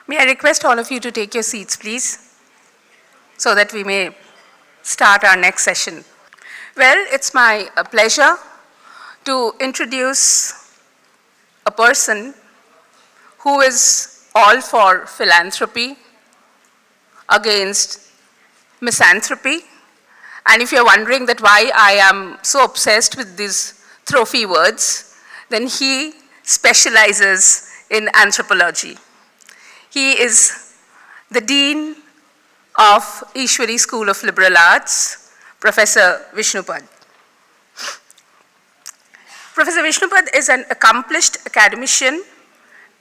May I request all of you to take your seats, please, so that we may start our next session. Well, it's my pleasure to introduce a person who is all for philanthropy against misanthropy. And if you're wondering that why I am so obsessed with these trophy words, then he specializes in anthropology. He is the Dean of Ishwari School of Liberal Arts, Professor Vishnupad. Professor Vishnupad is an accomplished academician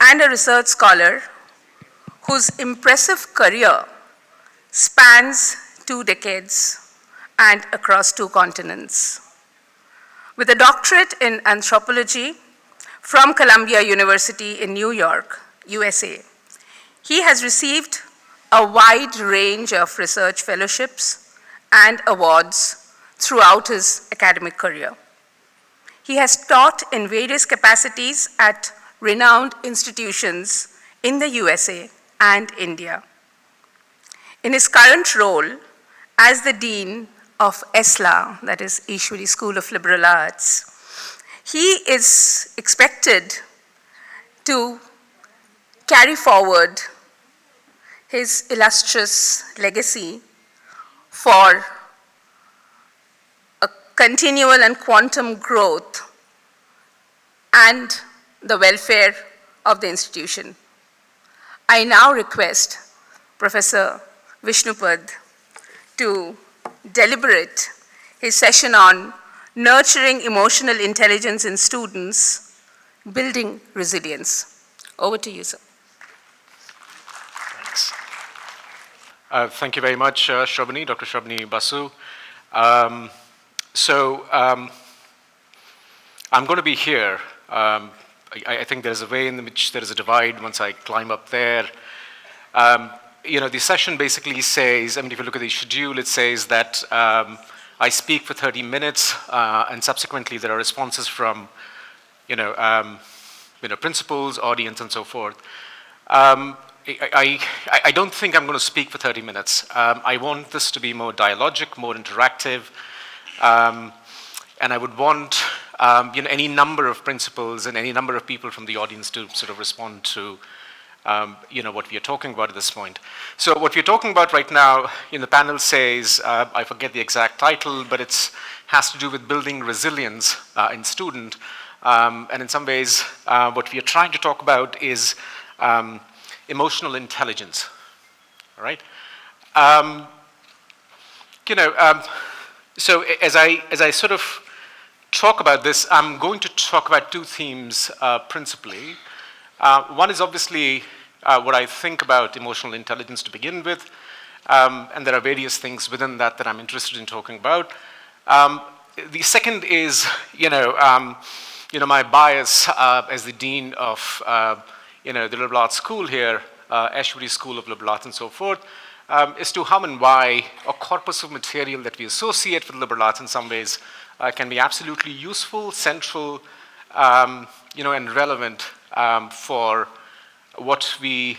and a research scholar whose impressive career spans 2 decades and across 2 continents. With a doctorate in anthropology from Columbia University in New York, USA, he has received a wide range of research fellowships and awards throughout his academic career. He has taught in various capacities at renowned institutions in the USA and India. In his current role as the Dean of ESLA, that is Ishwari School of Liberal Arts, he is expected to carry forward his illustrious legacy for a continual and quantum growth and the welfare of the institution. I now request Professor Vishnupad to deliberate his session on nurturing emotional intelligence in students, building resilience. Over to you, sir. Thanks. Thank you very much, Shobhani, Dr. Shobhani Basu. I'm going to be here. I think there's a way in which there is a divide once I climb up there. The session basically says, if you look at the schedule, it says that I speak for 30 minutes, and subsequently there are responses from, principals, audience, and so forth. I don't think I'm going to speak for 30 minutes. I want this to be more dialogic, more interactive, and I would want any number of principals and any number of people from the audience to sort of respond to what we are talking about at this point. So what we're talking about right now in the panel says, I forget the exact title, but it has to do with building resilience in student. And in some ways, what we are trying to talk about is emotional intelligence, all right? So as I sort of talk about this, I'm going to talk about 2 themes principally. One is obviously what I think about emotional intelligence to begin with, and there are various things within that that I'm interested in talking about. The second is, my bias as the dean of, the liberal arts school here, Ishwari School of Liberal Arts and so forth, is to how and why a corpus of material that we associate with liberal arts in some ways can be absolutely useful, central, and relevant for what we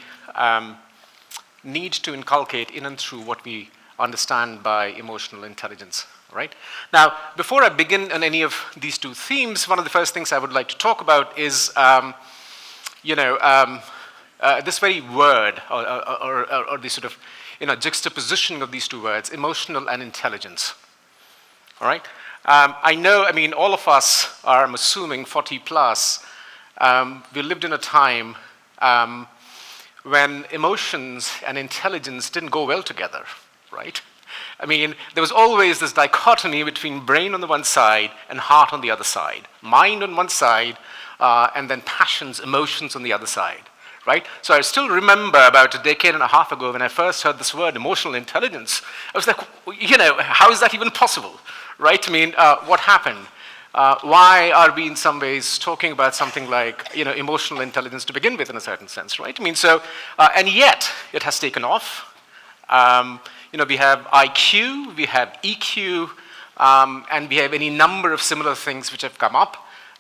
need to inculcate in and through what we understand by emotional intelligence, right? Now, before I begin on any of these 2 themes, one of the first things I would like to talk about is, this very word, or the sort of, juxtaposition of these 2 words, emotional and intelligence, all right? I know, all of us are, I'm assuming, 40 plus. We lived in a time when emotions and intelligence didn't go well together, right? There was always this dichotomy between brain on the one side and heart on the other side, mind on one side, and then passions, emotions on the other side, right? So I still remember about a decade and a half ago when I first heard this word, emotional intelligence, I was like, how is that even possible, right? What happened? Why are we in some ways talking about something like, emotional intelligence to begin with in a certain sense, right? And yet it has taken off. We have IQ, we have EQ, and we have any number of similar things which have come up.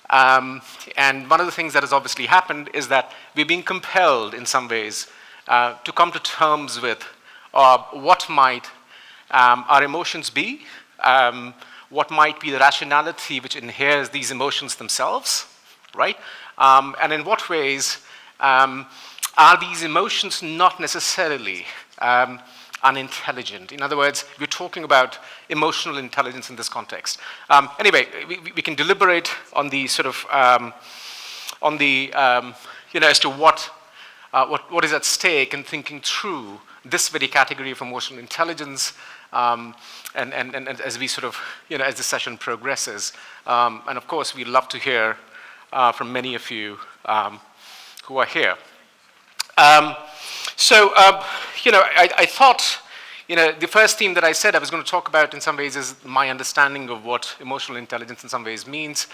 And one of the things that has obviously happened is that we're being compelled in some ways to come to terms with what might our emotions be, what might be the rationality which inheres these emotions themselves, right? And in what ways are these emotions not necessarily unintelligent? In other words, we're talking about emotional intelligence in this context. Anyway, we can deliberate on the sort of, as to what is at stake in thinking through this very category of emotional intelligence, and as we sort of, as the session progresses. And of course, we'd love to hear from many of you who are here. I thought, the first theme that I said I was going to talk about in some ways is my understanding of what emotional intelligence in some ways means,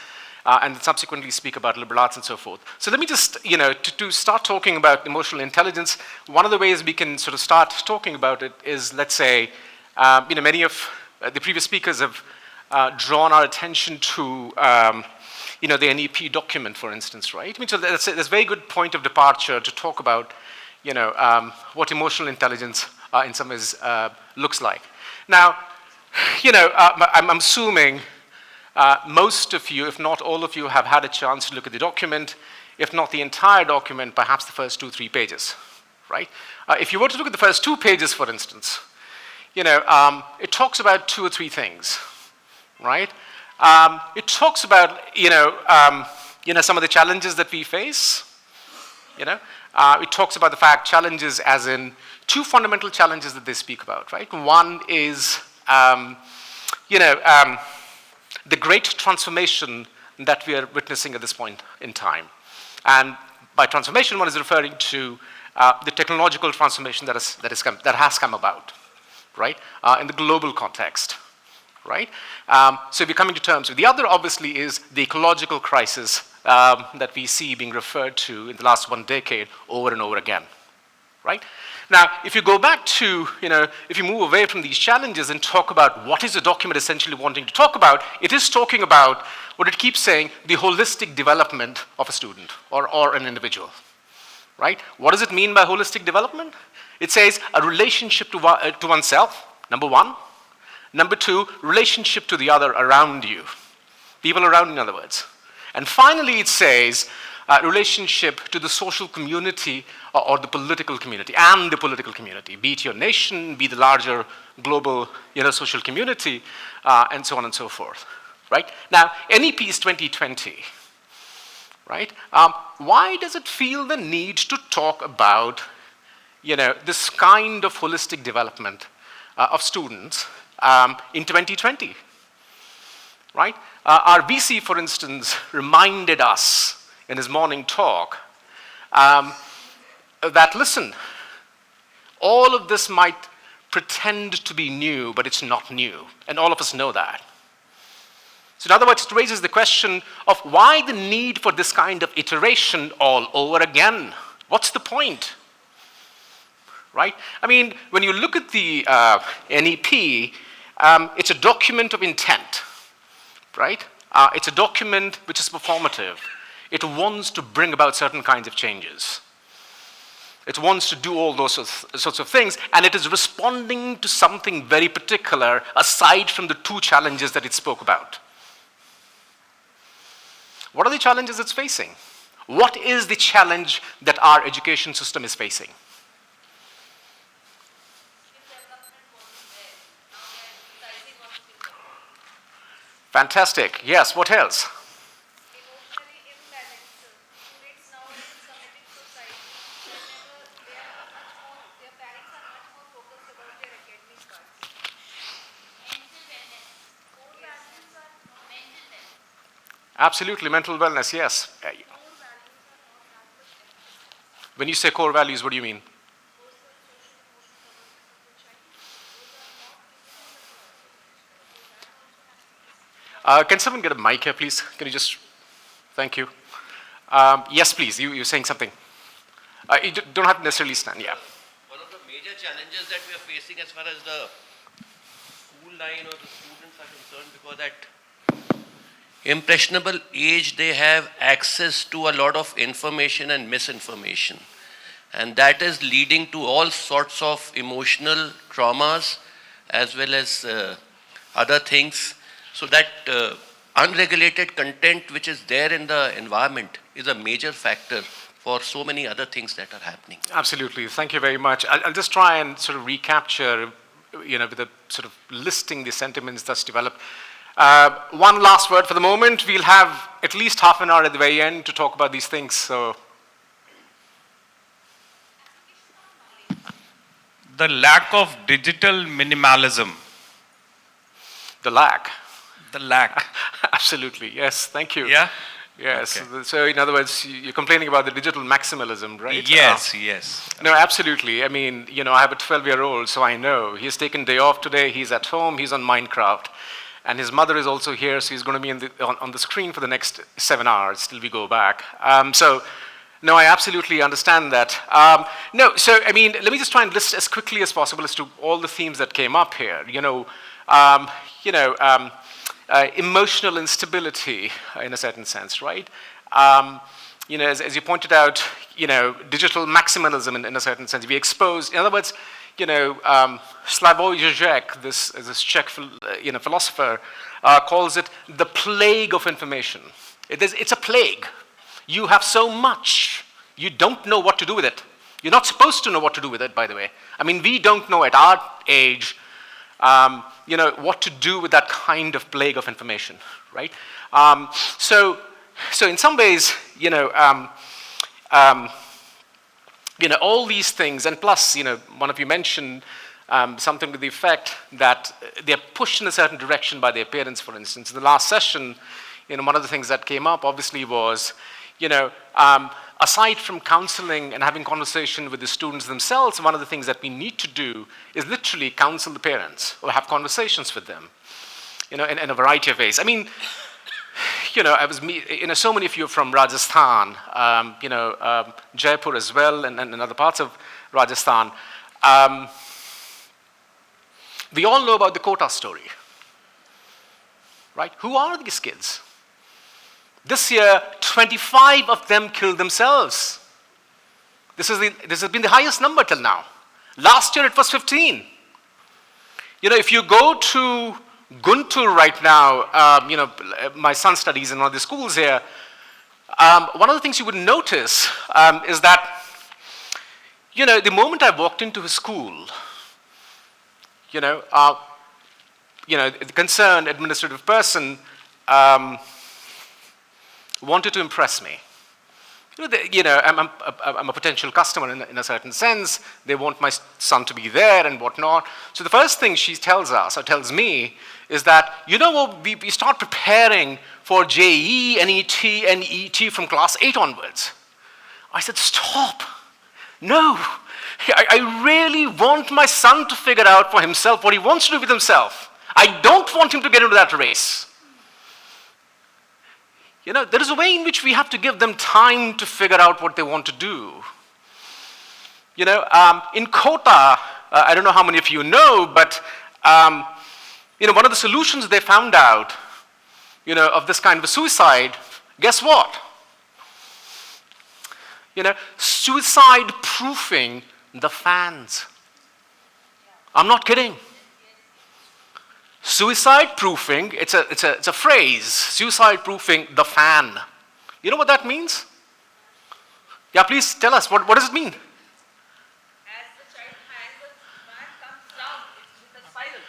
and subsequently speak about liberal arts and so forth. So let me just, to start talking about emotional intelligence, one of the ways we can sort of start talking about it is, let's say, many of the previous speakers have drawn our attention to, the NEP document, for instance, right? I mean, so that's a very good point of departure to talk about, what emotional intelligence in some ways looks like. Now, I'm assuming most of you, if not all of you, have had a chance to look at the document, if not the entire document, perhaps the first 2-3 pages, right? If you were to look at the first 2 pages, for instance, it talks about 2 or 3 things, right? It talks about, some of the challenges that we face, it talks about the fact challenges as in 2 fundamental challenges that they speak about, right? One is, the great transformation that we are witnessing at this point in time. And by transformation, one is referring to the technological transformation that has come about, right, in the global context, right? So we're coming to terms with. The other, obviously, is the ecological crisis that we see being referred to in the last 1 decade over and over again, right? Now, if you go back to, if you move away from these challenges and talk about what is the document essentially wanting to talk about, it is talking about what it keeps saying, the holistic development of a student or an individual, right? What does it mean by holistic development? It says a relationship to oneself, number 1. Number 2, relationship to the other around you, people around you, in other words. And finally, it says relationship to the social community or the political community, and the political community, be it your nation, be the larger global social community, and so on and so forth, right? Now, NEP is 2020, right? Why does it feel the need to talk about this kind of holistic development of students in 2020, right? Our VC, for instance, reminded us in his morning talk that, listen, all of this might pretend to be new, but it's not new, and all of us know that. So in other words, it raises the question of why the need for this kind of iteration all over again? What's the point? Right? I mean, when you look at the NEP, it's a document of intent, right? It's a document which is performative. It wants to bring about certain kinds of changes. It wants to do all those sorts of things, and it is responding to something very particular aside from the 2 challenges that it spoke about. What are the challenges it's facing? What is the challenge that our education system is facing? Fantastic. Yes, what else? Emotionally imbalanced. Students nowadays committing suicide whenever their parents are much more focused about their academic parts. Mental wellness. Core values are not mental wellness. Absolutely, mental wellness, yes. Core values are not that much emphasized. When you say core values, what do you mean? Personal, social, emotional awareness of the child. Those are not present in the curriculum. So that also has to be. Can someone get a mic here, please? Can you just, thank you. Yes, please, you're saying something. You don't have to necessarily stand, yeah. One of the major challenges that we are facing as far as the school line or the students are concerned, because at impressionable age they have access to a lot of information and misinformation. And that is leading to all sorts of emotional traumas as well as other things. So that unregulated content which is there in the environment is a major factor for so many other things that are happening. Absolutely. Thank you very much. I'll just try and sort of recapture, with a sort of listing the sentiments that's developed. One last word for the moment. We'll have at least half an hour at the very end to talk about these things. So, the lack of digital minimalism. the lack. The lack. Absolutely. Yes. Thank you. Yeah? Yes. Okay. So, in other words, you're complaining about the digital maximalism, right? Yes, yes. No, absolutely. I mean, I have a 12-year-old, so I know. He's taken day off today. He's at home. He's on Minecraft. And his mother is also here, so he's going to be on the screen for the next 7 hours till we go back. No, I absolutely understand that. No, so, I mean, let me just try and list as quickly as possible as to all the themes that came up here. Emotional instability, in a certain sense, right? As you pointed out, digital maximalism in a certain sense. We expose, in other words, Slavoj Žižek, this Czech philosopher, calls it the plague of information. It's a plague. You have so much, you don't know what to do with it. You're not supposed to know what to do with it, by the way. I mean, we don't know at our age, what to do with that kind of plague of information, right? So in some ways, all these things, and plus, one of you mentioned something to the effect that they're pushed in a certain direction by their parents, for instance. In the last session, one of the things that came up, obviously, was, aside from counseling and having conversation with the students themselves, one of the things that we need to do is literally counsel the parents or have conversations with them, in a variety of ways. I mean, so many of you are from Rajasthan, Jaipur as well, and other parts of Rajasthan. We all know about the Kota story, right? Who are these kids? This year, 25 of them killed themselves. This has been the highest number till now. Last year, it was 15. If you go to Guntur right now, my son studies in one of the schools here. One of the things you would notice is that, the moment I walked into his school, the concerned administrative person wanted to impress me. I'm a potential customer in a certain sense. They want my son to be there and whatnot. So the first thing she tells us, or tells me, is that, we start preparing for JEE, NET, and ET from class 8 onwards. I said, stop. No. I really want my son to figure out for himself what he wants to do with himself. I don't want him to get into that race. There is a way in which we have to give them time to figure out what they want to do. In Kota, I don't know how many of you know, but one of the solutions they found out, of this kind of a suicide, guess what? Suicide proofing the fans. I'm not kidding. Suicide proofing, it's a phrase, suicide proofing the fan. You know what that means? Yeah, please tell us, what does it mean? As the child hangs, the man comes down, it's with a spiral.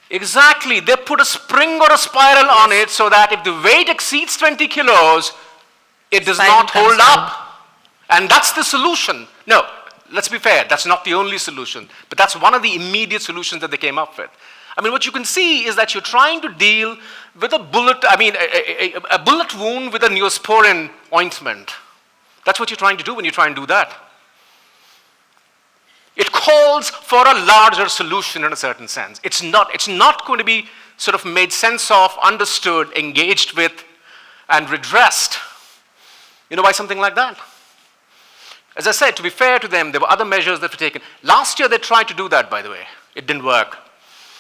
Exactly, they put a spring or a spiral on it so that if the weight exceeds 20 kilos, it does not hold up. And that's the solution. No, let's be fair, that's not the only solution, but that's one of the immediate solutions that they came up with. I mean, what you can see is that you're trying to deal with a bullet, a bullet wound with a neosporin ointment. That's what you're trying to do when you try and do that. It calls for a larger solution in a certain sense. It's not going to be sort of made sense of, understood, engaged with, and redressed, by something like that. As I said, to be fair to them, there were other measures that were taken. Last year, they tried to do that, by the way. It didn't work.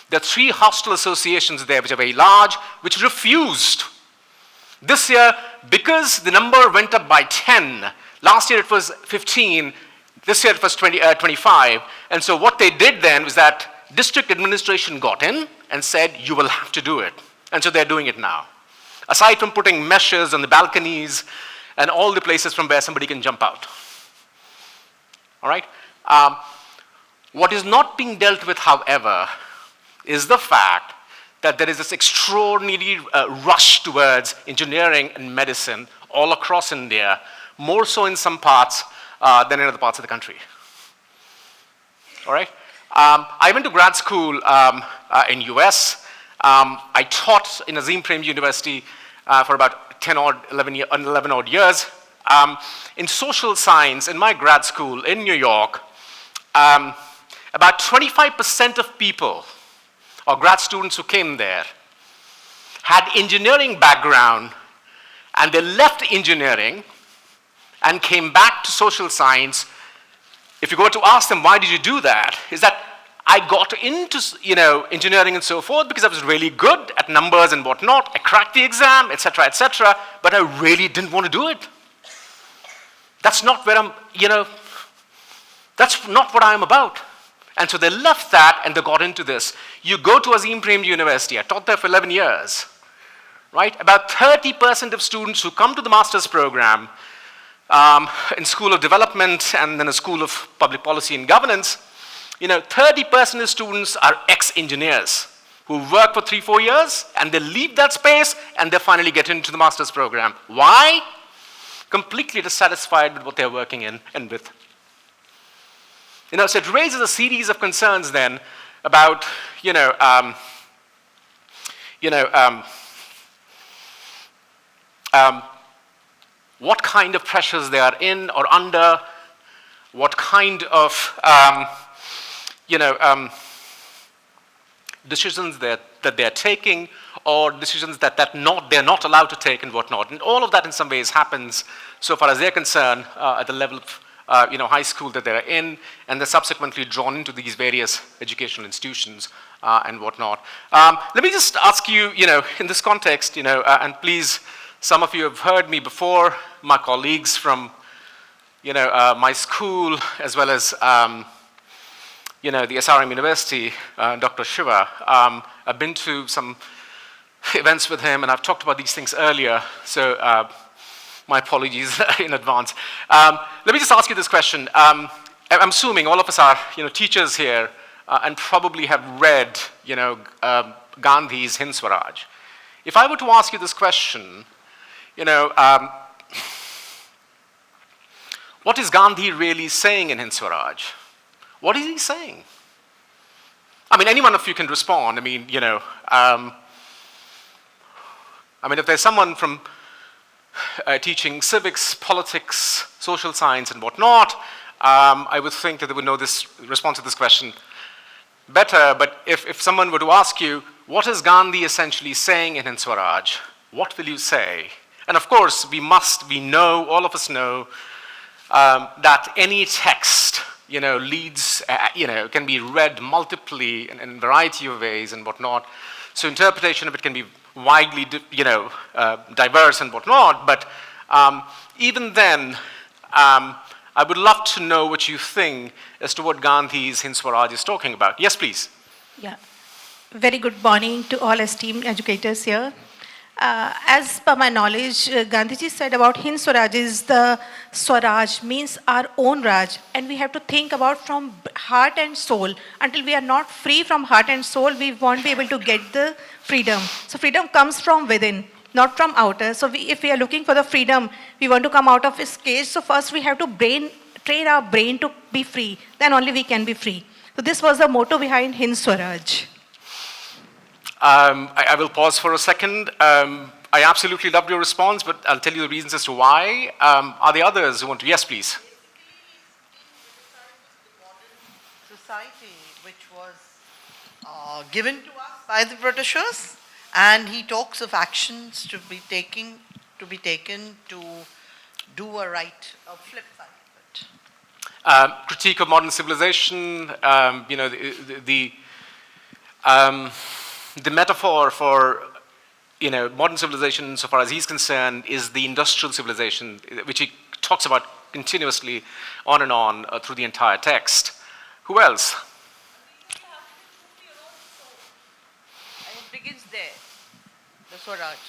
There are 3 hostile associations there which are very large, which refused. This year, because the number went up by 10, last year it was 15, This year it was 25. And so what they did then was that district administration got in and said, you will have to do it. And so they're doing it now. Aside from putting meshes on the balconies and all the places from where somebody can jump out. All right? What is not being dealt with, however, is the fact that there is this extraordinary rush towards engineering and medicine all across India, more so in some parts than in other parts of the country. All right? I went to grad school in US. I taught in Azim Prem University for about 11 odd years. In social science, in my grad school in New York, about 25% of people, or grad students who came there, had engineering background, and they left engineering and came back to social science. If you go to ask them, why did you do that? Is that I got into engineering and so forth because I was really good at numbers and whatnot. I cracked the exam, etc., but I really didn't want to do it. That's not where that's not what I'm about. And so they left that and they got into this. You go to Azim Prem University, I taught there for 11 years, right? About 30% of students who come to the master's program in School of Development and then a School of Public Policy and Governance, 30% of students are ex-engineers who work for 3-4 years and they leave that space and they finally get into the master's program. Why? Completely dissatisfied with what they're working in and with. So it raises a series of concerns then about, what kind of pressures they are in or under, what kind of, decisions that they're taking, or decisions that they're not allowed to take and whatnot. And all of that in some ways happens, so far as they're concerned, at the level of high school that they're in, and they're subsequently drawn into these various educational institutions and whatnot. Let me just ask you, in this context, and please, some of you have heard me before, my colleagues from, my school, as well as, the SRM University, Dr. Shiva. I've been to some events with him, and I've talked about these things earlier, so my apologies in advance. Let me just ask you this question. I'm assuming all of us are, teachers here, and probably have read, Gandhi's Hind Swaraj. If I were to ask you this question, what is Gandhi really saying in Hind Swaraj? What is he saying? I mean, any one of you can respond. If there's someone from teaching civics, politics, social science, and whatnot, I would think that they would know this response to this question better. But if someone were to ask you, what is Gandhi essentially saying in Hind Swaraj? What will you say? And of course, all of us know, that any text, leads, can be read multiply in a variety of ways and whatnot. So interpretation of it can be widely, diverse and whatnot. But even then, I would love to know what you think as to what Gandhi's Hind Swaraj is talking about. Yes, please. Yeah. Very good morning to all esteemed educators here. As per my knowledge, Gandhiji said about Hind Swaraj is the Swaraj means our own Raj, and we have to think about from heart and soul. Until we are not free from heart and soul, we won't be able to get the freedom. So freedom comes from within, not from outer. So if we are looking for the freedom, we want to come out of his cage. So first we have to train our brain to be free. Then only we can be free. So this was the motto behind Hind Swaraj. I will pause for a second. I absolutely loved your response, but I'll tell you the reasons as to why. Are there others who want to? Yes, please. Society, which was given to us by the Britishers, and he talks of actions to be taken to do a flip side of it. Critique of modern civilization. The metaphor for modern civilization, so far as he's concerned, is the industrial civilization, which he talks about continuously on and on through the entire text. Who else? And it begins there, the Swaraj.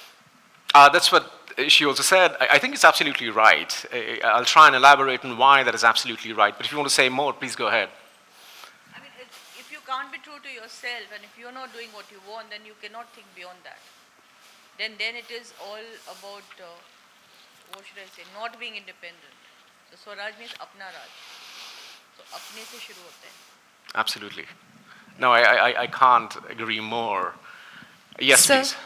That's what she also said. I think it's absolutely right. I'll try and elaborate on why that is absolutely right. But if you want to say more, please go ahead. I mean, if you can't be true to yourself and if you're not doing what you want, then you cannot think beyond that. Then it is all about, what should I say, not being independent. So Swaraj means apna raj. So apne se shuru hote hain. Absolutely. No, I can't agree more. Yes, Sir, please.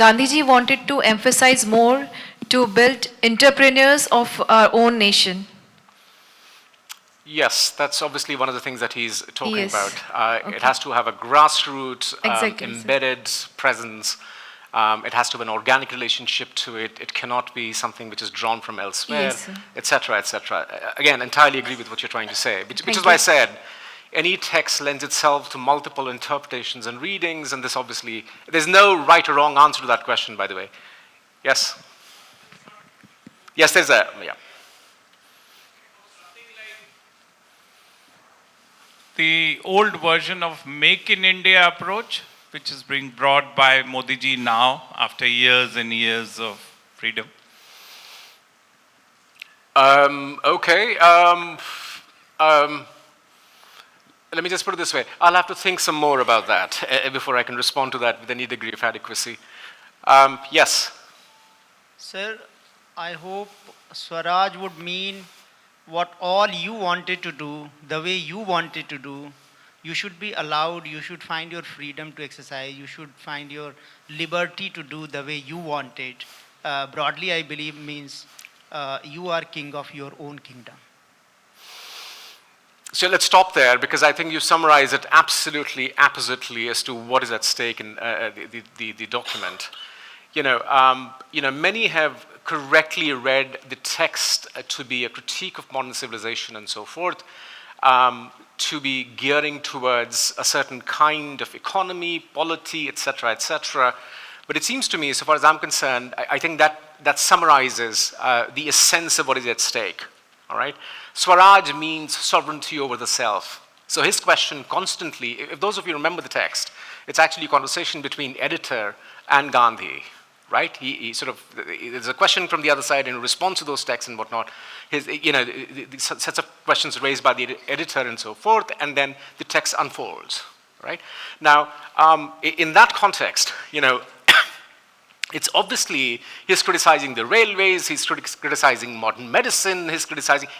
Gandhiji wanted to emphasize more to build entrepreneurs of our own nation. Yes, that's obviously one of the things that he's talking Yes. about. Okay. It has to have a grassroots, Exactly, sir. embedded presence. It has to have an organic relationship to it. It cannot be something which is drawn from elsewhere, Yes, sir. etc., etc. Again, entirely agree with what you're trying to say, which Thank is why I you. said any text lends itself to multiple interpretations and readings, and this obviously, there's no right or wrong answer to that question, by the way. Yes? Yes, there's a, yeah. The old version of Make in India approach, which is being brought by Modi ji now after years and years of freedom. Okay. Let me just put it this way. I'll have to think some more about that before I can respond to that with any degree of adequacy. Yes. Sir, I hope Swaraj would mean what all you wanted to do, the way you wanted to do. You should be allowed, you should find your freedom to exercise, you should find your liberty to do the way you want it. Broadly, I believe means you are king of your own kingdom. So let's stop there because I think you summarize it absolutely appositely as to what is at stake in the document. Many have correctly read the text to be a critique of modern civilization and so forth, to be gearing towards a certain kind of economy, polity, etc., etc. But it seems to me, so far as I'm concerned, I think that summarizes the essence of what is at stake. All right? Swaraj means sovereignty over the self. So his question constantly, if those of you remember the text, it's actually a conversation between editor and Gandhi, right? He sort of, there's a question from the other side in response to those texts and whatnot. The sets of questions raised by the editor and so forth, and then the text unfolds, right? Now, in that context, it's obviously, he's criticizing the railways, he's criticizing modern medicine,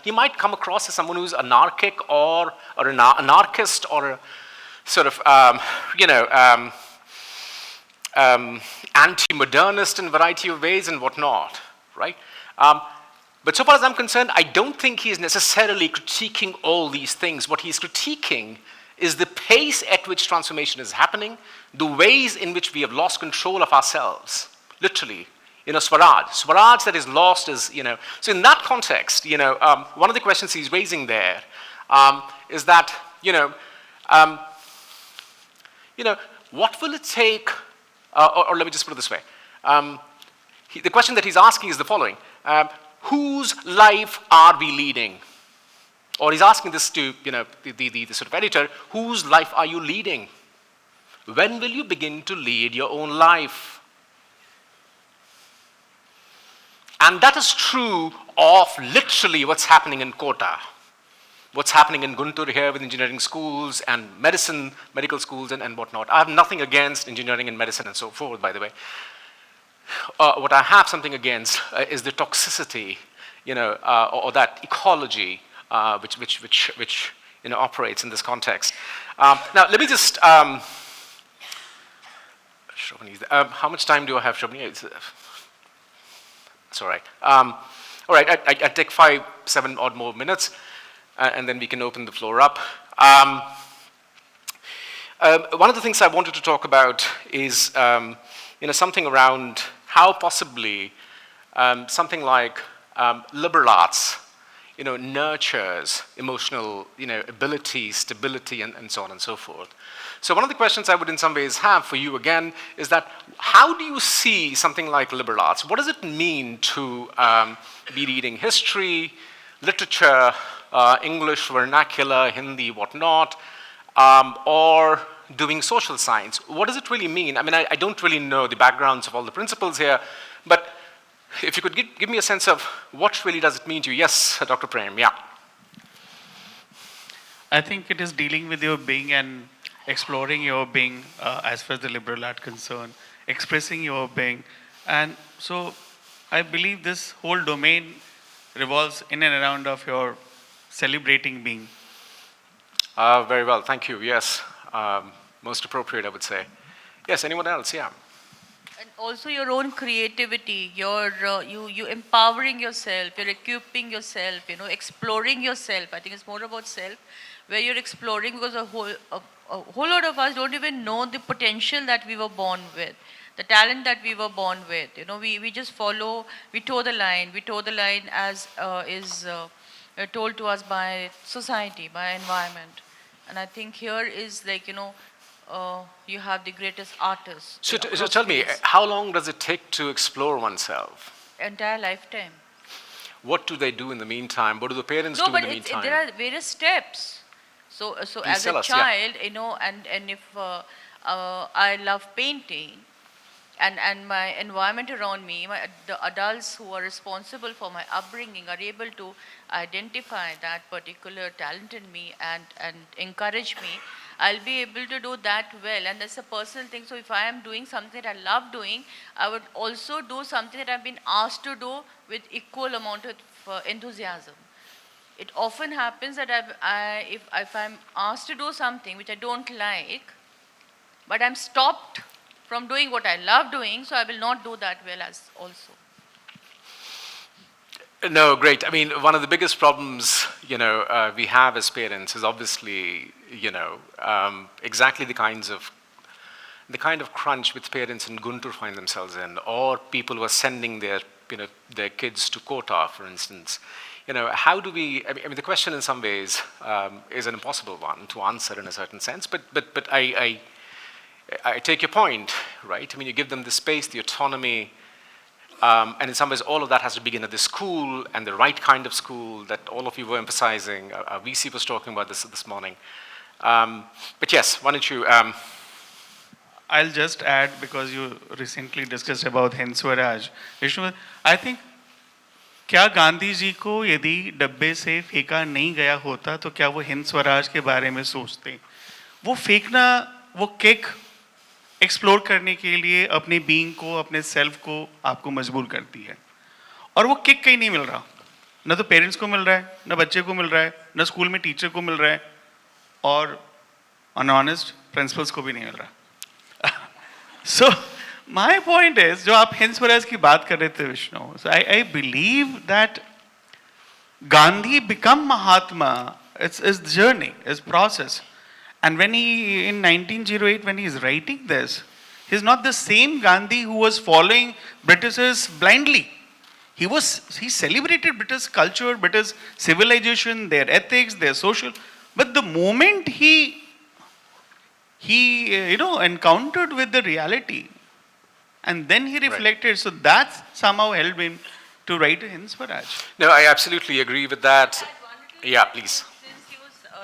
he might come across as someone who's anarchic or an anarchist or a sort of, anti-modernist in a variety of ways and whatnot, right? But so far as I'm concerned, I don't think he's necessarily critiquing all these things. What he's critiquing is the pace at which transformation is happening, the ways in which we have lost control of ourselves, literally. Swaraj that is lost is, so in that context, one of the questions he's raising there is that, what will it take, or let me just put it this way. The question that he's asking is the following. Whose life are we leading? Or he's asking this to, the sort of editor, whose life are you leading? When will you begin to lead your own life? And that is true of literally what's happening in Kota, what's happening in Guntur here with engineering schools and medical schools and whatnot. I have nothing against engineering and medicine and so forth, by the way. What I have something against is the toxicity, or that ecology which operates in this context. Now, let me just, how much time do I have, Shobhani? It's all right. All right, I take 5-7 odd more minutes, and then we can open the floor up. One of the things I wanted to talk about is, something around how possibly something like liberal arts, nurtures emotional, ability, stability, and so on and so forth. So one of the questions I would in some ways have for you again is that how do you see something like liberal arts? What does it mean to be reading history, literature, English, vernacular, Hindi, whatnot, or doing social science? What does it really mean? I mean, I don't really know the backgrounds of all the principles here, but if you could give me a sense of what really does it mean to you. Yes, Dr. Prem, yeah. I think it is dealing with your being and exploring your being as far as the liberal art concerned, expressing your being. And so I believe this whole domain revolves in and around of your celebrating being. Very well, thank you. Yes, most appropriate, I would say. Yes, anyone else? Yeah. And also your own creativity, your you empowering yourself, you're equipping yourself, exploring yourself. I think it's more about self, where you're exploring, because a whole lot of us don't even know the potential that we were born with, the talent that we were born with. We just follow, we toe the line as is told to us by society, by environment. And I think here is like, you have the greatest artists. So tell me, how long does it take to explore oneself? Entire lifetime. What do they do in the meantime? What do the parents do in the meantime? There are various steps. So Please as tell a us, child, and if I love painting, and my environment around me, the adults who are responsible for my upbringing are able to identify that particular talent in me and encourage me, I'll be able to do that well. And that's a personal thing. So if I am doing something that I love doing, I would also do something that I've been asked to do with equal amount of enthusiasm. It often happens that if I'm asked to do something which I don't like, but I'm stopped from doing what I love doing, so I will not do that well as also. No, great. I mean, one of the biggest problems, we have as parents is obviously, exactly the kind of crunch which parents in Guntur find themselves in, or people who are sending their kids to Kota, for instance. How do we? I mean, the question in some ways is an impossible one to answer in a certain sense. But I take your point, right? I mean, you give them the space, the autonomy. And in some ways, all of that has to begin at the school, and the right kind of school that all of you were emphasizing. VC was talking about this morning. But yes, why don't you... I'll just add, because you recently discussed about Hind Swaraj. Vishnu, I think, क्या गांधी जी को यदि डब्बे से फेंका नहीं गया होता तो क्या वो हिंद स्वराज के बारे में सोचते? वो फेंकना, वो किक एक्सप्लोर करने के लिए अपने बीइंग को, अपने सेल्फ को आपको मजबूर करती है, और वो किक कहीं नहीं मिल रहा, ना तो पेरेंट्स को मिल रहा है, ना बच्चे को मिल रहा है, ना स्कूल में टीचर को मिल रहा है, और अनऑनेस्ट प्रिंसिपल्स को भी नहीं मिल रहा. सो माय पॉइंट इज, जो आप हिंद स्वराज की बात कर रहे थे Vishnu, I believe that Gandhi become Mahatma, it's journey, it's process. And when in 1908, when he is writing this, he's not the same Gandhi who was following Britishers blindly. He celebrated British culture, British civilization, their ethics, their social. But the moment he encountered with the reality, and then he reflected, right. So that somehow helped him to write Hind Swaraj. No, I absolutely agree with that. Yeah, please.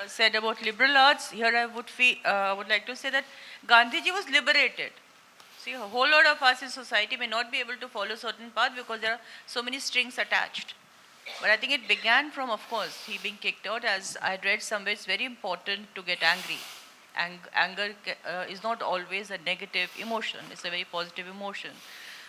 Said about liberal arts, here I would like to say that Gandhiji was liberated. See, a whole lot of us in society may not be able to follow certain path because there are so many strings attached. But I think it began from, of course, he being kicked out. As I read somewhere, it's very important to get angry. Anger is not always a negative emotion, it's a very positive emotion.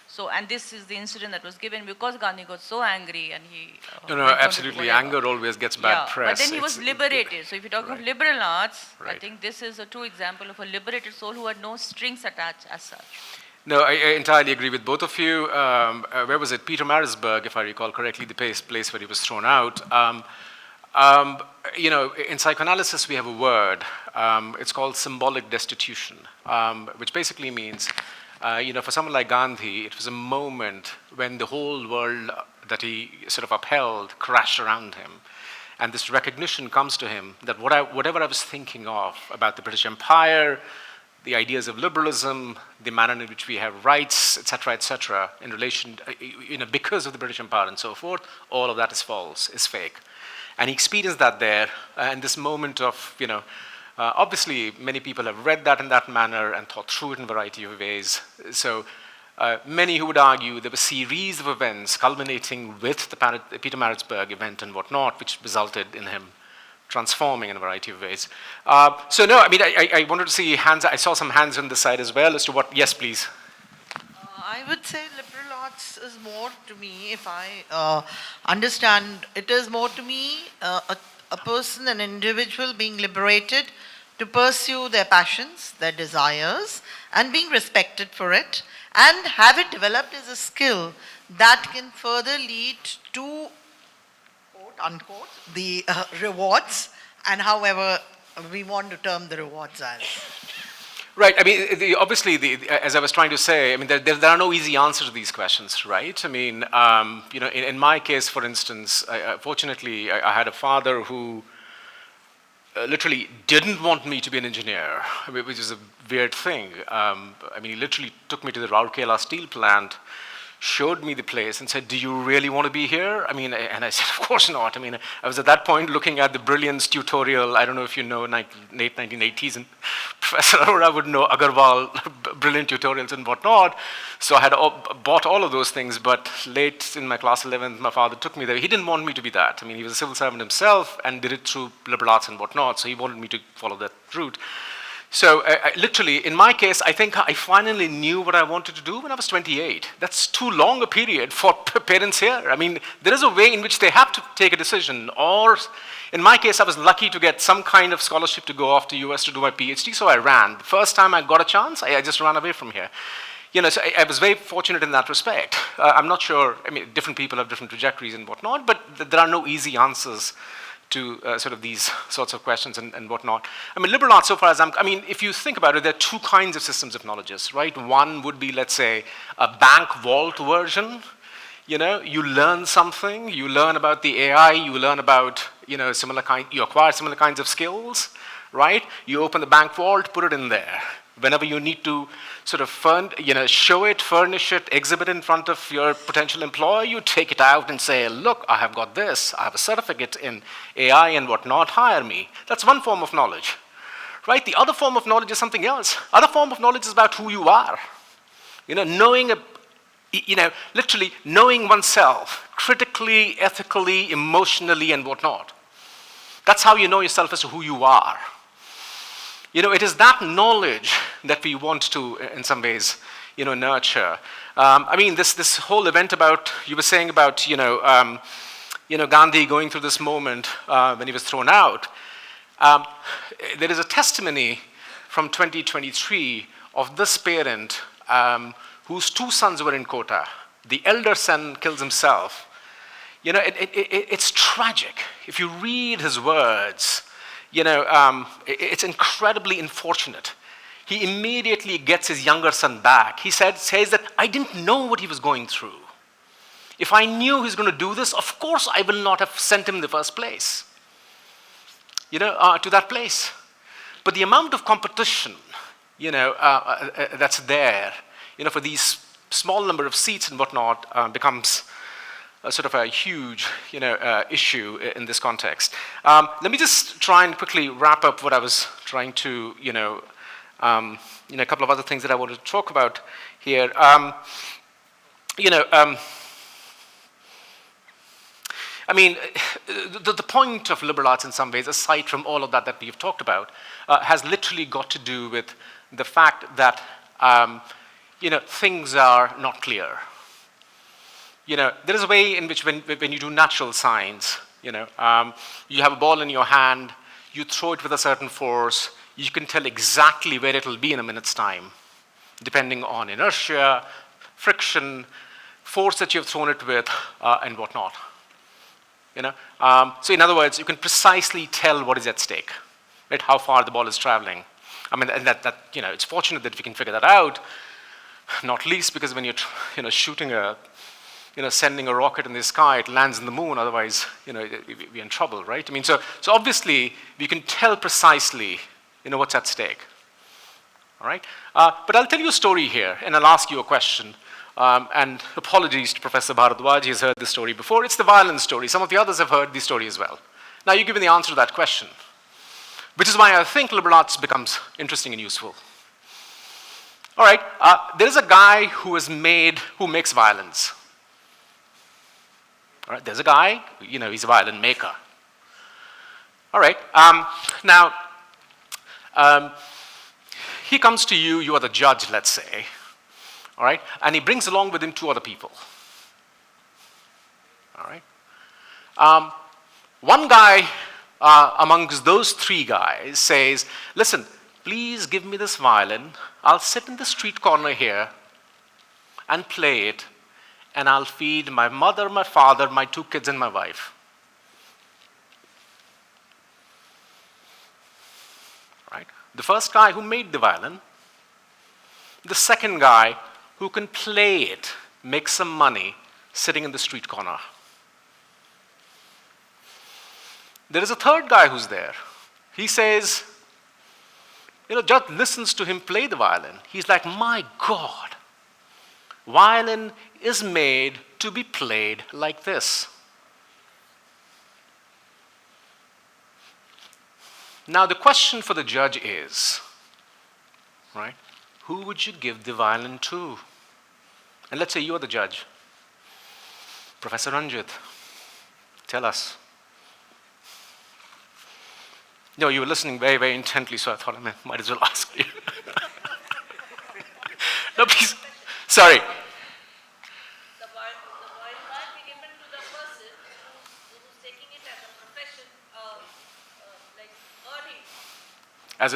So, and this is the incident that was given because Gandhi got so angry and he... no, absolutely. Anger always gets bad press. But then he was liberated. So if you talk right. of liberal arts, right. I think this is a true example of a liberated soul who had no strings attached as such. No, I entirely agree with both of you. Where was it? Peter Marisburg, if I recall correctly, the place where he was thrown out. In psychoanalysis, we have a word. It's called symbolic destitution, which basically means... for someone like Gandhi, it was a moment when the whole world that he sort of upheld crashed around him. And this recognition comes to him that whatever I was thinking of about the British Empire, the ideas of liberalism, the manner in which we have rights, et cetera, in relation, because of the British Empire and so forth, all of that is false, is fake. And he experienced that there, and this moment of, obviously many people have read that in that manner and thought through it in a variety of ways. So many who would argue there were a series of events culminating with the Peter Maritzburg event and whatnot, which resulted in him transforming in a variety of ways. So no, I mean, I wanted to see hands. I saw some hands on this side as well as to what, yes, please. I would say liberal arts is more to me, if I understand, it is more to me a person, an individual being liberated to pursue their passions, their desires, and being respected for it, and have it developed as a skill that can further lead to, quote unquote, the rewards, and however we want to term the rewards as. Right. I mean, obviously, as I was trying to say, I mean, there are no easy answers to these questions, right? I mean, in my case, for instance, fortunately, I had a father who literally didn't want me to be an engineer, which is a weird thing. I mean, he literally took me to the Rourkela steel plant, showed me the place and said, do you really want to be here? I mean, and I said, of course not. I mean, I was at that point looking at the Brilliance tutorial. I don't know if you know, late 1980s, and Professor Arora would know Agarwal, brilliant tutorials and whatnot. So I had bought all of those things, but late in my class 11th, my father took me there. He didn't want me to be that. I mean, he was a civil servant himself and did it through liberal arts and whatnot, so he wanted me to follow that route. So literally, in my case, I think I finally knew what I wanted to do when I was 28. That's too long a period for parents here. I mean, there is a way in which they have to take a decision. Or, in my case, I was lucky to get some kind of scholarship to go off to US to do my PhD, so I ran. The first time I got a chance, I just ran away from here. So I was very fortunate in that respect. I'm not sure, I mean, different people have different trajectories and whatnot, but there are no easy answers to sort of these sorts of questions and whatnot. I mean, liberal arts, so far as I mean, if you think about it, there are two kinds of systems of knowledges, right? One would be, let's say, a bank vault version. You learn something, you learn about the AI, you learn about, you acquire similar kinds of skills, right? You open the bank vault, put it in there. Whenever you need to sort of show it, furnish it, exhibit it in front of your potential employer, you take it out and say, look, I have got this, I have a certificate in AI and whatnot, hire me. That's one form of knowledge, right? The other form of knowledge is something else. Other form of knowledge is about who you are. Literally knowing oneself, critically, ethically, emotionally, and whatnot. That's how you know yourself as to who you are. It is that knowledge that we want to, in some ways, nurture. I mean, this whole event about, you were saying about, Gandhi going through this moment when he was thrown out. There is a testimony from 2023 of this parent whose two sons were in Kota. The elder son kills himself. It's tragic. If you read his words, it's incredibly unfortunate. He immediately gets his younger son back. He says that I didn't know what he was going through. If I knew he was going to do this, of course I will not have sent him in the first place, to that place. But the amount of competition, that's there, for these small number of seats and whatnot becomes sort of a huge, issue in this context. Let me just try and quickly wrap up what I was trying to, a couple of other things that I wanted to talk about here. I mean, the point of liberal arts in some ways, aside from all of that we've talked about, has literally got to do with the fact that, things are not clear. There is a way in which when you do natural science, you have a ball in your hand, you throw it with a certain force, you can tell exactly where it will be in a minute's time, depending on inertia, friction, force that you've thrown it with, and whatnot. So in other words, you can precisely tell what is at stake, right? How far the ball is traveling. I mean, and that it's fortunate that we can figure that out, not least because when you're shooting a sending a rocket in the sky, it lands in the moon, otherwise, we're in trouble, right? I mean, so obviously, we can tell precisely, what's at stake. All right? But I'll tell you a story here, and I'll ask you a question. And apologies to Professor Bharadwaj, he's heard this story before. It's the violence story. Some of the others have heard the story as well. Now, you give me the answer to that question, which is why I think liberal arts becomes interesting and useful. All right, there's a guy who makes violence. All right, there's a guy, he's a violin maker. All right, now, he comes to you, you are the judge, let's say, all right, and he brings along with him 2 other people. All right. One guy amongst those 3 guys says, listen, please give me this violin. I'll sit in the street corner here and play it, and I'll feed my mother, my father, my 2 kids, and my wife. Right? The first guy who made the violin, the second guy who can play it, make some money, sitting in the street corner. There is a third guy who's there. He says, Judge listens to him play the violin. He's like, my God, violin is made to be played like this. Now the question for the judge is, right, who would you give the violin to? And let's say you are the judge. Professor Ranjit, tell us. No, you were listening very, very intently, so I thought I might as well ask you. No, please. Sorry. The word might be given to the person who's taking it as a profession, like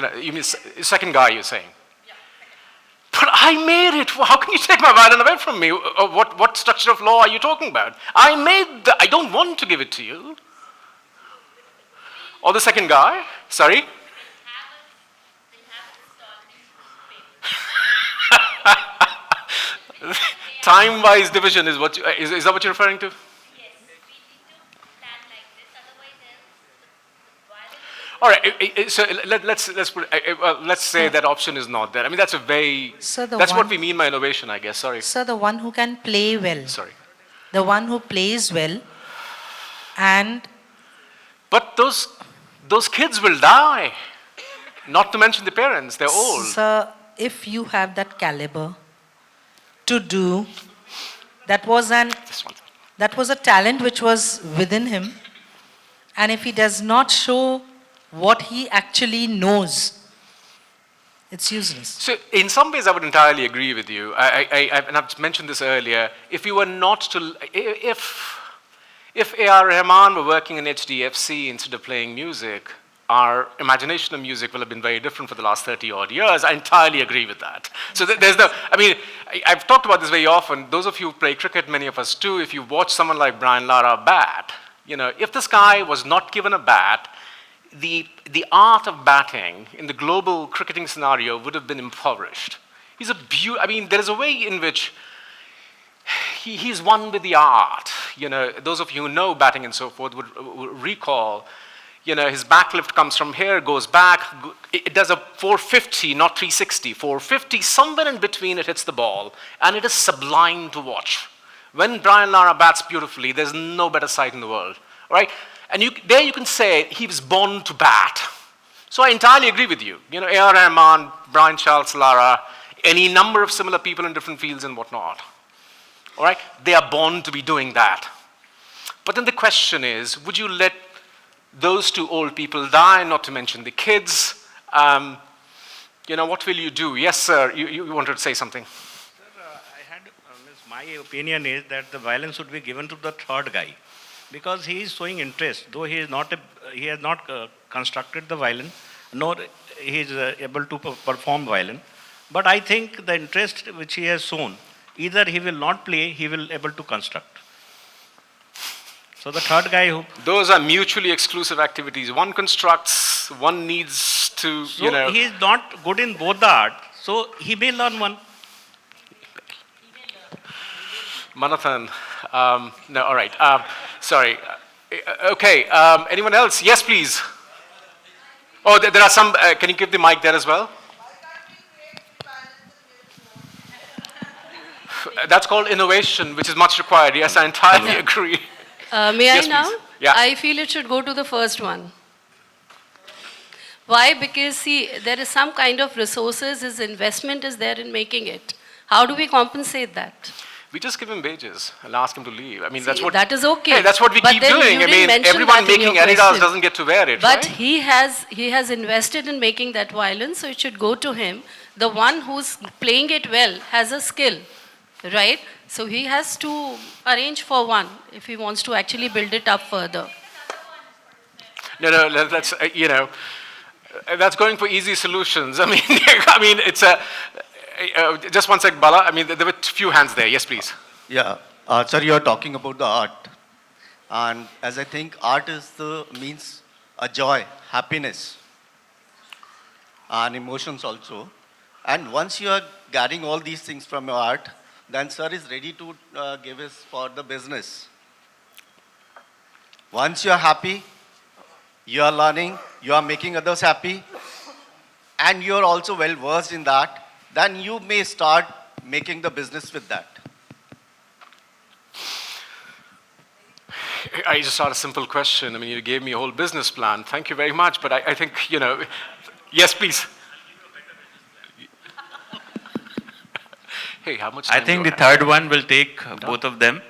earning. You mean second guy, you're saying? Yeah. But I made it. How can you take my violin away from me? What structure of law are you talking about? I don't want to give it to you. Or the second guy? Sorry? Time-wise division is what is that what you're referring to? Yes, we need to plan like this, otherwise All right. So let's say that option is not there. I mean, that's a very that's what we mean by innovation, I guess. Sorry. So the one who can play well. Sorry. The one who plays well, and. But those kids will die. Not to mention the parents, they're old. So if you have that caliber to do, that was a talent which was within him, and if he does not show what he actually knows, it's useless. So in some ways I would entirely agree with you. And I've mentioned this earlier. If you were not to, if A.R. Rahman were working in HDFC instead of playing music, our imagination of music will have been very different for the last 30 odd years. I entirely agree with that. So I've talked about this very often. Those of you who play cricket, many of us do, if you watch someone like Brian Lara bat, if this guy was not given a bat, the art of batting in the global cricketing scenario would have been impoverished. There is a way in which he's one with the art. Those of you who know batting and so forth would recall, his backlift comes from here, goes back, it does a 450, not 360, 450, somewhere in between it hits the ball, and it is sublime to watch. When Brian Lara bats beautifully, there's no better sight in the world, all right? And there you can say he was born to bat. So I entirely agree with you. A.R. Rahman, Brian Charles Lara, any number of similar people in different fields and whatnot. All right? They are born to be doing that. But then the question is, would you let those 2 old people die, not to mention the kids? What will you do? Yes, sir, you wanted to say something. Sir, my opinion is that the violence should be given to the third guy, because he is showing interest, though he has not constructed the violin, nor he is able to perform violin. But I think the interest which he has shown, either he will not play, he will able to construct. So the third guy who... Those are mutually exclusive activities. One constructs, one needs to, So he is not good in both the art, so he may learn one. Manathan, No, all right. Sorry. Okay. Anyone else? Yes, please. Oh, there are some. Can you give the mic there as well? That's called innovation, which is much required. Yes, I entirely agree. May Yes, I now? please. Yeah. I feel it should go to the first one. Why? Because see, there is some kind of resources, his investment is there in making it. How do we compensate that? We just give him wages and ask him to leave. I mean, See, that's what. that is okay. Hey, that's what we But keep then doing. you I didn't mean, mention everyone that in making your Adidas question. doesn't get to wear it, But right? he has invested in making that violence, so it should go to him. The one who's playing it well has a skill, right? So he has to arrange for one if he wants to actually build it up further. No, that's that's going for easy solutions. I mean, I mean, it's a. Just one sec, Bala. I mean, there were a few hands there. Yes, please. Yeah, sir, you're talking about the art. And as I think art is means a joy, happiness, and emotions also. And once you are getting all these things from your art, then sir is ready to give us for the business. Once you are happy, you are learning, you are making others happy, and you are also well versed in that, then you may start making the business with that. I just had a simple question. I mean, you gave me a whole business plan. Thank you very much. But I think, yes, please. Hey, how much time I think do the have? third one will take both of them.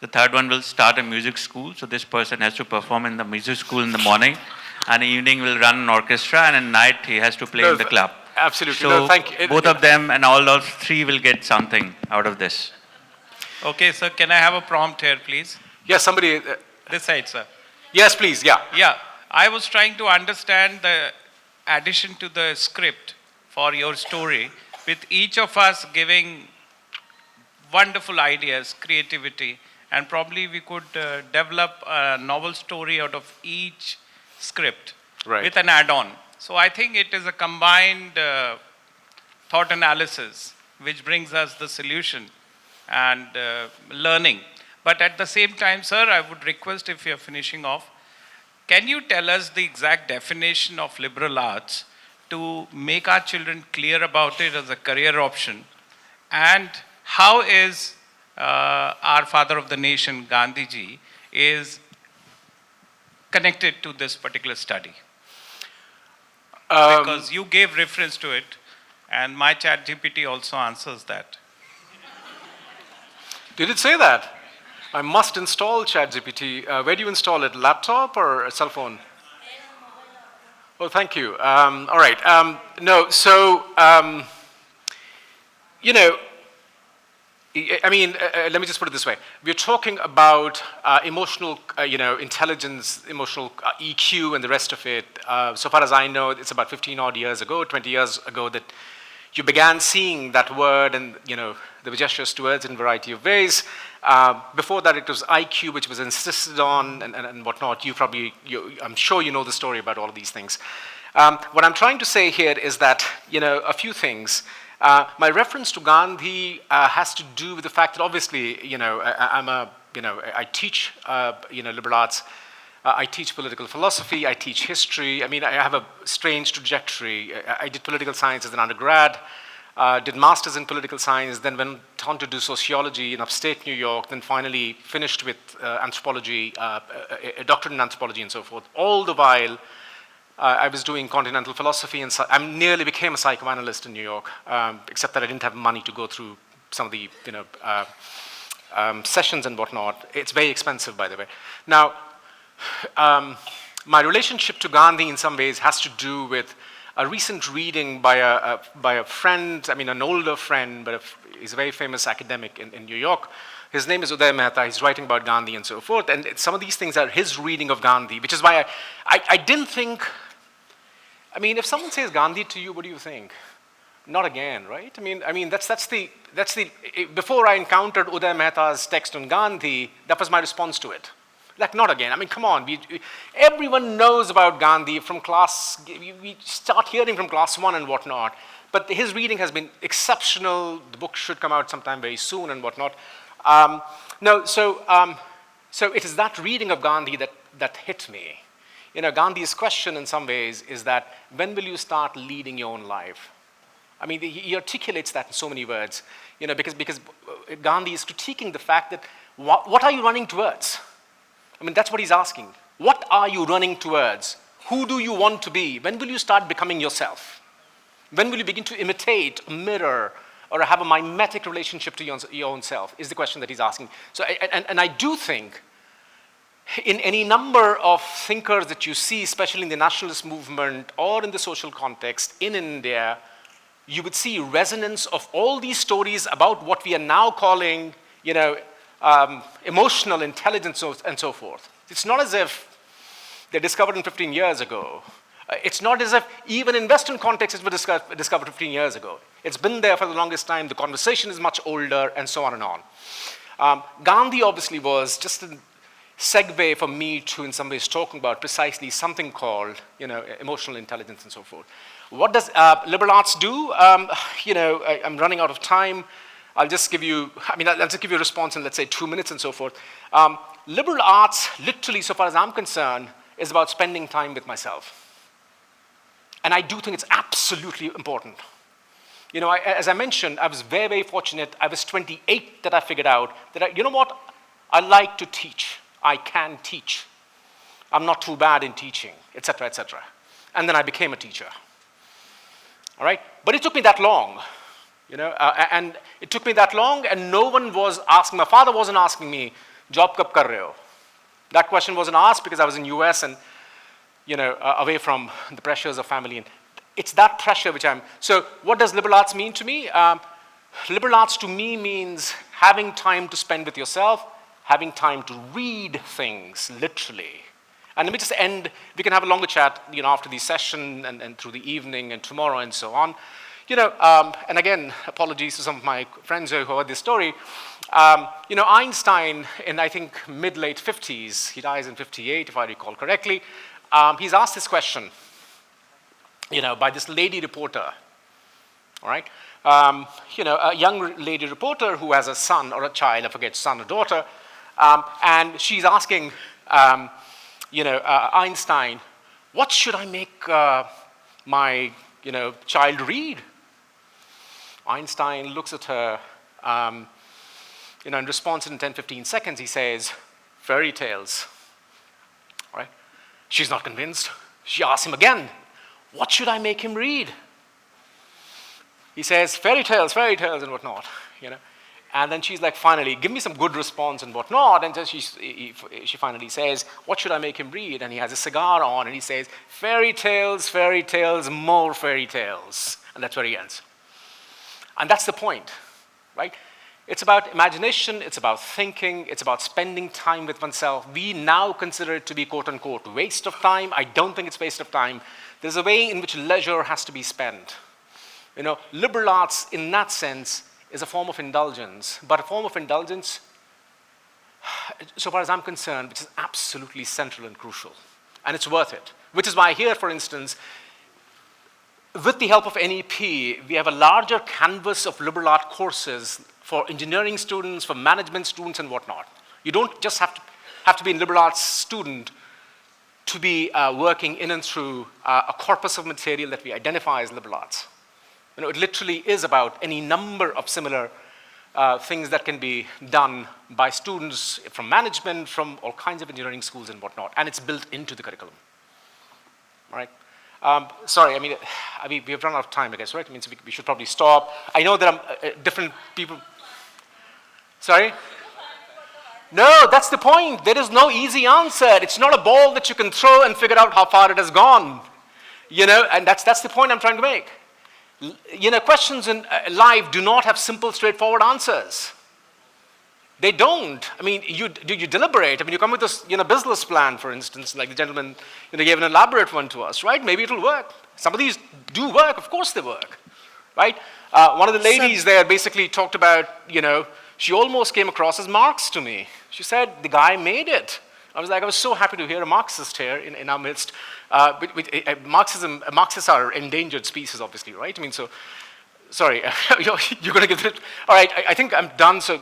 The third one will start a music school. So this person has to perform in the music school in the morning, and evening will run an orchestra, and at night he has to play No, in the club. Absolutely. So No, thank you. both of them and all those three will get something out of this. Okay, sir, can I have a prompt here, please? Yes, somebody. This side, sir. Yes, please. Yeah. Yeah, I was trying to understand the addition to the script for your story, with each of us giving wonderful ideas, creativity, and probably we could develop a novel story out of each script with an add-on. So I think it is a combined thought analysis which brings us the solution and learning. But at the same time, sir, I would request, if you're finishing off, can you tell us the exact definition of liberal arts to make our children clear about it as a career option? And how is our father of the nation, Gandhiji, is connected to this particular study? Because you gave reference to it, and my chat GPT also answers that. Did it say that? I must install ChatGPT. Where do you install it? Laptop or a cell phone? Oh, thank you. All right. No, so, I mean, let me just put it this way. We're talking about emotional, intelligence, emotional EQ and the rest of it. So far as I know, it's about 15 odd years ago, 20 years ago that you began seeing that word, and, there were gestures towards it in a variety of ways. Before that, it was IQ, which was insisted on and whatnot. I'm sure you know the story about all of these things. What I'm trying to say here is that, a few things. My reference to Gandhi has to do with the fact that obviously, I teach, liberal arts. I teach political philosophy. I teach history. I mean, I have a strange trajectory. I did political science as an undergrad, did masters in political science, then went on to do sociology in upstate New York, then finally finished with anthropology, a doctorate in anthropology and so forth. All the while, I was doing continental philosophy, and I nearly became a psychoanalyst in New York, except that I didn't have money to go through some of the sessions and whatnot. It's very expensive, by the way. Now, my relationship to Gandhi in some ways has to do with a recent reading by a friend, I mean an older friend, but he's a very famous academic in New York. His name is Uday Mehta. He's writing about Gandhi and so forth. And some of these things are his reading of Gandhi, which is why I didn't think, I mean, if someone says Gandhi to you, what do you think? Not again, right? I mean that's the before I encountered Uday Mehta's text on Gandhi, that was my response to it. Like, not again. I mean, come on. Everyone knows about Gandhi from class. We start hearing from class 1 and whatnot. But his reading has been exceptional. The book should come out sometime very soon and whatnot. No, so it is that reading of Gandhi that hit me. Gandhi's question in some ways is that when will you start leading your own life? I mean, he articulates that in so many words, because Gandhi is critiquing the fact that what are you running towards? I mean, that's what he's asking. What are you running towards? Who do you want to be? When will you start becoming yourself? When will you begin to imitate, mirror, or have a mimetic relationship to your own self, is the question that he's asking. So, and I do think in any number of thinkers that you see, especially in the nationalist movement or in the social context in India, you would see resonance of all these stories about what we are now calling, emotional intelligence and so forth. It's not as if they're discovered in 15 years ago. It's not as if even in Western contexts it was discovered 15 years ago. It's been there for the longest time. The conversation is much older, and so on and on. Gandhi obviously was just a segue for me to, in some ways, talking about precisely something called, emotional intelligence and so forth. What does liberal arts do? I'm running out of time. I'll just give you a response in, let's say, 2 minutes and so forth. Liberal arts, literally, so far as I'm concerned, is about spending time with myself. And I do think it's absolutely important. As I mentioned, I was very, very fortunate. I was 28 that I figured out that, I like to teach. I can teach. I'm not too bad in teaching, etc., etc. And then I became a teacher. All right? But it took me that long, and it took me that long, and no one was asking, my father wasn't asking me, job kab kar rahe ho? That question wasn't asked because I was in US and, away from the pressures of family. And it's that pressure which so what does liberal arts mean to me? Liberal arts to me means having time to spend with yourself, having time to read things, literally. And let me just end, we can have a longer chat, after the session and through the evening and tomorrow and so on. And again, apologies to some of my friends who heard this story. Einstein, in I think mid-late 50s, he dies in 58 if I recall correctly, he's asked this question, by this lady reporter, all right? A young lady reporter who has a son or a child, I forget, son or daughter, and she's asking, Einstein, what should I make my, child read? Einstein looks at her, in response in 10, 15 seconds, he says, fairy tales, all right? She's not convinced. She asks him again, what should I make him read? He says, fairy tales and whatnot, And then she's like, finally, give me some good response and whatnot. And then she finally says, what should I make him read? And he has a cigar on and he says, fairy tales, more fairy tales. And that's where he ends. And that's the point, right? It's about imagination, it's about thinking, it's about spending time with oneself. We now consider it to be, quote unquote, waste of time. I don't think it's waste of time. There's a way in which leisure has to be spent. Liberal arts, in that sense, is a form of indulgence, but a form of indulgence, so far as I'm concerned, which is absolutely central and crucial. And it's worth it. Which is why here, for instance, with the help of NEP, we have a larger canvas of liberal art courses for engineering students, for management students, and whatnot. You don't just have to be a liberal arts student to be working in and through a corpus of material that we identify as liberal arts. It literally is about any number of similar things that can be done by students from management, from all kinds of engineering schools and whatnot, and it's built into the curriculum. All right? Sorry, we have run out of time, I guess, right? It means we should probably stop. I know there are different people. Sorry? No, that's the point. There is no easy answer. It's not a ball that you can throw and figure out how far it has gone. And that's the point I'm trying to make. Questions in life do not have simple, straightforward answers. They don't. You deliberate. You come with this, business plan, for instance, like the gentleman, gave an elaborate one to us, right? Maybe it'll work. Some of these do work. Of course they work, right? One of the ladies there basically talked about, she almost came across as Marx to me. She said, the guy made it. I was so happy to hear a Marxist here in our midst. Marxists are endangered species, obviously, right? Sorry, you're going to give it. All right, I think I'm done. So,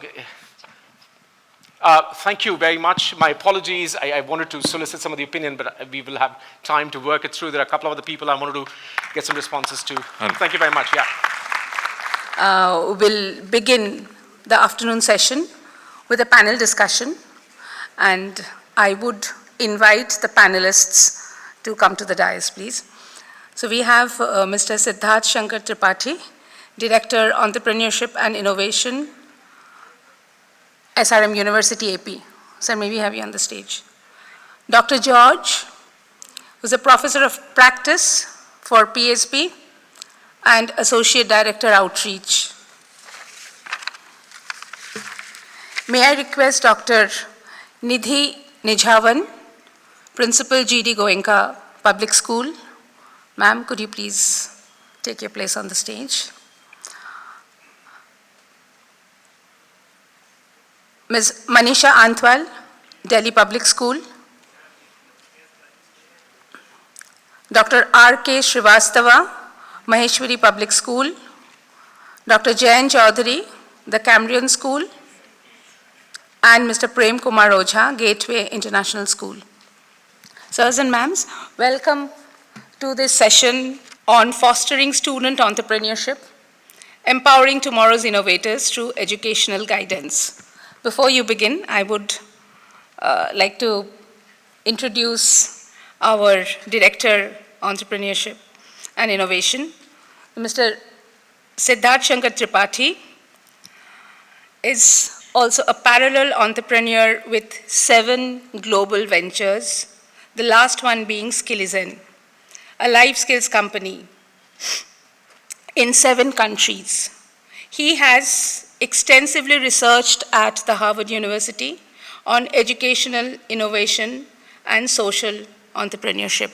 Thank you very much. My apologies. I wanted to solicit some of the opinion, but we will have time to work it through. There are a couple of other people I wanted to get some responses to. Thank you very much. Yeah. We'll begin the afternoon session with a panel discussion, and I would invite the panelists to come to the dais, please. So we have Mr. Siddharth Shankar Tripathi, Director, Entrepreneurship and Innovation, SRM University-AP. Sir, may we have you on the stage. Dr. George, who's a Professor of Practice for PSP and Associate Director, Outreach. May I request Dr. Nidhi Nijhavan, Principal GD Goenka Public School. Ma'am, could you please take your place on the stage? Ms. Manisha Antwal, Delhi Public School. Dr. R.K. Srivastava, Maheshwari Public School. Dr. Jayan Chaudhary, the Cambrian School. And Mr. Prem Kumar Ojha, Gateway International School. Sirs and ma'ams, welcome to this session on fostering student entrepreneurship, empowering tomorrow's innovators through educational guidance. Before you begin, I would like to introduce our Director, Entrepreneurship and Innovation, Mr. Siddharth Shankar Tripathi is also a parallel entrepreneur with 7 global ventures, the last one being Skillizen, a life skills company in 7 countries. He has extensively researched at the Harvard University on educational innovation and social entrepreneurship.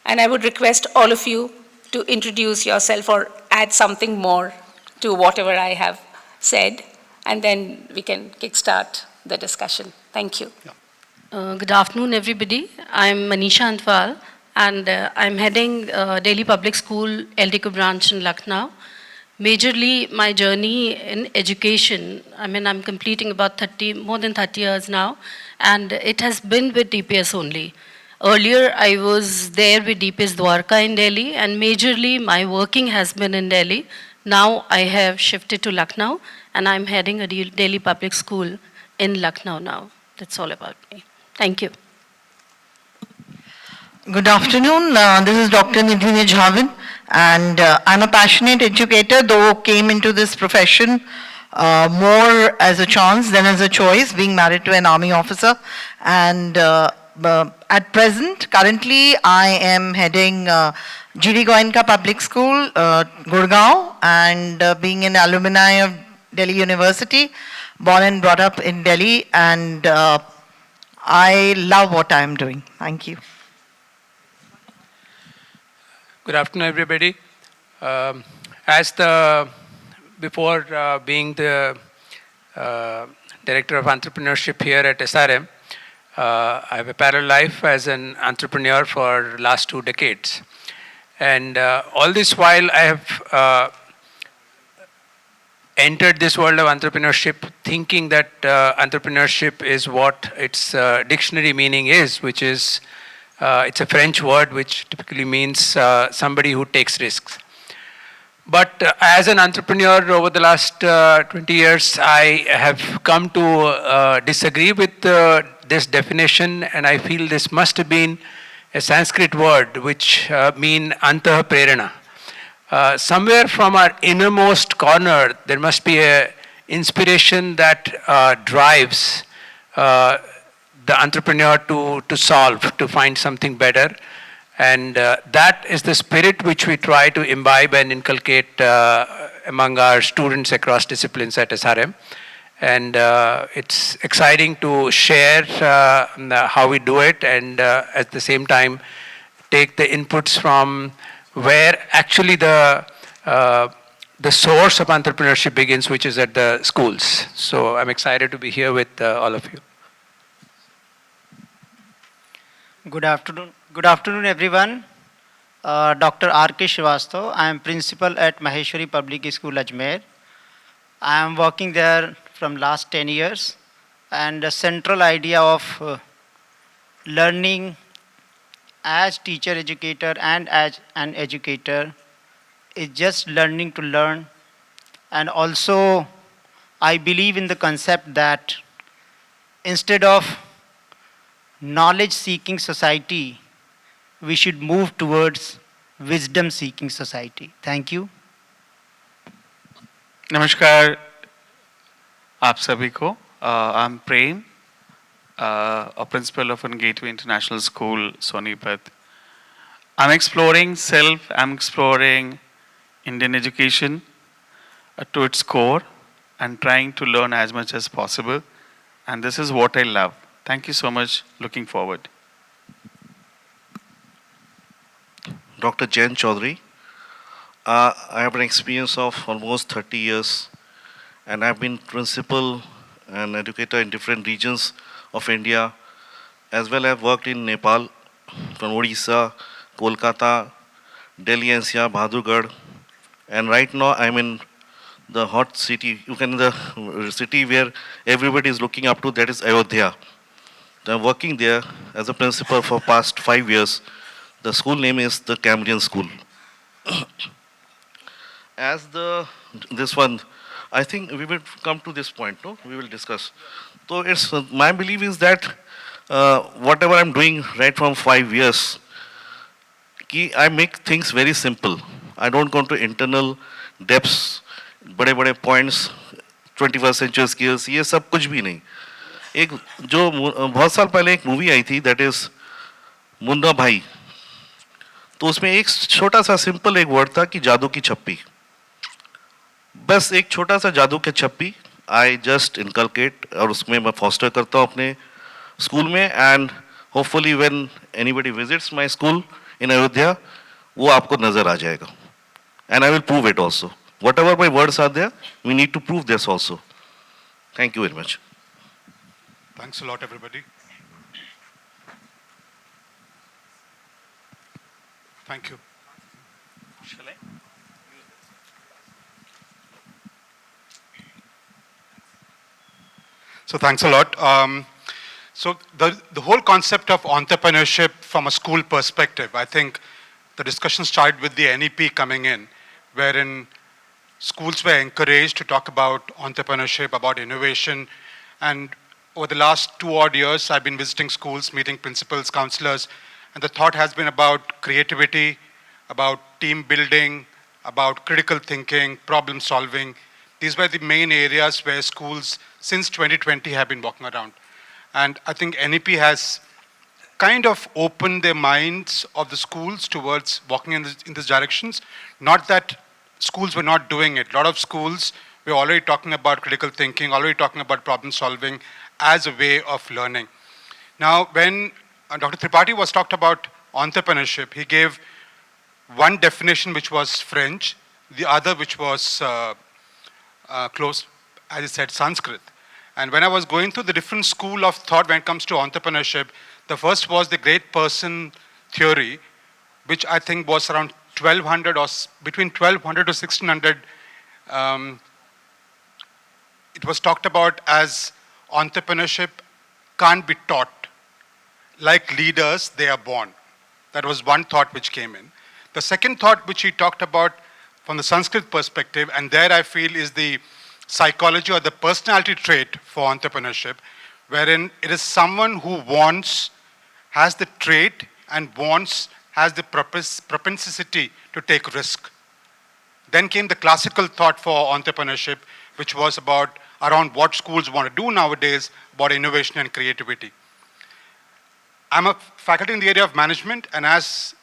And I would request all of you to introduce yourself or add something more to whatever I have said, and then we can kickstart the discussion. Thank you. Good afternoon, everybody. I'm Manisha Antwal, and I'm heading Delhi Public School, LDCO branch in Lucknow. Majorly, my journey in education, I'm completing about more than 30 years now, and it has been with DPS only. Earlier, I was there with DPS Dwarka in Delhi, and majorly my working has been in Delhi. Now I have shifted to Lucknow, and I'm heading a Delhi Public School in Lucknow now. That's all about me. Thank you. Good afternoon. This is Dr. Nidhi Nijhavan, and I'm a passionate educator, though came into this profession more as a chance than as a choice, being married to an army officer. And at present, currently, I am heading GD Goenka Public School, Gurgaon, and being an alumni of Delhi University, born and brought up in Delhi, and I love what I am doing. Thank you. Good afternoon, everybody. Before being the Director of Entrepreneurship here at SRM, I have a parallel life as an entrepreneur for last 2 decades. And all this while, I have entered this world of entrepreneurship thinking that entrepreneurship is what its dictionary meaning is, which is it's a French word which typically means somebody who takes risks. But as an entrepreneur over the last 20 years, I have come to disagree with this definition, and I feel this must have been a Sanskrit word which means antah prerana. Somewhere from our innermost corner, there must be an inspiration that drives the entrepreneur to solve, to find something better. And that is the spirit which we try to imbibe and inculcate among our students across disciplines at SRM. And it's exciting to share how we do it, and at the same time take the inputs from where actually the source of entrepreneurship begins, which is at the schools. So I'm excited to be here with all of you. Good afternoon, everyone. Dr. R.K. Srivastava. I am principal at Maheshwari Public School, Ajmer. I am working there from last 10 years. and the central idea of learning as teacher educator and as an educator is just learning to learn. And also I believe in the concept that instead of knowledge seeking society, we should move towards wisdom seeking society. Thank you. नमस्कार आप सभी को I am Prem a principal of a Gateway International School, Sonipat. I'm exploring self, I'm exploring Indian education to its core and trying to learn as much as possible. And this is what I love. Thank you so much. Looking forward. Dr. Jain Chaudhary. I have an experience of almost 30 years, and I've been principal and educator in different regions of India, as well as worked in Nepal, from Odisha, Kolkata, Delhi NCR, Bahadurgarh, and right now I'm in the hot city, the city where everybody is looking up to, that is Ayodhya. I'm working there as a principal for past 5 years. The school name is the Cambrian School. As this one, I think we will come to this point, no? We will discuss. So it's my belief is that whatever I'm doing right from 5 years, I make things very simple. I don't go into internal depths, बड़े points, 21st century skills, ये सब कुछ भी नहीं. एक जो बहुत साल पहले एक मूवी आई थी, that is मुन्ना भाई. तो उसमें एक छोटा सा सिंपल एक वर्ड था कि जादू की छप्पी. बस एक छोटा सा जादू की छप्पी आई जस्ट इनकलकेट और उसमें मैं फॉस्टर करता हूँ अपने स्कूल में. And hopefully when anybody visits my school इन अयोध्या, वो आपको नजर आ जाएगा. And I will prove it also. Whatever my words are there, we need to prove this also. Thank you very much. Thanks a lot, everybody. Thank you. Shall I? So thanks a lot. So the whole concept of entrepreneurship from a school perspective, I think the discussion started with the NEP coming in, wherein schools were encouraged to talk about entrepreneurship, about innovation. And over the last 2 odd years, I've been visiting schools, meeting principals, counselors, and the thought has been about creativity, about team building, about critical thinking, problem solving. These were the main areas where schools since 2020 have been walking around. And I think NEP has kind of opened their minds of the schools towards walking in these directions. Not that schools were not doing it. A lot of schools were already talking about critical thinking, already talking about problem solving as a way of learning. Now, when Dr. Tripathi was talked about entrepreneurship, he gave one definition which was French, the other which was close, as he said, Sanskrit. And when I was going through the different school of thought when it comes to entrepreneurship, the first was the great person theory, which I think was around 1200 or between 1200 to 1600. It was talked about as entrepreneurship can't be taught. Like leaders, they are born. That was one thought which came in. The second thought which he talked about from the Sanskrit perspective, and there I feel is the psychology or the personality trait for entrepreneurship, wherein it is someone who wants, has the trait and wants, has the propensity to take risk. Then came the classical thought for entrepreneurship, which was about around what schools want to do nowadays, about innovation and creativity. I'm a faculty in the area of management, and as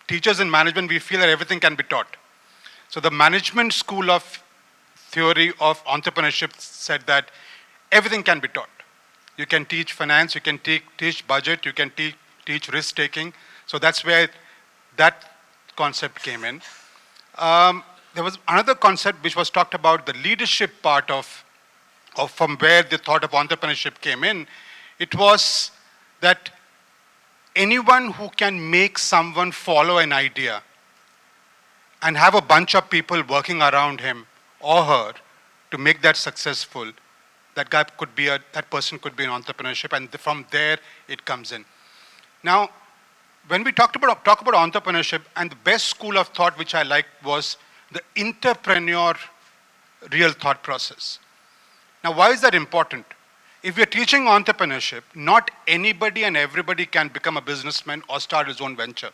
teachers in management, we feel that everything can be taught. So the management school of theory of entrepreneurship said that everything can be taught. You can teach finance, you can teach budget, you can teach risk taking. So that's where that concept came in. There was another concept which was talked about, the leadership part of from where the thought of entrepreneurship came in. It was that anyone who can make someone follow an idea and have a bunch of people working around him or her to make that successful that person could be in entrepreneurship, and from there it comes in. Now, when we talk about entrepreneurship, and the best school of thought which I liked was the entrepreneur real thought process. Now, why is that important? If we are teaching entrepreneurship, not anybody and everybody can become a businessman or start his own venture.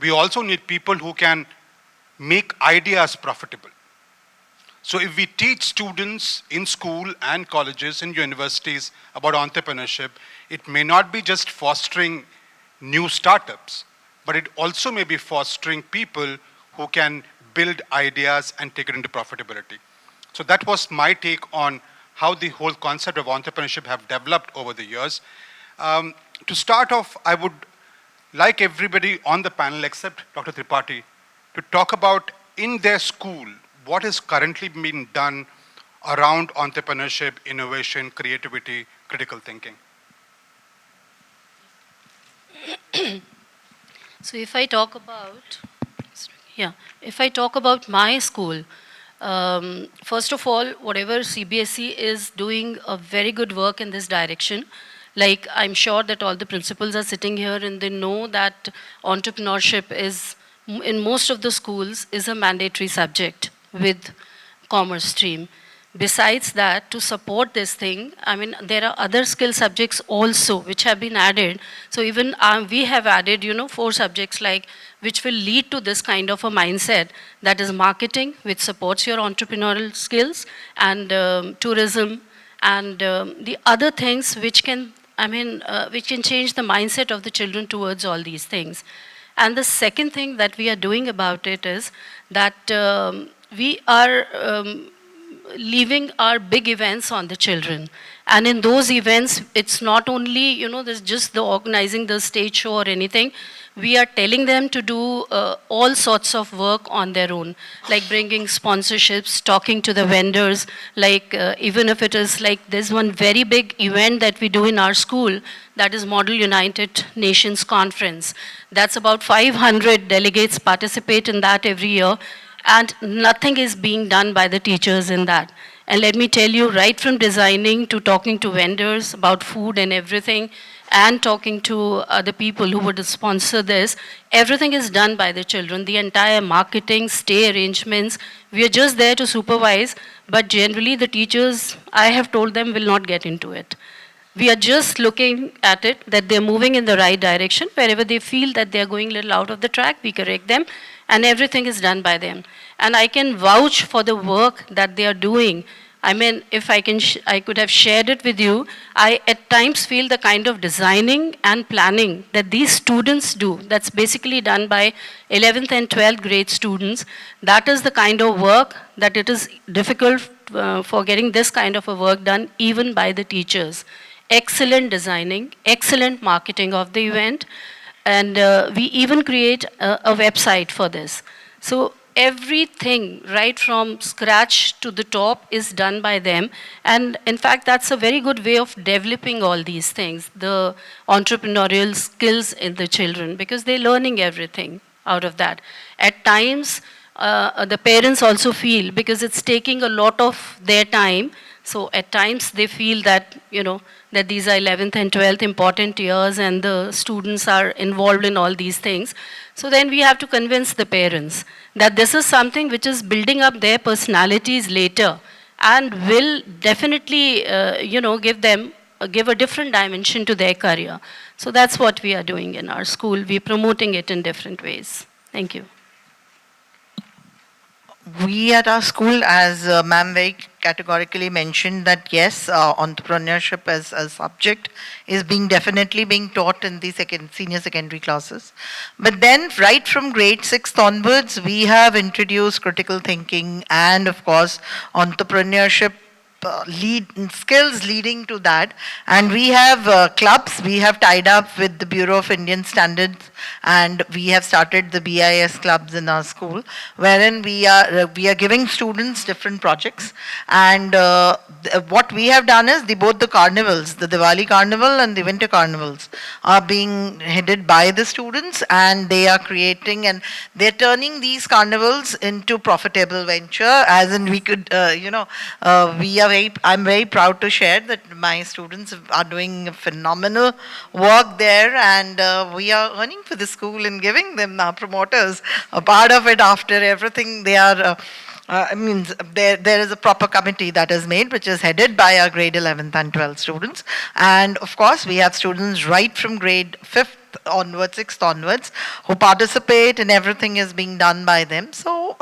We also need people who can make ideas profitable. So if we teach students in school and colleges and universities about entrepreneurship, it may not be just fostering new startups, but it also may be fostering people who can build ideas and take it into profitability. So that was my take on how the whole concept of entrepreneurship have developed over the years. To start off, I would like everybody on the panel, except Dr. Tripathi, to talk about in their school, what is currently being done around entrepreneurship, innovation, creativity, critical thinking. So if I talk about my school, first of all, whatever CBSE is doing a very good work in this direction. Like, I'm sure that all the principals are sitting here and they know that entrepreneurship is, in most of the schools, is a mandatory subject with commerce stream. Besides that, to support this thing, I mean, there are other skill subjects also which have been added. So even we have added, 4 subjects like which will lead to this kind of a mindset, that is marketing, which supports your entrepreneurial skills, and tourism, and the other things which can, which can change the mindset of the children towards all these things. And the second thing that we are doing about it is that we are leaving our big events on the children. And in those events, it's not only, there's just the organizing the stage show or anything. We are telling them to do all sorts of work on their own, like bringing sponsorships, talking to the vendors, like even if it is like, there's one very big event that we do in our school, that is Model United Nations Conference. That's about 500 delegates participate in that every year, and nothing is being done by the teachers in that. And let me tell you, right from designing to talking to vendors about food and everything, and talking to other people who would sponsor this, everything is done by the children. The entire marketing, stay arrangements, we are just there to supervise, but generally the teachers, I have told them, will not get into it. We are just looking at it, that they're moving in the right direction. Wherever they feel that they're going a little out of the track, we correct them, and everything is done by them. And I can vouch for the work that they are doing. I mean, if I could have shared it with you, I at times feel the kind of designing and planning that these students do, that's basically done by 11th and 12th grade students, that is the kind of work that it is difficult for getting this kind of a work done even by the teachers. Excellent designing, excellent marketing of the event, and we even create a website for this. So everything right from scratch to the top is done by them, and in fact that's a very good way of developing all these things, the entrepreneurial skills in the children, because they're learning everything out of that. At times the parents also feel, because it's taking a lot of their time, so at times they feel that, that these are 11th and 12th important years and the students are involved in all these things. So then we have to convince the parents that this is something which is building up their personalities later and will definitely, give a different dimension to their career. So that's what we are doing in our school. We're promoting it in different ways. Thank you. We at our school, as ma'am very categorically mentioned, that yes, entrepreneurship as a subject is definitely being taught in the senior secondary classes. But then right from grade 6th onwards, we have introduced critical thinking and of course entrepreneurship skills leading to that. And we have clubs. We have tied up with the Bureau of Indian Standards, and we have started the BIS clubs in our school, wherein we are giving students different projects. And what we have done is both the carnivals, the Diwali carnival and the winter carnivals, are being headed by the students, and they are creating and they're turning these carnivals into profitable venture. As in, we could, we are I'm very proud to share that my students are doing phenomenal work there, and we are earning for the school and giving them our promoters a part of it after everything they are. I mean, there is a proper committee that is made, which is headed by our grade 11th and 12th students. And of course, we have students right from grade 5th onwards, 6th onwards, who participate, and everything is being done by them. So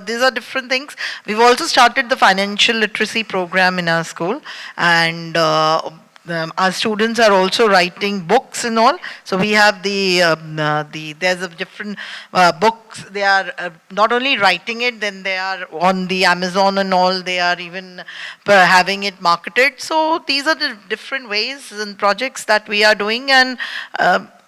these are different things. We've also started the financial literacy program in our school, and our students are also writing books and all. So we have there's a different books. They are not only writing it, then they are on the Amazon and all. They are even having it marketed. So these are the different ways and projects that we are doing, and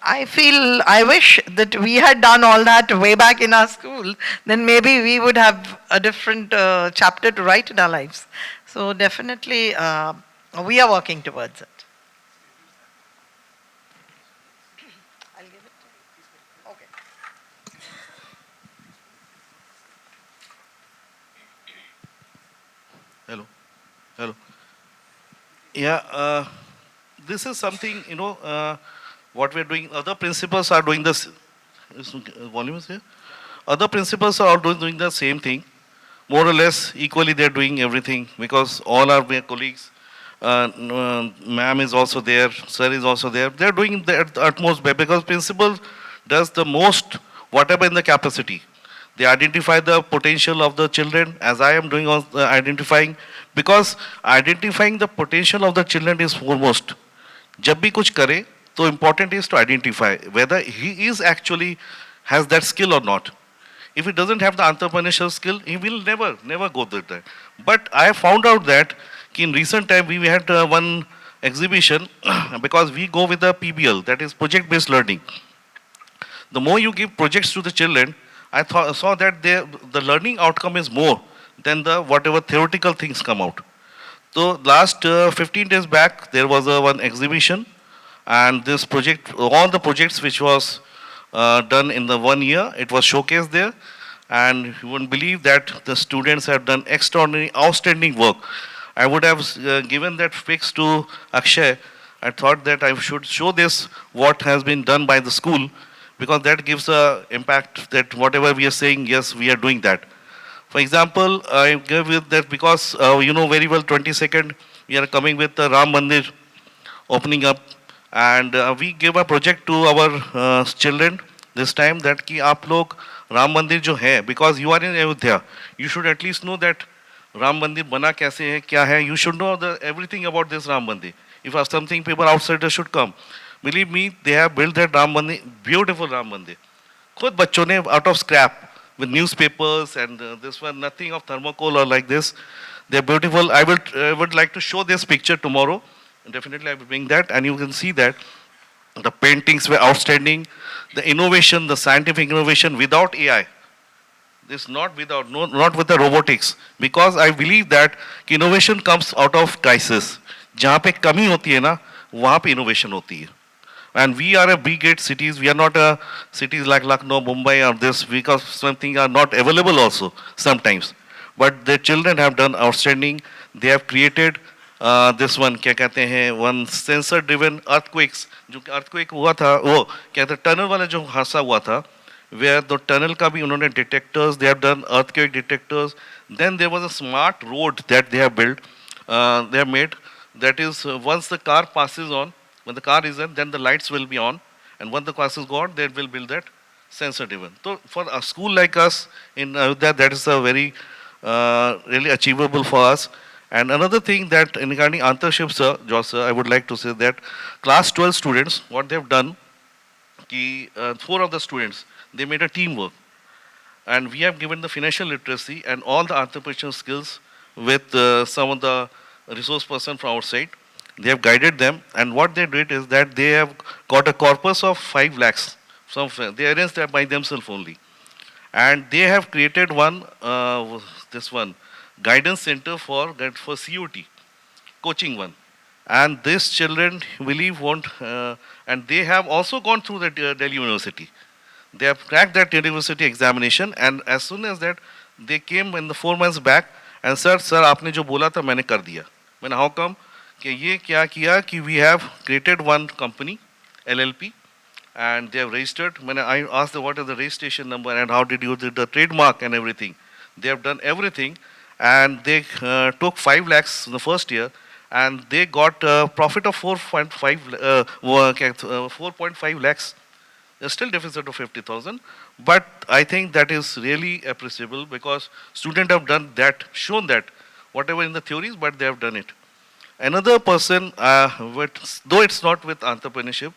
I wish that we had done all that way back in our school. Then maybe we would have a different chapter to write in our lives. So definitely, we are working towards it. I'll give it. Okay. Hello. Hello. Yeah, this is something, what we're doing. Other principals are doing this. Volume is here? Other principals are all doing the same thing. More or less equally they're doing everything, because all our colleagues, ma'am is also there, sir is also there. They're doing the utmost best, because principal does the most, whatever in the capacity. They identify the potential of the children, as I am doing identifying, because identifying the potential of the children is foremost. जब भी कुछ करे, so important is to identify whether he is actually has that skill or not. If he doesn't have the entrepreneurial skill, he will never go there. But I found out that in recent time we had one exhibition because we go with the PBL, that is project-based learning. The more you give projects to the children, I saw that the learning outcome is more than the whatever theoretical things come out. So last 15 days back, there was one exhibition, and this project, all the projects which was done in the 1 year, it was showcased there, and you wouldn't believe that the students have done extraordinary, outstanding work. I would have given that fix to Akshay. I thought that I should show this, what has been done by the school, because that gives a impact that whatever we are saying, yes, we are doing that. For example, I gave it that because you know very well 22nd, we are coming with the Ram Mandir opening up, and we gave a project to our children this time that ki aap log Ram Mandir jo hai, because you are in Ayodhya, you should at least know that Ram Mandir bana kaise hai, kya hai, you should know everything about this Ram Mandir. If something people outsiders should come. Believe me, they have built that Ram Mandir, beautiful Ram Mandir. खुद बच्चों ने out of scrap with newspapers and this one, nothing of thermocol or like this. They're beautiful. I would like to show this picture tomorrow. Definitely I will bring that, and you can see that the paintings were outstanding. The innovation, the scientific innovation without AI. This not without, not with the robotics. Because I believe that innovation comes out of crisis. जहाँ पे कमी होती है ना, वहाँ पे innovation होती है. And we are a big cities. We are not a cities like Lucknow, Mumbai, or this, because something are not available also sometimes. But the children have done outstanding. They have created this one, क्या कहते हैं, one sensor-driven earthquakes. जो earthquake हुआ था, वो क्या कहते हैं, tunnel वाला जो हादसा हुआ था, where the tunnel का भी उन्होंने detectors, they have done earthquake detectors. Then there was a smart road that they have built, they have made. That is, once the car passes on, when the car is in, then the lights will be on, and once the car is gone, they will build that sensor driven. So for a school like us in that is a very really achievable for us. And another thing that regarding entrepreneurship, sir, Josh, sir, I would like to say that class 12 students, what they have done, 4 of the students, they made a teamwork, and we have given the financial literacy and all the entrepreneurial skills with some of the resource person from outside. They have guided them, and what they did is that they have got a corpus of 5 lakhs. They arranged that by themselves only. And they have created one, this one, guidance center for COT, coaching one. And these children believe won't, and they have also gone through the Delhi University. They have cracked that university examination, and as soon as that, they came in the 4 months back, And sir आपने जो बोला था मैंने कर दिया. मैंने how come? कि ये क्या किया कि we have created one company, LLP, and they have registered. I asked them what is the registration number and how did you did the trademark and everything. They have done everything, and they took 5 lakhs in the first year, and they got a profit of 4.5 lakhs. There's still deficit of 50,000, but I think that is really appreciable because students have done that, shown that whatever in the theories, but they have done it. Another person, though it's not with entrepreneurship,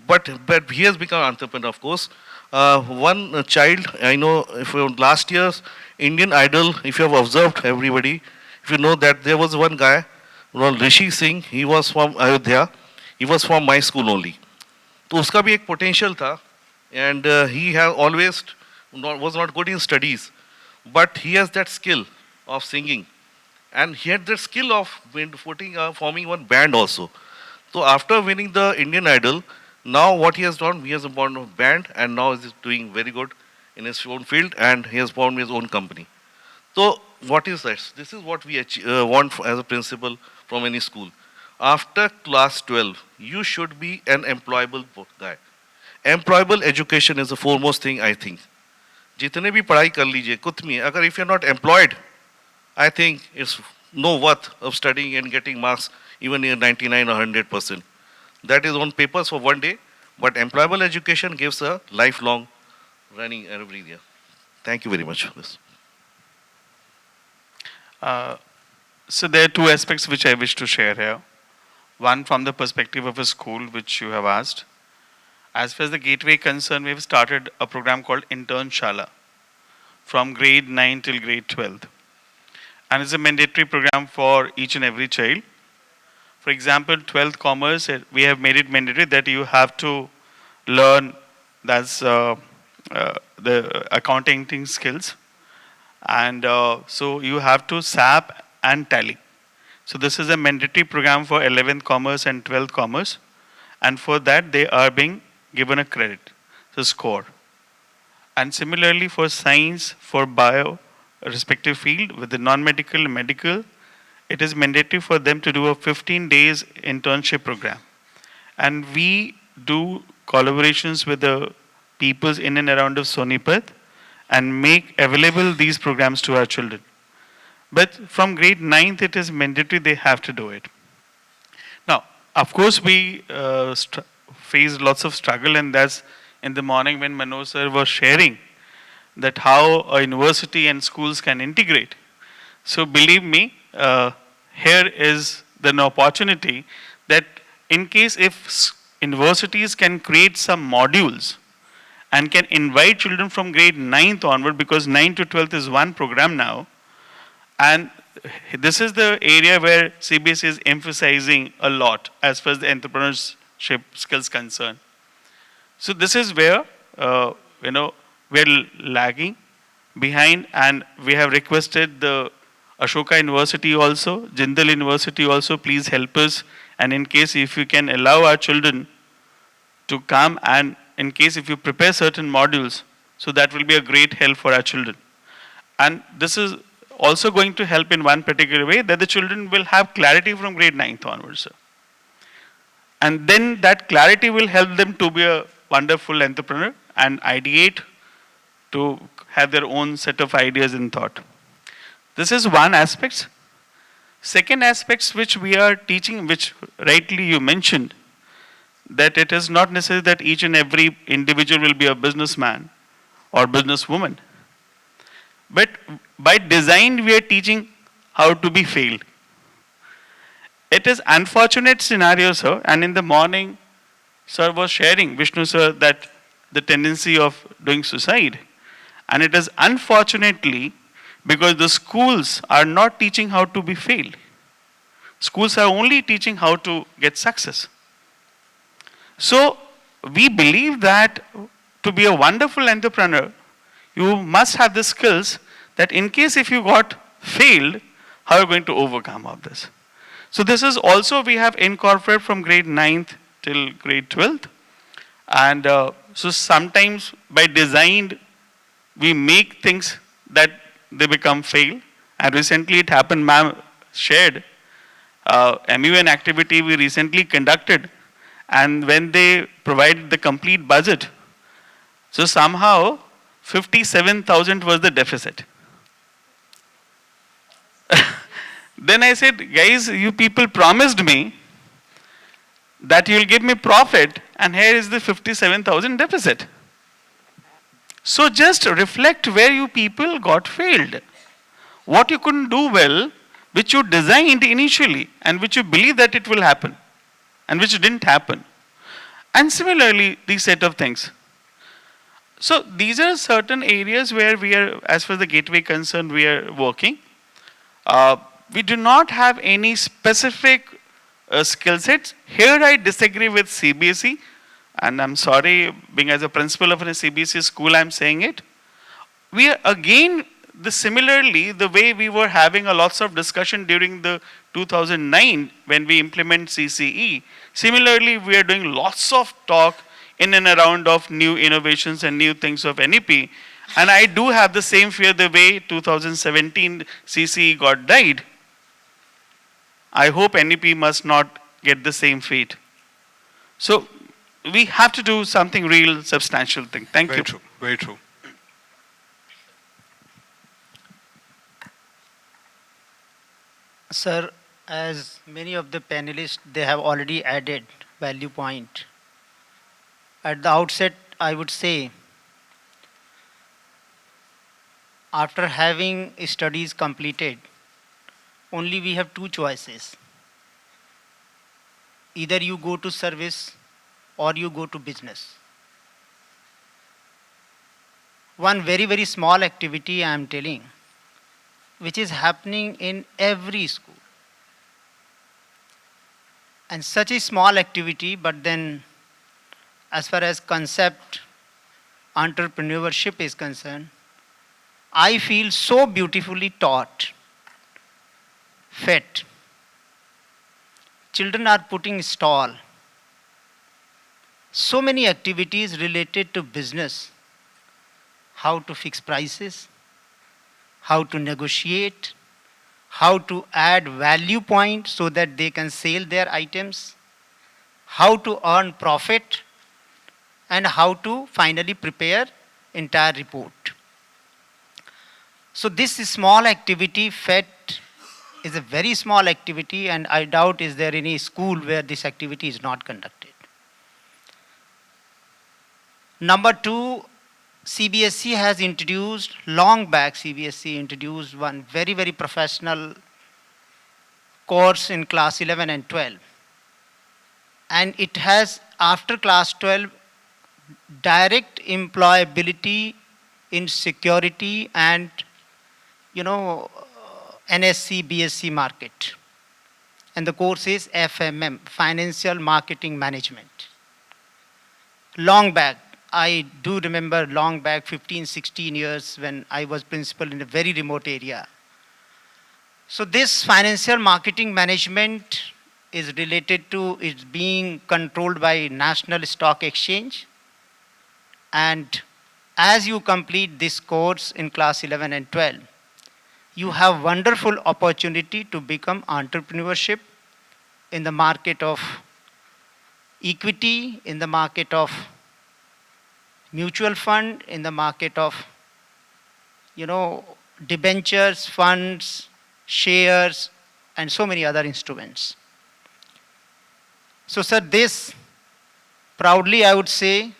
but he has become entrepreneur, of course. One child, I know, if last year's Indian Idol, if you have observed everybody, if you know that there was one guy, Rishi Singh, he was from Ayodhya, he was from my school only. तो उसका भी एक potential था, and he has always was not good in studies, but he has that skill of singing, and he had the skill of forming one band also. So after winning the Indian Idol, now what he has done, he has formed a band, and now he is doing very good in his own field, and he has formed his own company. So what is this? This is what we want as a principle from any school. After class 12, you should be an employable guy. Employable education is the foremost thing, I think. जितने भी पढ़ाई कर लीजिए, कुछ में अगर if you're not employed, I think it's no worth of studying and getting marks even in 99 or 100%. That is on papers for one day, but employable education gives a lifelong running every year. Thank you very much for this. So there are two aspects which I wish to share here. One from the perspective of a school, which you have asked. As far as the gateway concerned, we have started a program called Intern Shala from grade 9 till grade 12. And it's a mandatory program for each and every child. For example, 12th commerce, we have made it mandatory that you have to learn that's the accounting skills. And so you have to SAP and Tally. So this is a mandatory program for 11th commerce and 12th commerce. And for that, they are being given a credit, so score. And similarly for science, for bio, respective field, with the non-medical and medical, it is mandatory for them to do a 15 days internship program. And we do collaborations with the peoples in and around of Sonipat and make available these programs to our children. But from grade 9th, it is mandatory, they have to do it. Now, of course, we faced lots of struggle, and that's in the morning when Manoj sir was sharing that how a university and schools can integrate. So believe me, here is an opportunity that in case if universities can create some modules and can invite children from grade 9th onward, because 9 to 12th is one program now, and this is the area where CBSE is emphasizing a lot as far as the entrepreneurship skills concerned. So this is where, we're lagging behind, and we have requested the Ashoka University also, Jindal University also, please help us. And in case if you can allow our children to come, and in case if you prepare certain modules, so that will be a great help for our children. And this is also going to help in one particular way, that the children will have clarity from grade 9th onwards. Sir. And then that clarity will help them to be a wonderful entrepreneur and ideate to have their own set of ideas and thought. This is one aspect. Second aspects which we are teaching, which rightly you mentioned, that it is not necessary that each and every individual will be a businessman or businesswoman. But by design, we are teaching how to be failed. It is unfortunate scenario, sir, and in the morning, sir was sharing, Vishnu sir, that the tendency of doing suicide. And it is unfortunately because the schools are not teaching how to be failed. Schools are only teaching how to get success. So we believe that to be a wonderful entrepreneur, you must have the skills that in case if you got failed, how are you going to overcome all this? So this is also we have incorporated from grade 9th till grade 12th. And so sometimes by design, we make things that they become fail. And recently it happened, ma'am shared, MUN activity we recently conducted, and when they provided the complete budget, so somehow 57,000 was the deficit. Then I said, guys, you people promised me that you'll give me profit, and here is the 57,000 deficit. So just reflect where you people got failed. What you couldn't do well, which you designed initially, and which you believe that it will happen, and which didn't happen. And similarly, these set of things. So these are certain areas where we are, as far as the gateway concerned, we are working. We do not have any specific skill sets. Here I disagree with CBSE, and I'm sorry, being as a principal of a CBSE school, I'm saying it. We are again, similarly, the way we were having a lots of discussion during the 2009 when we implement CCE, similarly, we are doing lots of talk in and around of new innovations and new things of NEP. And I do have the same fear the way 2017 CCE got died. I hope NEP must not get the same fate. So we have to do something real substantial thing. Thank you. Very true, very true. Sir, as many of the panelists, they have already added value point. At the outset, I would say, after having studies completed, only we have two choices. Either you go to service or you go to business. One very, very small activity I am telling, which is happening in every school. And such a small activity, but then as far as concept entrepreneurship is concerned, I feel so beautifully taught, fed. Children are putting stall. So many activities related to business. How to fix prices, how to negotiate, how to add value point so that they can sell their items, how to earn profit, and how to finally prepare entire report. So this small activity fed is a very small activity, and I doubt is there any school where this activity is not conducted. Number two, CBSE has introduced, long back CBSE introduced one very, very professional course in class 11 and 12. And it has, after class 12, direct employability in security and, NSC, BSc market. And the course is FMM, Financial Marketing Management. Long back, I do remember long back, 15, 16 years when I was principal in a very remote area. So this financial marketing management is related to, it's being controlled by National Stock Exchange. And as you complete this course in class 11 and 12, you have wonderful opportunity to become entrepreneurship in the market of equity, in the market of mutual fund, in the market of, debentures, funds, shares, and so many other instruments. So, sir, this proudly I would say,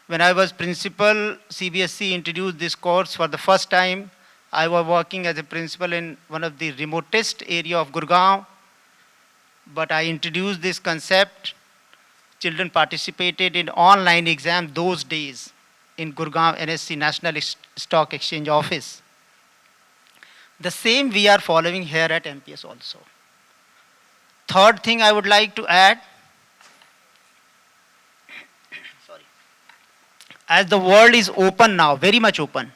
when I was principal, CBSE introduced this course for the first time. I was working as a principal in one of the remotest area of Gurgaon, but I introduced this concept. Children participated in online exam those days in Gurgaon NSC, National Stock Exchange office. The same we are following here at MPS also. Third thing I would like to add, as the world is open now, very much open,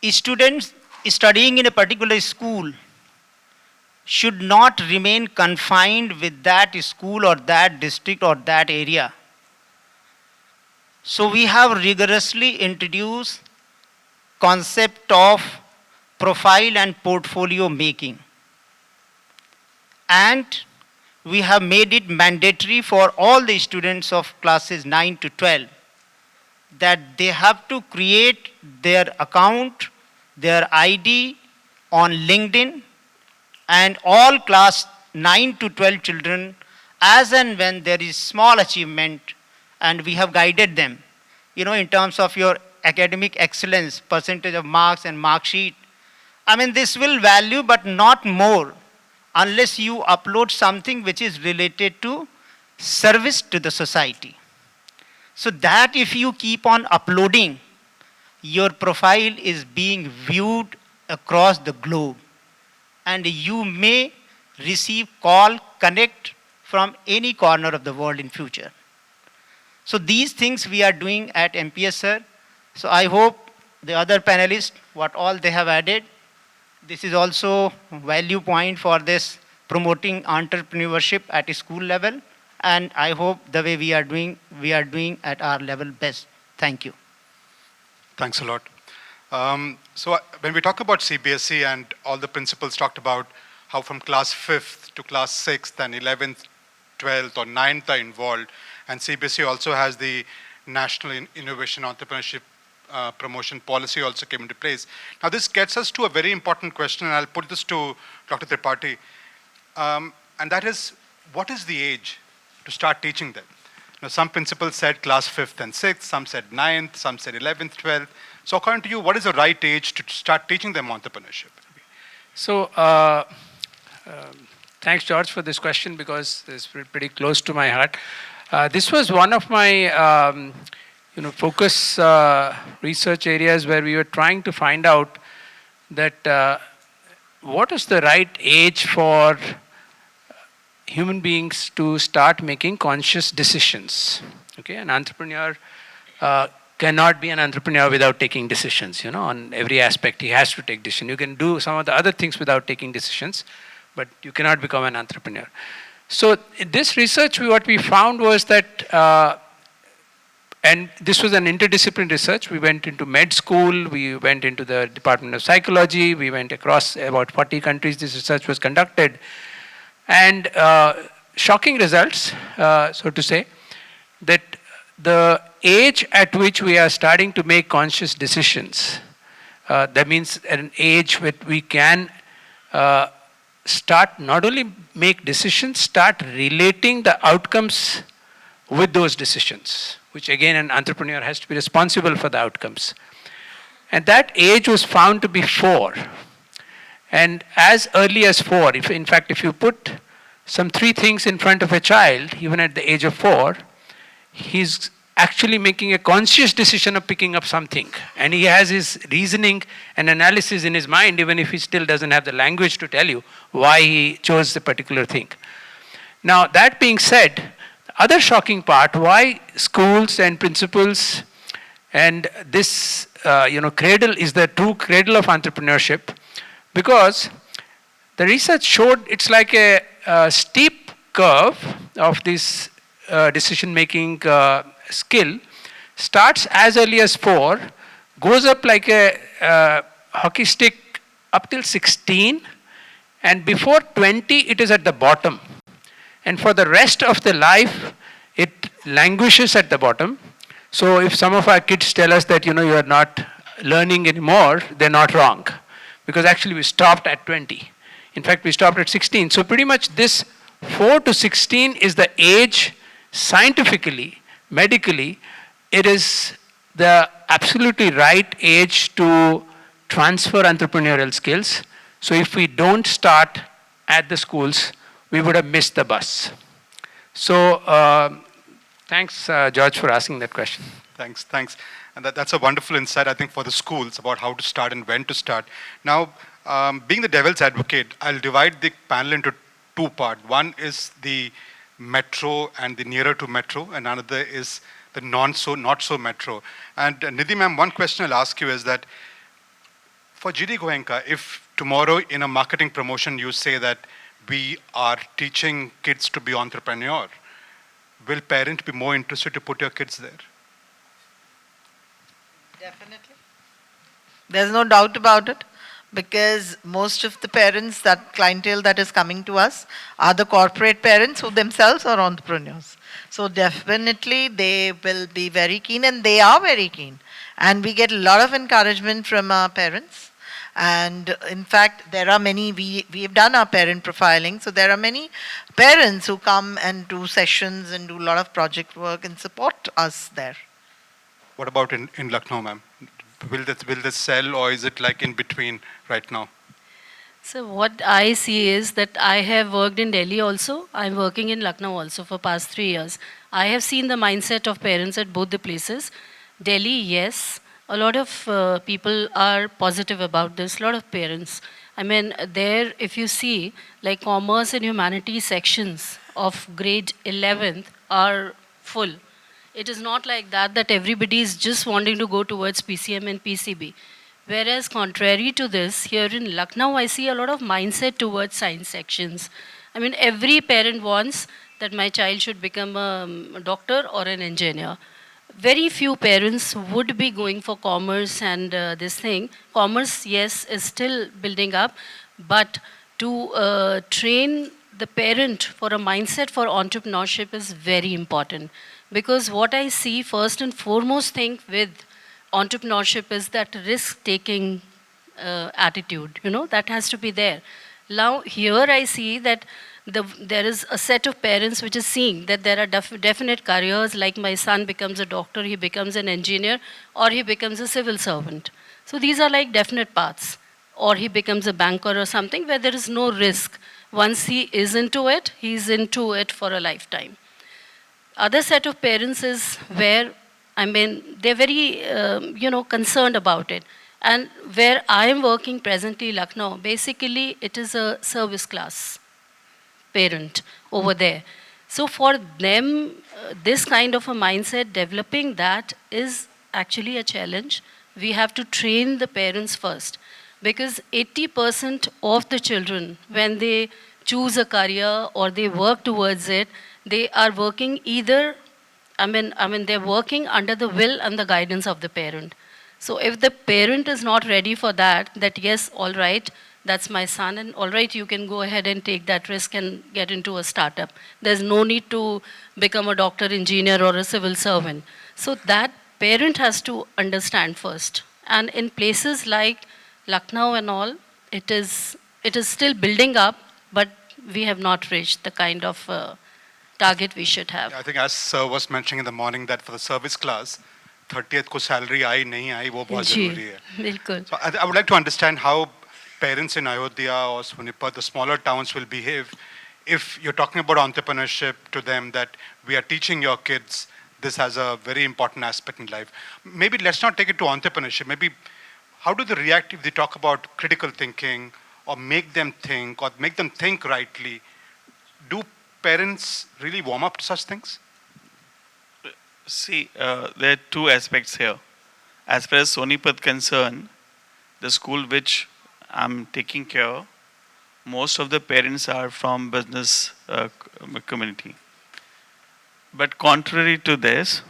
students studying in a particular school should not remain confined with that school or that district or that area. So we have rigorously introduced concept of profile and portfolio making. And we have made it mandatory for all the students of classes 9 to 12 that they have to create their account, their ID on LinkedIn, and all class 9 to 12 children, as and when there is small achievement, and we have guided them, in terms of your academic excellence, percentage of marks and mark sheet. I mean, this will value, but not more, unless you upload something which is related to service to the society. So that if you keep on uploading, your profile is being viewed across the globe, and you may receive call, connect from any corner of the world in future. So these things we are doing at MPS, sir. So I hope the other panelists, what all they have added, this is also a value point for this promoting entrepreneurship at a school level. And I hope the way we are doing at our level best. Thank you. Thanks a lot. So when we talk about CBSE and all the principals talked about how from class 5th to class 6th and 11th, 12th or 9th are involved, and CBSE also has the National Innovation Entrepreneurship Promotion Policy also came into place. Now this gets us to a very important question, and I'll put this to Dr. Tripathi, and that is, what is the age to start teaching them? Now, some principals said class 5th and 6th, some said 9th, some said 11th, 12th. So according to you, what is the right age to start teaching them entrepreneurship? So, thanks, George, for this question, because it's pretty close to my heart. This was one of my focus research areas where we were trying to find out that what is the right age for human beings to start making conscious decisions. Okay, an entrepreneur cannot be an entrepreneur without taking decisions. On every aspect he has to take decisions. You can do some of the other things without taking decisions, but you cannot become an entrepreneur. So in this research, what we found was that, and this was an interdisciplinary research. We went into med school, we went into the Department of Psychology, we went across about 40 countries. This research was conducted. And shocking results, so to say, that the age at which we are starting to make conscious decisions, that means at an age where we can start not only make decisions, start relating the outcomes with those decisions, which again an entrepreneur has to be responsible for the outcomes. And that age was found to be 4. And as early as 4, in fact, if you put some 3 things in front of a child, even at the age of 4, he's actually making a conscious decision of picking up something. And he has his reasoning and analysis in his mind, even if he still doesn't have the language to tell you why he chose the particular thing. Now, that being said, the other shocking part, why schools and principals and this cradle is the true cradle of entrepreneurship, because the research showed it's like a steep curve of this decision-making skill, starts as early as 4, goes up like a hockey stick up till 16, and before 20 it is at the bottom. And for the rest of the life, it languishes at the bottom. So if some of our kids tell us that, you are not learning anymore, they're not wrong. Because actually we stopped at 20. In fact, we stopped at 16. So pretty much this 4 to 16 is the age, scientifically, medically, it is the absolutely right age to transfer entrepreneurial skills. So if we don't start at the schools, we would have missed the bus. So thanks, George, for asking that question. Thanks. And that's a wonderful insight, I think, for the schools about how to start and when to start. Now, being the devil's advocate, I'll divide the panel into 2 parts. One is the metro and the nearer to metro, and another is the not so metro. And Nidhi ma'am, one question I'll ask you is that for GD Goenka, if tomorrow in a marketing promotion you say that we are teaching kids to be entrepreneur, will parents be more interested to put your kids there? Definitely. There's no doubt about it. because most of the parents, that clientele that is coming to us, are the corporate parents who themselves are entrepreneurs. So definitely they will be very keen, and they are very keen. And we get a lot of encouragement from our parents. And in fact, there are many, we have done our parent profiling, so there are many parents who come and do sessions and do a lot of project work and support us there. What about in Lucknow, ma'am? Will this sell, or is it like in between right now? So what I see is that I have worked in Delhi also. I'm working in Lucknow also for past 3 years. I have seen the mindset of parents at both the places. Delhi, yes. A lot of people are positive about this, a lot of parents. I mean, there, if you see, like commerce and humanities sections of grade 11th are full. It is not like that, that everybody is just wanting to go towards PCM and PCB. Whereas contrary to this, here in Lucknow, I see a lot of mindset towards science sections. I mean, every parent wants that my child should become a doctor or an engineer. Very few parents would be going for commerce and this thing. Commerce, yes, is still building up, but to train the parent for a mindset for entrepreneurship is very important. Because what I see first and foremost thing with entrepreneurship is that risk-taking attitude, that has to be there. Now, here I see that there is a set of parents which is seeing that there are definite careers, like my son becomes a doctor, he becomes an engineer, or he becomes a civil servant. So these are like definite paths. Or he becomes a banker or something where there is no risk. Once he is into it, he's into it for a lifetime. Other set of parents is where, I mean, they're very, concerned about it. And where I am working presently, Lucknow, basically it is a service class parent over there. So for them, this kind of a mindset, developing that is actually a challenge. We have to train the parents first, because 80% of the children, when they choose a career or they work towards it, they are working either, they're working under the will and the guidance of the parent. So if the parent is not ready for that yes, all right, that's my son, and all right, you can go ahead and take that risk and get into a startup. There's no need to become a doctor, engineer, or a civil servant. So that parent has to understand first. And in places like Lucknow and all, it is still building up, but we have not reached the kind of target we should have. I think as sir was mentioning in the morning that for the service class, 30th ko salary आई नहीं आई वो बहुत ज़रूरी है. बिल्कुल. So I would like to understand how parents in Ayodhya or Sonipat, the smaller towns, will behave if you're talking about entrepreneurship to them, that we are teaching your kids this as a very important aspect in life. Maybe let's not take it to entrepreneurship. Maybe how do they react if they talk about critical thinking or make them think rightly? Do parents really warm up to such things? See, there are two aspects here. As far as Sonipat concerned, the school which I'm taking care, most of the parents are from business community. But contrary to this,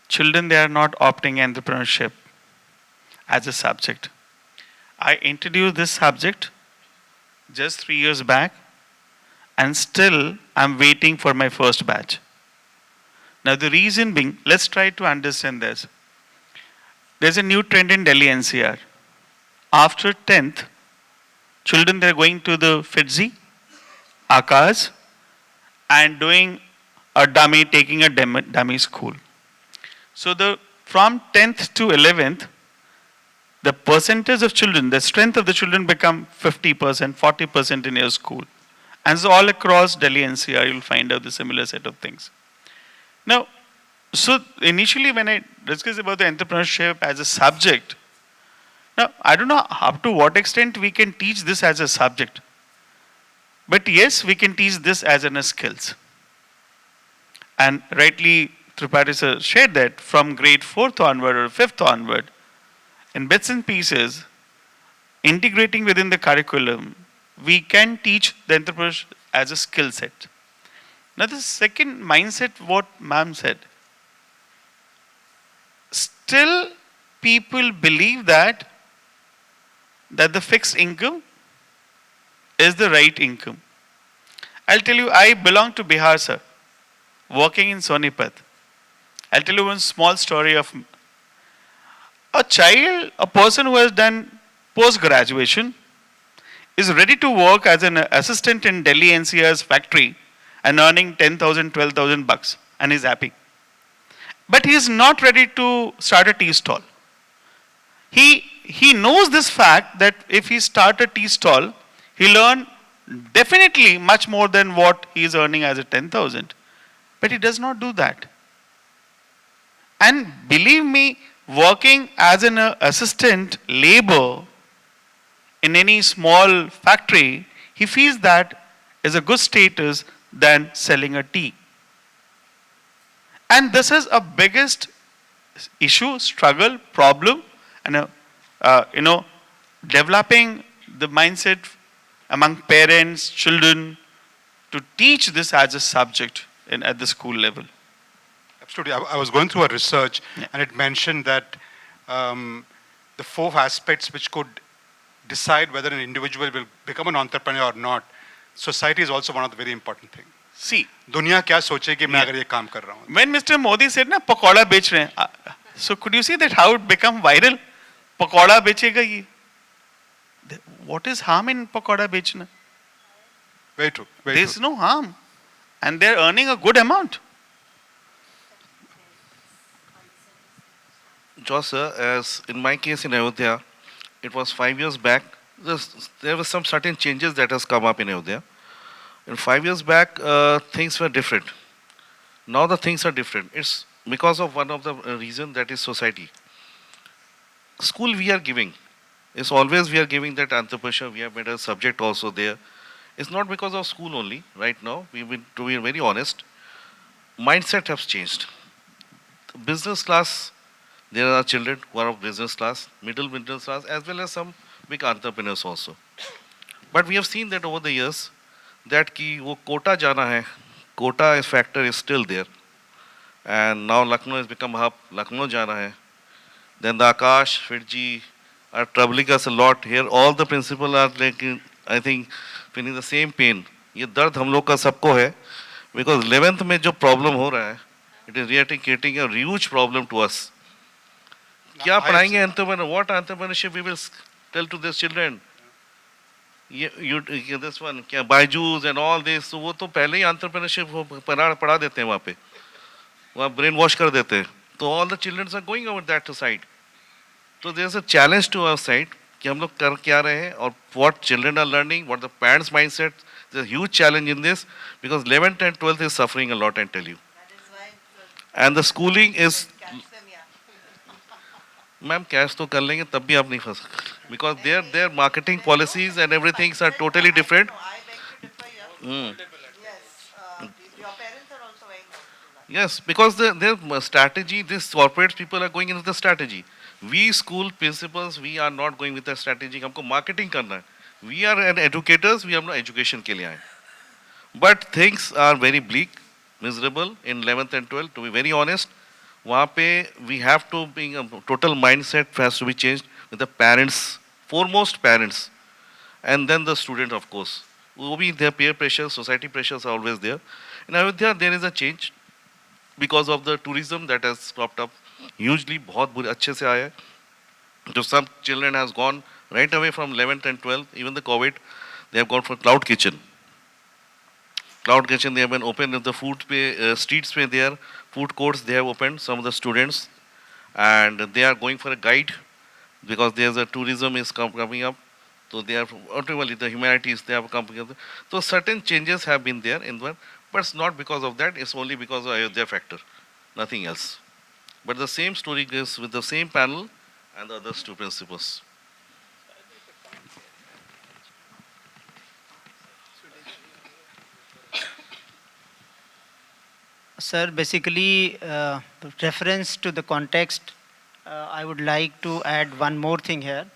children, they are not opting entrepreneurship as a subject. I introduced this subject just 3 years back, and still I'm waiting for my first batch. Now the reason being, let's try to understand this. There's a new trend in Delhi NCR. After 10th, children, they're going to the FITZI, Akash, and doing a dummy, taking a dummy school. So from 10th to 11th, the percentage of children, the strength of the children become 50%, 40% in your school. And so all across Delhi NCR, you'll find out the similar set of things. Now, so initially when I discussed about the entrepreneurship as a subject, now I don't know up to what extent we can teach this as a subject. But yes, we can teach this as a skills. And rightly, Tripathi sir shared that from grade 4th onward or 5th onward, in bits and pieces, integrating within the curriculum, we can teach the entrepreneurship as a skill set. Now the second mindset, what ma'am said, still people believe that that the fixed income is the right income. I'll tell you, I belong to Bihar, sir, working in Sonipat. I'll tell you one small story of a child, a person who has done post-graduation, is ready to work as an assistant in Delhi NCR's factory and earning 10,000, 12,000 bucks, and he's happy. But he is not ready to start a tea stall. He knows this fact that if he start a tea stall, he'll earn definitely much more than what he is earning as a 10,000. But he does not do that. And believe me, working as an assistant labor in any small factory, he feels that is a good status than selling a tea. And this is a biggest issue, struggle, problem, and developing the mindset among parents, children, to teach this as a subject at the school level. Absolutely. I was going through a research, and it mentioned that the 4 aspects which could decide whether an individual will become an entrepreneur or not, society is also one of the very important things. See, दुनिया क्या सोचेगी मैं अगर ये काम कर रहा हूँ? When Mr. Modi said ना पकौड़ा बेच रहे हैं, so could you see that how it become viral? Pakora बेचेगा ये. What is harm in pakora बेचना? Very true. There is no harm, and they are earning a good amount. Josh, sir, as in my case in Ayodhya, it was 5 years back. There were some certain changes that has come up in Ayodhya. And 5 years back, things were different. Now the things are different. It's because of one of the reason, that is society. School we are giving. It's always we are giving that entrepreneurship. We have made a subject also there. It's not because of school only. Right now, to be very honest, mindset has changed. Business class, there are children who are of business class, middle class, as well as some big entrepreneurs also. But we have seen that over the years, that ki wo quota jana hai, quota factor is still there. And now Lucknow has become a hub, Lucknow jana hai. Then the Akash, Fitji are troubling us a lot here. All the principal are like, I think, feeling the same pain. ये दर्द हम लोग का सबको है, because 11th में जो problem हो रहा है, it is really creating a huge problem to us. क्या पढ़ाएंगे entrepreneur? What entrepreneurship we will tell to these children? This one, क्या Byju's and all this, so वो तो पहले ही entrepreneurship पढ़ा देते हैं वहाँ पे, वहाँ brain wash कर देते हैं. तो all the children are going over that side. So there is a challenge to our side कि हम लोग कर क्या रहे हैं और what children are learning, what the parents' mindset. There's a huge challenge in this because 11th and 12th is suffering a lot, I tell you. And the schooling is. Ma'am, cash तो कर लेंगे तब भी आप नहीं फंस, because their marketing policies and everything are totally different. Yes, because their strategy, this corporate people are going into the strategy. We school principals, we are not going with the strategy. हमको marketing करना है. We are an educators, we have no education के लिए आए. But things are very bleak, miserable in 11th and 12th. To be very honest, वहाँ पे we have to bring a total mindset has to be changed with the parents, foremost parents, and then the student, of course. वो भी their peer pressures, society pressures are always there. In Ayodhya, there is a change because of the tourism that has cropped up. Hugely, बहुत बुरे अच्छे से आया है. So some children has gone right away from 11th and 12th, even the COVID, they have gone for cloud kitchen. Cloud kitchen, they have been opened in the food streets where there, food courts they have opened, some of the students, and they are going for a guide because there's a tourism is coming up. So they are, ultimately the humanities, they have come together. So certain changes have been there in one, but it's not because of that, it's only because of Ayodhya factor, nothing else. But the same story goes with the same panel and the other two principals. Sir, basically, reference to the context, I would like to add one more thing here.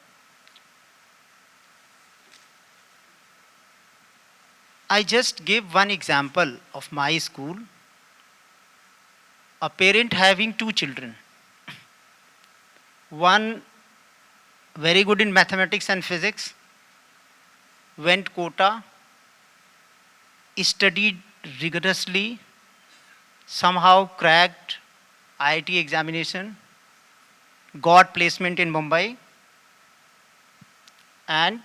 I just give one example of my school. A parent having 2 children. One very good in mathematics and physics, went quota, studied rigorously, somehow cracked IIT examination, got placement in Mumbai, and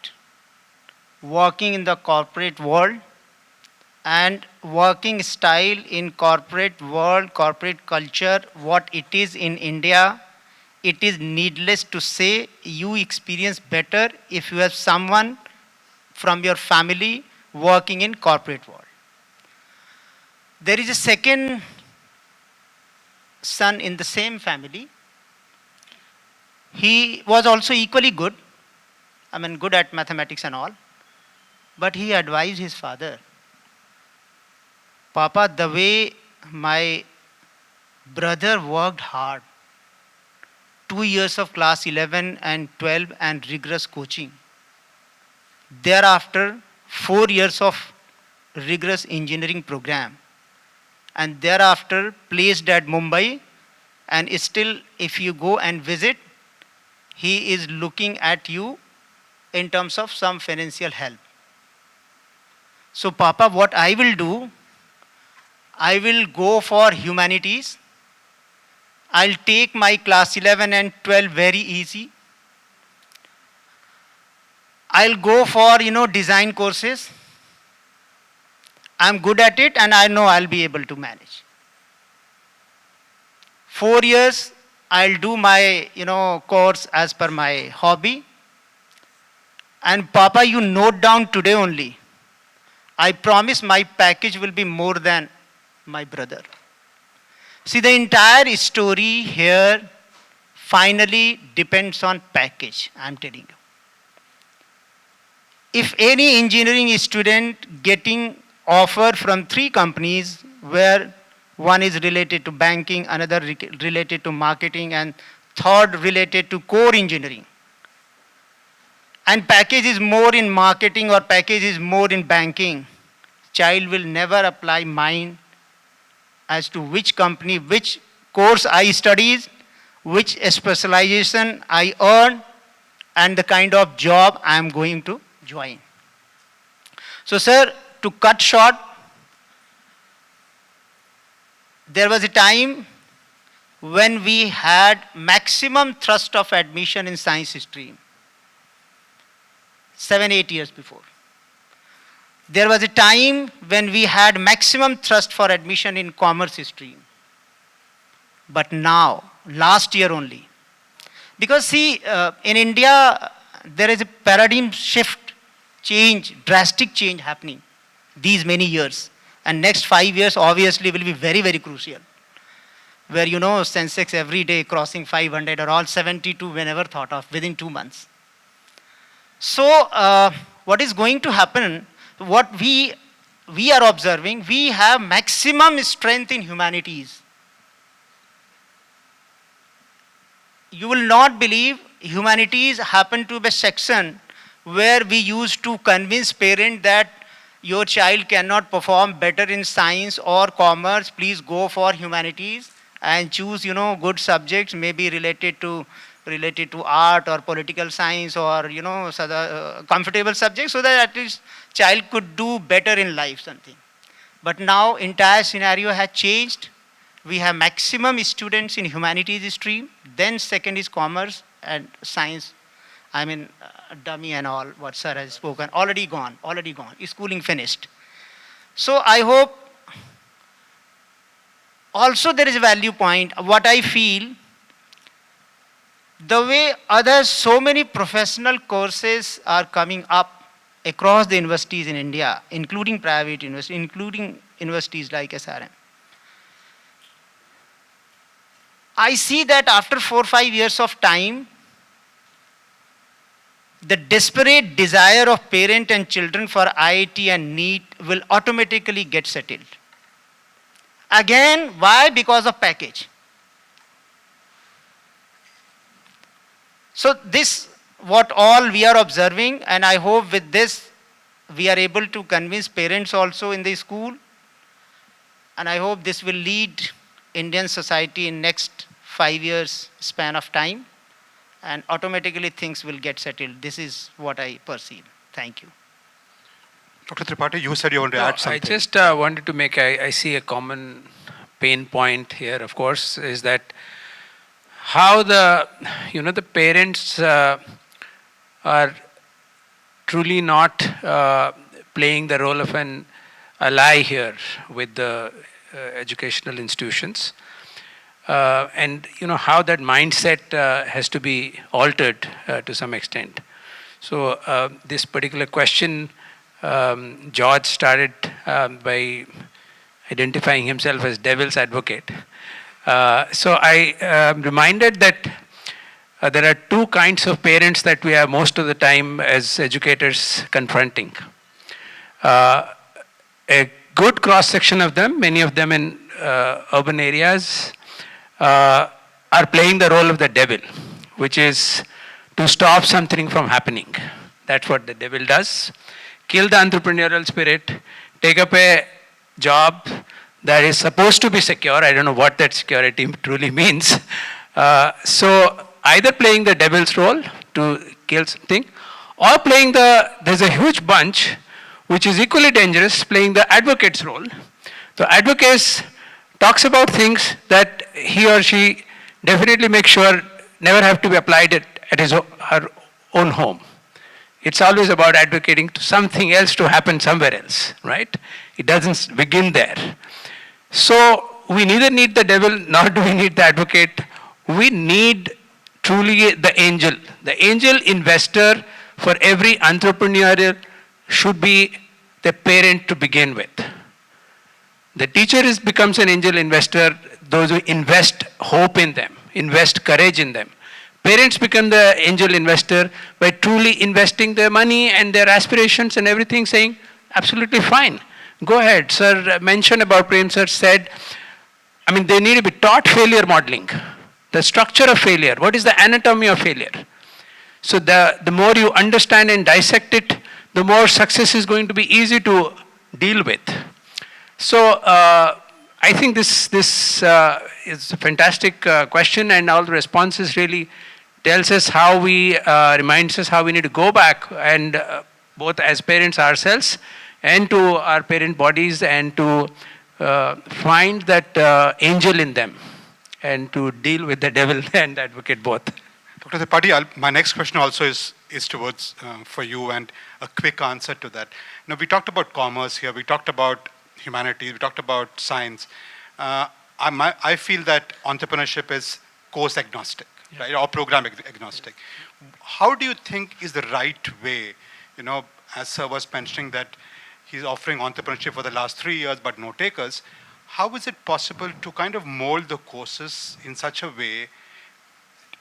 working in the corporate world, and working style in corporate world, corporate culture, what it is in India, it is needless to say you experience better if you have someone from your family working in corporate world. There is a second son in the same family. He was also equally good, I mean good at mathematics and all, but he advised his father, Papa, the way my brother worked hard, 2 years of class 11 and 12 and rigorous coaching. Thereafter, 4 years of rigorous engineering program. And thereafter placed at Mumbai, and still if you go and visit, he is looking at you in terms of some financial help. So Papa, what I will do, I will go for humanities. I'll take my class 11 and 12 very easy. I'll go for, design courses. I'm good at it and I know I'll be able to manage. 4 years, I'll do my, course as per my hobby. And Papa, you note down today only. I promise my package will be more than my brother. See, the entire story here finally depends on package, I'm telling you. If any engineering student getting offer from 3 companies where one is related to banking, another related to marketing, and third related to core engineering, and package is more in marketing or package is more in banking, child will never apply mind as to which company, which course I studied, which specialization I earned, and the kind of job I am going to join. So sir, to cut short, there was a time when we had maximum thrust of admission in science stream, 7-8 years before. There was a time when we had maximum thrust for admission in commerce stream. But now, last year only. Because see, in India, there is a paradigm shift, change, drastic change happening these many years. And next 5 years obviously will be very, very crucial. Where Sensex every day crossing 500 or all 72 whenever thought of within 2 months. So what is going to happen, what we are observing, we have maximum strength in humanities. You will not believe humanities happen to be a section where we used to convince parents that your child cannot perform better in science or commerce, please go for humanities and choose, good subjects, maybe related to art or political science or, comfortable subjects, so that at least child could do better in life, something. But now entire scenario has changed. We have maximum students in humanities stream, then second is commerce and science. I mean, dummy and all, what sir has spoken, already gone, schooling finished. So I hope, also there is a value point, what I feel, the way other so many professional courses are coming up across the universities in India, including private universities, including universities like SRM. I see that after 4-5 years of time, the desperate desire of parent and children for IIT and NEET will automatically get settled. Again, why? Because of package. So this, what all we are observing, and I hope with this, we are able to convince parents also in the school, and I hope this will lead Indian society in next 5 years span of time. and automatically things will get settled. This is what I perceive. Thank you. Dr. Tripathi, you said you want to add something. I just wanted to make, I see a common pain point here, of course, is that how the parents are truly not playing the role of an ally here with the educational institutions. And how that mindset has to be altered to some extent. So this particular question, George started by identifying himself as devil's advocate. So I am reminded that there are two kinds of parents that we are most of the time as educators confronting. A good cross-section of them, many of them in urban areas, are playing the role of the devil, which is to stop something from happening. That's what the devil does. Kill the entrepreneurial spirit, take up a job that is supposed to be secure. I don't know what that security truly means. So either playing the devil's role to kill something, or playing there's a huge bunch which is equally dangerous, playing the advocate's role. The advocate talks about things that he or she definitely makes sure never have to be applied at her own home. It's always about advocating to something else to happen somewhere else, right? It doesn't begin there. So we neither need the devil nor do we need the advocate. We need truly the angel. The angel investor for every entrepreneur should be the parent to begin with. The teacher becomes an angel investor, those who invest hope in them, invest courage in them. Parents become the angel investor by truly investing their money and their aspirations and everything, saying, absolutely fine. Go ahead. Sir mentioned about Prem sir said, they need to be taught failure modeling. The structure of failure. What is the anatomy of failure? So the more you understand and dissect it, the more success is going to be easy to deal with. So I think this is a fantastic question, and all the responses really tells us how reminds us how we need to go back and both as parents ourselves and to our parent bodies and to find that angel in them and to deal with the devil and advocate both. Dr. Tripathi, my next question also is towards for you, and a quick answer to that. We talked about commerce here, we talked about humanities, we talked about science. I feel that entrepreneurship is course agnostic, right, or program agnostic. How do you think is the right way, as Sir was mentioning that he's offering entrepreneurship for the last 3 years but no takers, how is it possible to kind of mold the courses in such a way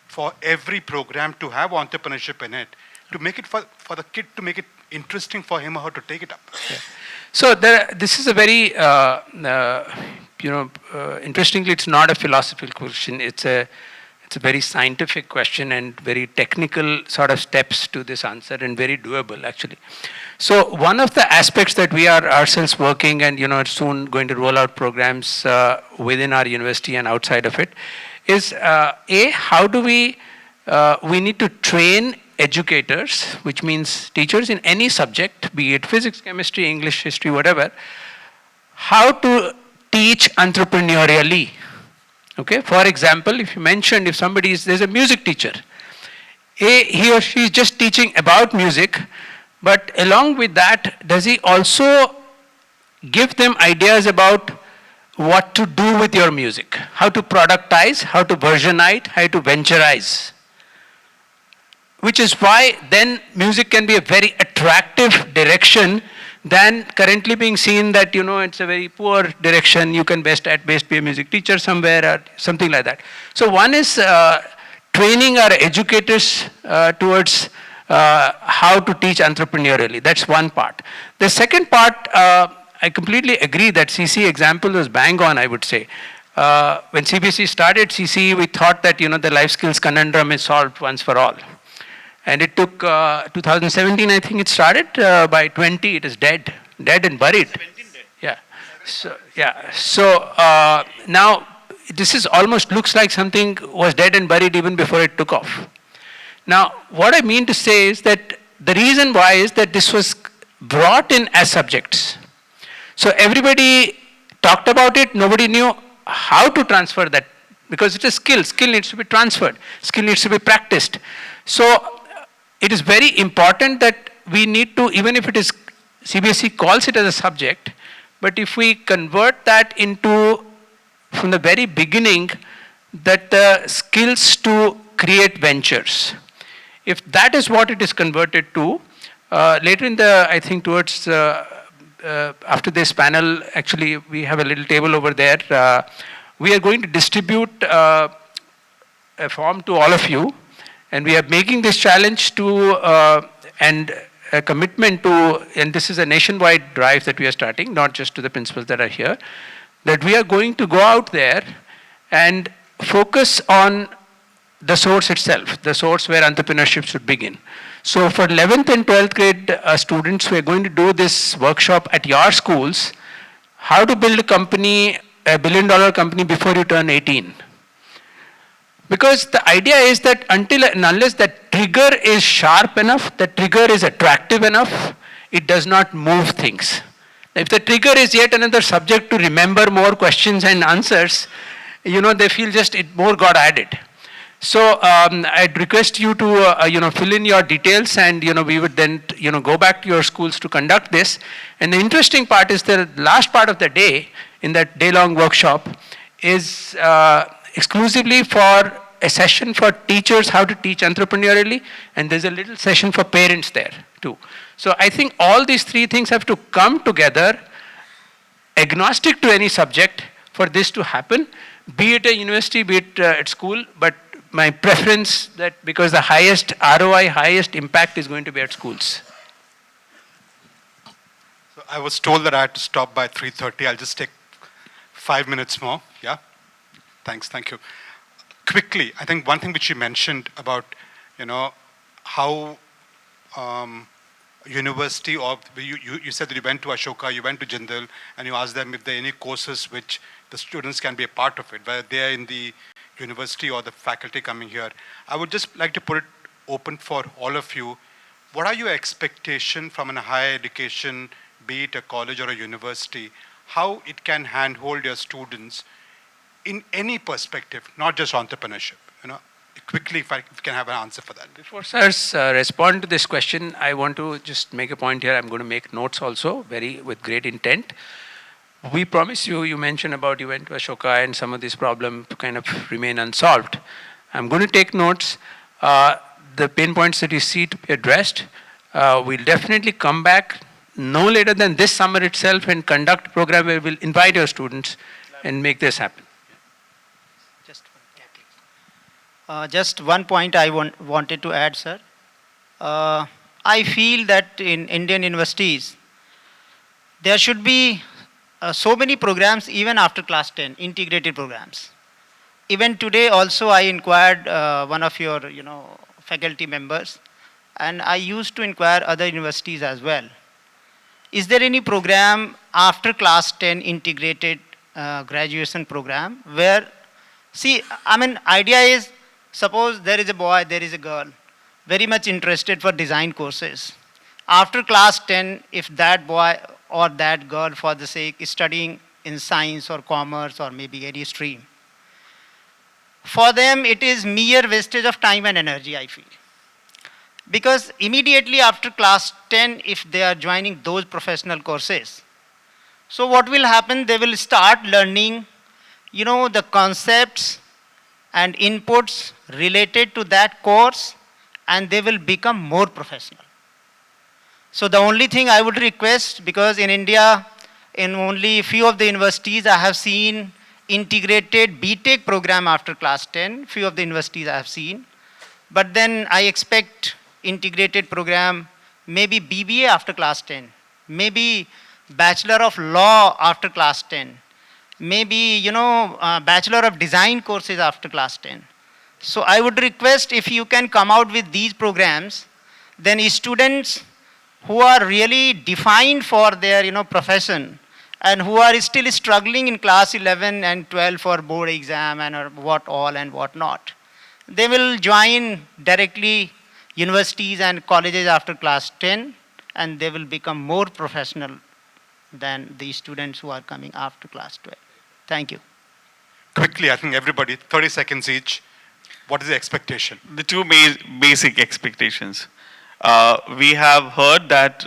for every program to have entrepreneurship in it, to make it for the kid, to make it interesting for him or her to take it up? Yeah. So this is a very, interestingly, it's not a philosophical question. It's a very scientific question and very technical sort of steps to this answer, and very doable actually. So one of the aspects that we are ourselves working and soon going to roll out programs within our university and outside of it is how do we need to train educators, which means teachers in any subject, be it physics, chemistry, English, history, whatever, how to teach entrepreneurially. Okay, for example, if you mentioned if there's a music teacher, he or she is just teaching about music, but along with that, does he also give them ideas about what to do with your music, how to productize, how to versionize, how to venturize? Which is why then music can be a very attractive direction than currently being seen that, it's a very poor direction. You can best be a music teacher somewhere or something like that. So one is training our educators towards how to teach entrepreneurially. That's one part. The second part, I completely agree that CC example was bang on, I would say. When CBC started CC, we thought that, the life skills conundrum is solved once for all. And it took 2017, I think it started. By 20, it is dead and buried. 17 dead. Yeah. So yeah. So now this is almost looks like something was dead and buried even before it took off. Now, what I mean to say is that the reason why is that this was brought in as subjects. So everybody talked about it, nobody knew how to transfer that, because it's a skill. Skill needs to be transferred. Skill needs to be practiced. So it is very important that we need to, even if it is, CBSE calls it as a subject, but if we convert that into, from the very beginning, that the skills to create ventures. If that is what it is converted to, later in the, I think towards, after this panel, actually we have a little table over there. We are going to distribute a form to all of you, and we are making this challenge to, and a commitment to, and this is a nationwide drive that we are starting, not just to the principals that are here, that we are going to go out there and focus on the source itself, the source where entrepreneurship should begin. So for 11th and 12th grade students, we are going to do this workshop at your schools, how to build a company, a $1 billion company before you turn 18. Because the idea is that until and unless that trigger is sharp enough, the trigger is attractive enough, it does not move things. If the trigger is yet another subject to remember more questions and answers, you know, they feel just it more got added. So I'd request you to, fill in your details, and, we would then, go back to your schools to conduct this. And the interesting part is the last part of the day, in that day-long workshop, is exclusively for a session for teachers how to teach entrepreneurially, and there's a little session for parents there too. So I think all these three things have to come together, agnostic to any subject, for this to happen, be it a university, be it at school, but my preference that because the highest ROI, highest impact is going to be at schools. So I was told that I had to stop by 3:30. I'll just take 5 minutes more. Yeah? Thanks, thank you. Quickly, I think one thing which you mentioned about, how university, or you said that you went to Ashoka, you went to Jindal, and you asked them if there are any courses which the students can be a part of it, whether they are in the university or the faculty coming here. I would just like to put it open for all of you. What are your expectations from a higher education, be it a college or a university, how it can handhold your students in any perspective, not just entrepreneurship? Quickly, if I can have an answer for that. Before sirs respond to this question, I want to just make a point here. I'm going to make notes also, with great intent. We promise you, you mentioned about you went to Ashoka and some of these problems kind of remain unsolved. I'm going to take notes. The pain points that you see to be addressed, we'll definitely come back no later than this summer itself and conduct a program where we'll invite your students and make this happen. Just one point I wanted to add, sir. I feel that in Indian universities, there should be so many programs even after class 10, integrated programs. Even today also I inquired one of your faculty members, and I used to inquire other universities as well. Is there any program after class 10 integrated graduation program where, idea is, suppose there is a boy, there is a girl, very much interested for design courses. After class 10, if that boy or that girl, for the sake, is studying in science or commerce or maybe any stream, for them it is mere wastage of time and energy, I feel. Because immediately after class 10, if they are joining those professional courses, so what will happen? They will start learning, the concepts and inputs related to that course, and they will become more professional. So the only thing I would request, because in India, in only few of the universities I have seen integrated BTech program after class 10, few of the universities I have seen, but then I expect integrated program, maybe BBA after class 10, maybe Bachelor of Law after class 10, maybe, Bachelor of Design courses after class 10. So I would request if you can come out with these programs, then students who are really defined for their, profession, and who are still struggling in class 11 and 12 for board exam and what all and what not, they will join directly universities and colleges after class 10, and they will become more professional than the students who are coming after class 12. Thank you. Quickly, I think everybody, 30 seconds each. What is the expectation? The two basic expectations. We have heard that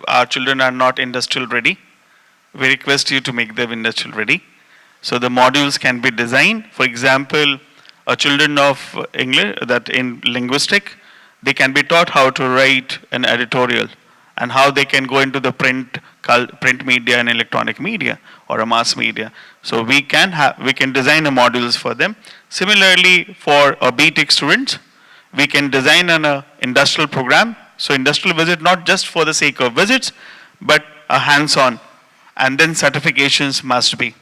our children are not industrial ready. We request you to make them industrial ready. So the modules can be designed. For example, children of English, that in linguistic, they can be taught how to write an editorial and how they can go into the print media and electronic media or a mass media. So we can design the modules for them. Similarly, for BTech students, we can design an industrial program. So industrial visit not just for the sake of visits, but a hands-on, and then certifications must be.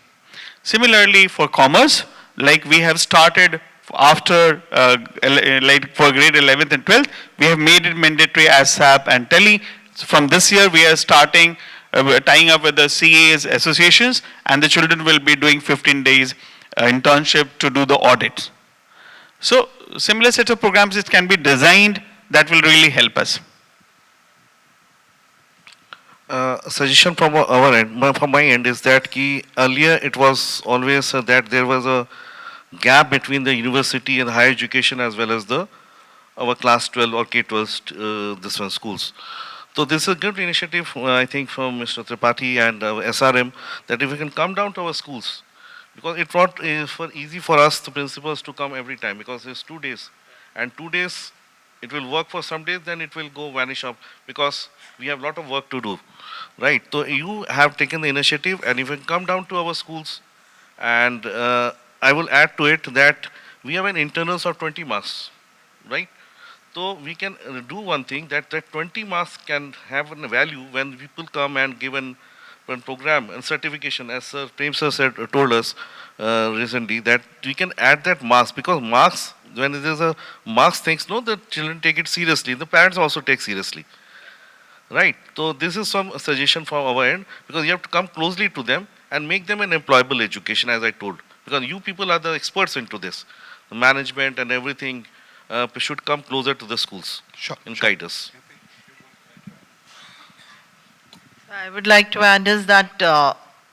Similarly, for commerce, like we have started after, like for grade 11th and 12th, we have made it mandatory as SAP and Tele. So from this year, we are starting, tying up with the CAs associations, and the children will be doing 15 days internship to do the audits. So similar set of programs that can be designed that will really help us. Suggestion from our end, from my end, is that earlier it was always that there was a gap between the university and higher education as well as our class 12 or K-12 schools. So this is a good initiative, I think, from Mr. Tripathi and SRM, that if we can come down to our schools, because it's not easy for us, the principals, to come every time, because it's 2 days. And 2 days, it will work for some days, then it will vanish up, because we have a lot of work to do, right? So you have taken the initiative, and if you come down to our schools, and I will add to it that we have an internals of 20 marks, right? So we can do one thing, that 20 marks can have a value when people come and give an program and certification, as Sir Prem Sir told us recently, that we can add that marks, because marks, when there is a marks things, no, the children take it seriously, the parents also take seriously, right? So this is some suggestion from our end, because you have to come closely to them and make them an employable education, as I told, because you people are the experts into this, the management and everything. Should come closer to the schools and guide us. I would like to add is that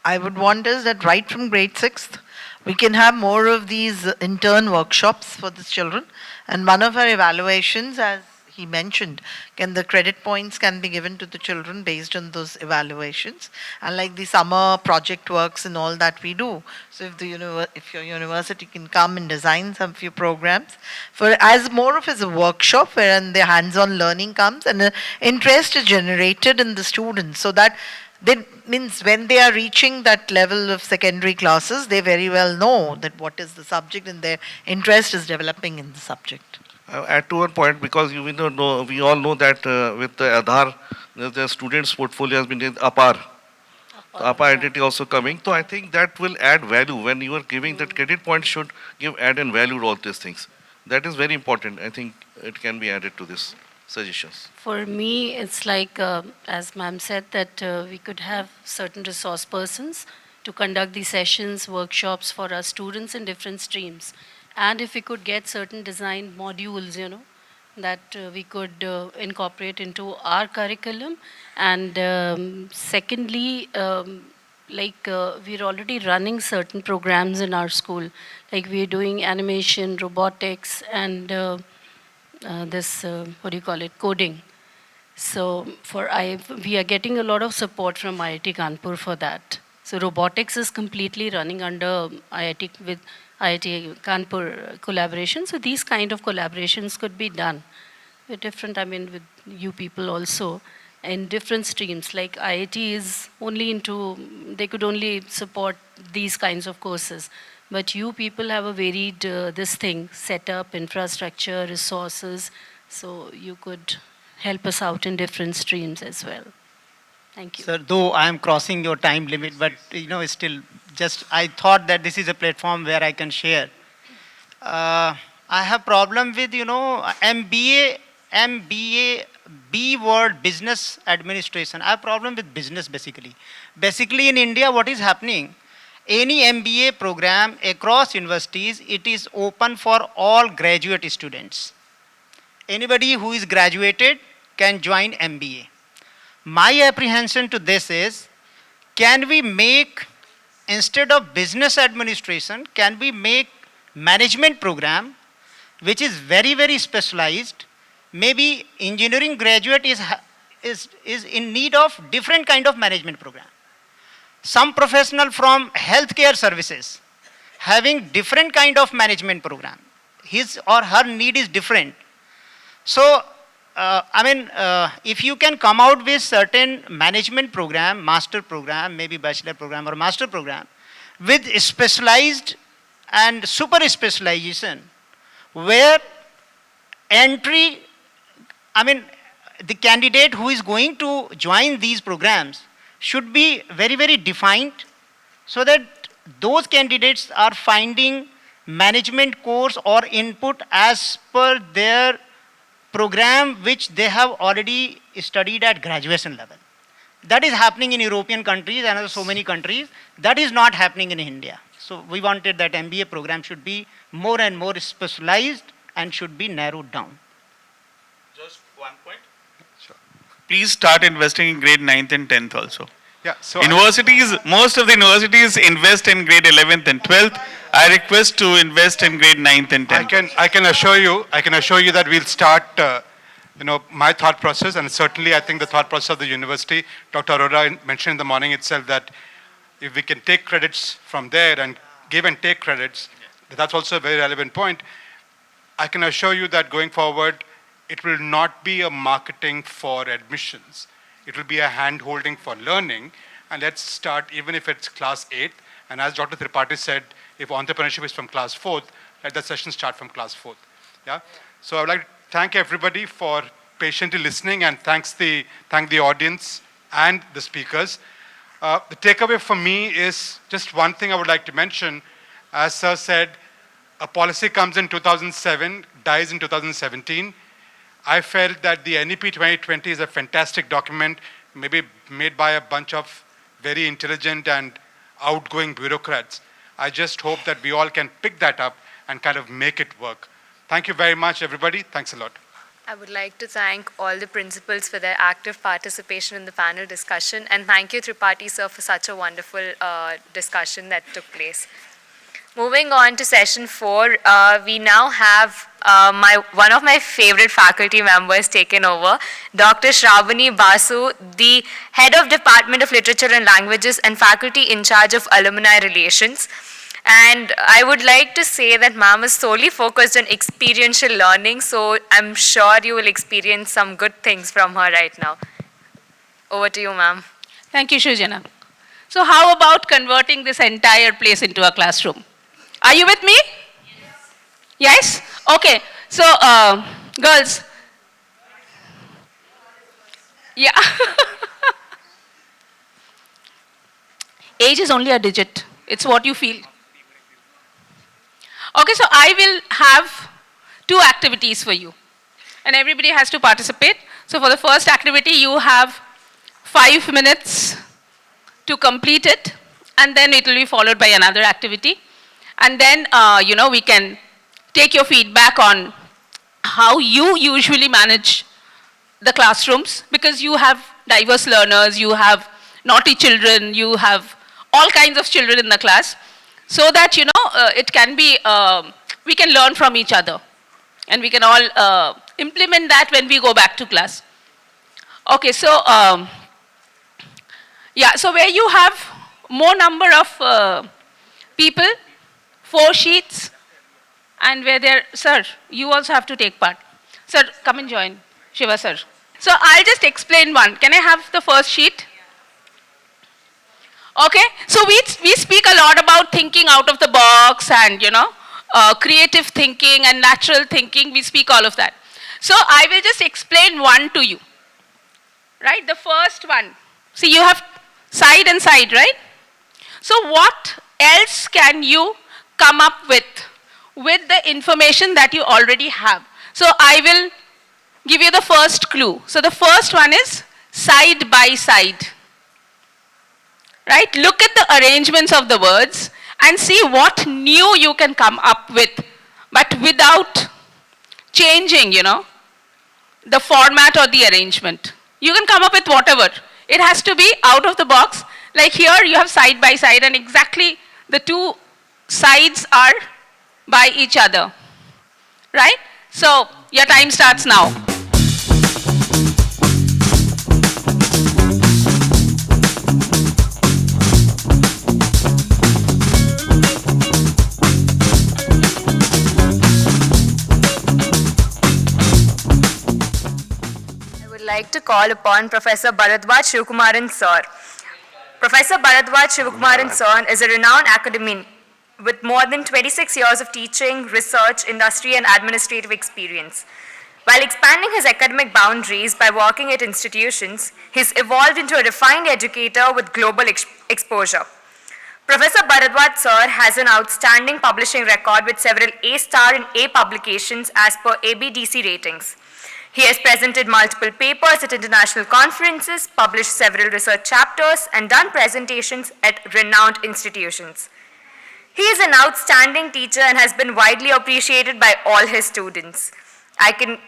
I would want is that right from grade 6th, we can have more of these intern workshops for the children. And one of our evaluations, as he mentioned, the credit points can be given to the children based on those evaluations, and like the summer project works and all that we do. So if your university can come and design some few programs for as more of as a workshop, wherein the hands-on learning comes and interest is generated in the students, so that means when they are reaching that level of secondary classes, they very well know that what is the subject and their interest is developing in the subject. Add to one point, because we all know that with the Aadhaar, the students' portfolio has been in APAR. APAR identity also coming. So I think that will add value. When you are giving that credit point, should give added value to all these things. That is very important. I think it can be added to this suggestions. For me, it's like, as ma'am said, that we could have certain resource persons to conduct these sessions, workshops for our students in different streams. And if we could get certain design modules, that we could incorporate into our curriculum. And secondly, we're already running certain programs in our school. Like we're doing animation, robotics, and coding. So we are getting a lot of support from IIT Kanpur for that. So robotics is completely running under IIT Kanpur collaboration. So these kind of collaborations could be done with with you people also in different streams. Like IIT is only they could only support these kinds of courses. But you people have a varied, setup, infrastructure, resources. So you could help us out in different streams as well. Thank you. Sir, though I am crossing your time limit, but still, I thought that this is a platform where I can share. I have problem with, MBA, B word, business administration. I have problem with business basically. Basically in India, what is happening any MBA program across universities, it is open for all graduate students. Anybody who is graduated can join MBA. My apprehension to this is, can we make, instead of business administration, can we make management program which is very, very specialized? Maybe engineering graduate is in need of different kind of management program. Some professional from healthcare services having different kind of management program. His or her need is different. So, if you can come out with certain management program, master program, maybe bachelor program or master program, with specialized and super specialization, where entry, the candidate who is going to join these programs should be very, very defined, so that those candidates are finding management course or input as per their program which they have already studied at graduation level. That is happening in European countries and so many countries. That is not happening in India. So we wanted that MBA program should be more and more specialized and should be narrowed down. Just one point. Sure. Please start investing in grade 9th and 10th also. Yeah, so universities, most of the universities invest in grade 11th and 12th. I request to invest in grade 9th and 10th. I can assure you that we'll start, my thought process, and certainly I think the thought process of the university. Dr. Arora mentioned in the morning itself that if we can take credits from there and give and take credits, that's also a very relevant point. I can assure you that going forward, it will not be a marketing for admissions. It will be a hand-holding for learning, and let's start even if it's class 8th. And as Dr. Tripathi said, if entrepreneurship is from class 4th, let the session start from class 4th. Yeah. So I would like to thank everybody for patiently listening, and thank the audience and the speakers. The takeaway for me is just one thing I would like to mention. As Sir said, a policy comes in 2007, dies in 2017. I felt that the NEP 2020 is a fantastic document, maybe made by a bunch of very intelligent and outgoing bureaucrats. I just hope that we all can pick that up and kind of make it work. Thank you very much, everybody. Thanks a lot. I would like to thank all the principals for their active participation in the panel discussion, and thank you, Tripathi sir, for such a wonderful discussion that took place. Moving on to session 4, we now have one of my favorite faculty members taken over, Dr. Shravani Basu, the Head of Department of Literature and Languages and faculty in charge of alumni relations. And I would like to say that ma'am is solely focused on experiential learning, so I'm sure you will experience some good things from her right now. Over to you, ma'am. Thank you, Shrujana. So how about converting this entire place into a classroom? Are you with me? Yes? Okay. So, girls. Yeah. Age is only a digit. It's what you feel. Okay, so I will have 2 activities for you. And everybody has to participate. So for the first activity, you have 5 minutes to complete it. And then it will be followed by another activity. And then, we can take your feedback on how you usually manage the classrooms, because you have diverse learners, you have naughty children, you have all kinds of children in the class, so that, it can be, we can learn from each other. And we can all implement that when we go back to class. Okay, so, so where you have more number of people, 4 sheets, and where there, sir, you also have to take part. Sir, come and join, Shiva sir. So I'll just explain one. Can I have the first sheet? Okay, so we speak a lot about thinking out of the box and, creative thinking and natural thinking. We speak all of that. So I will just explain one to you. Right, the first one. See, you have side and side, right? So what else can you come up with the information that you already have? So I will give you the first clue. So the first one is side by side. right? Look at the arrangements of the words and see what new you can come up with, but without changing, the format or the arrangement. You can come up with whatever. It has to be out of the box. Like here you have side by side and exactly the two sides are by each other, right? So your time starts now. I would like to call upon Professor Bharadwaj Shivkumaran Sir. Professor Bharadwaj Shivkumaran Sir is a renowned academician with more than 26 years of teaching, research, industry and administrative experience. While expanding his academic boundaries by working at institutions, he's evolved into a refined educator with global exposure. Professor Bharadwaj Sir has an outstanding publishing record with several A-star and A publications as per ABDC ratings. He has presented multiple papers at international conferences, published several research chapters, and done presentations at renowned institutions. He is an outstanding teacher and has been widely appreciated by all his students. I can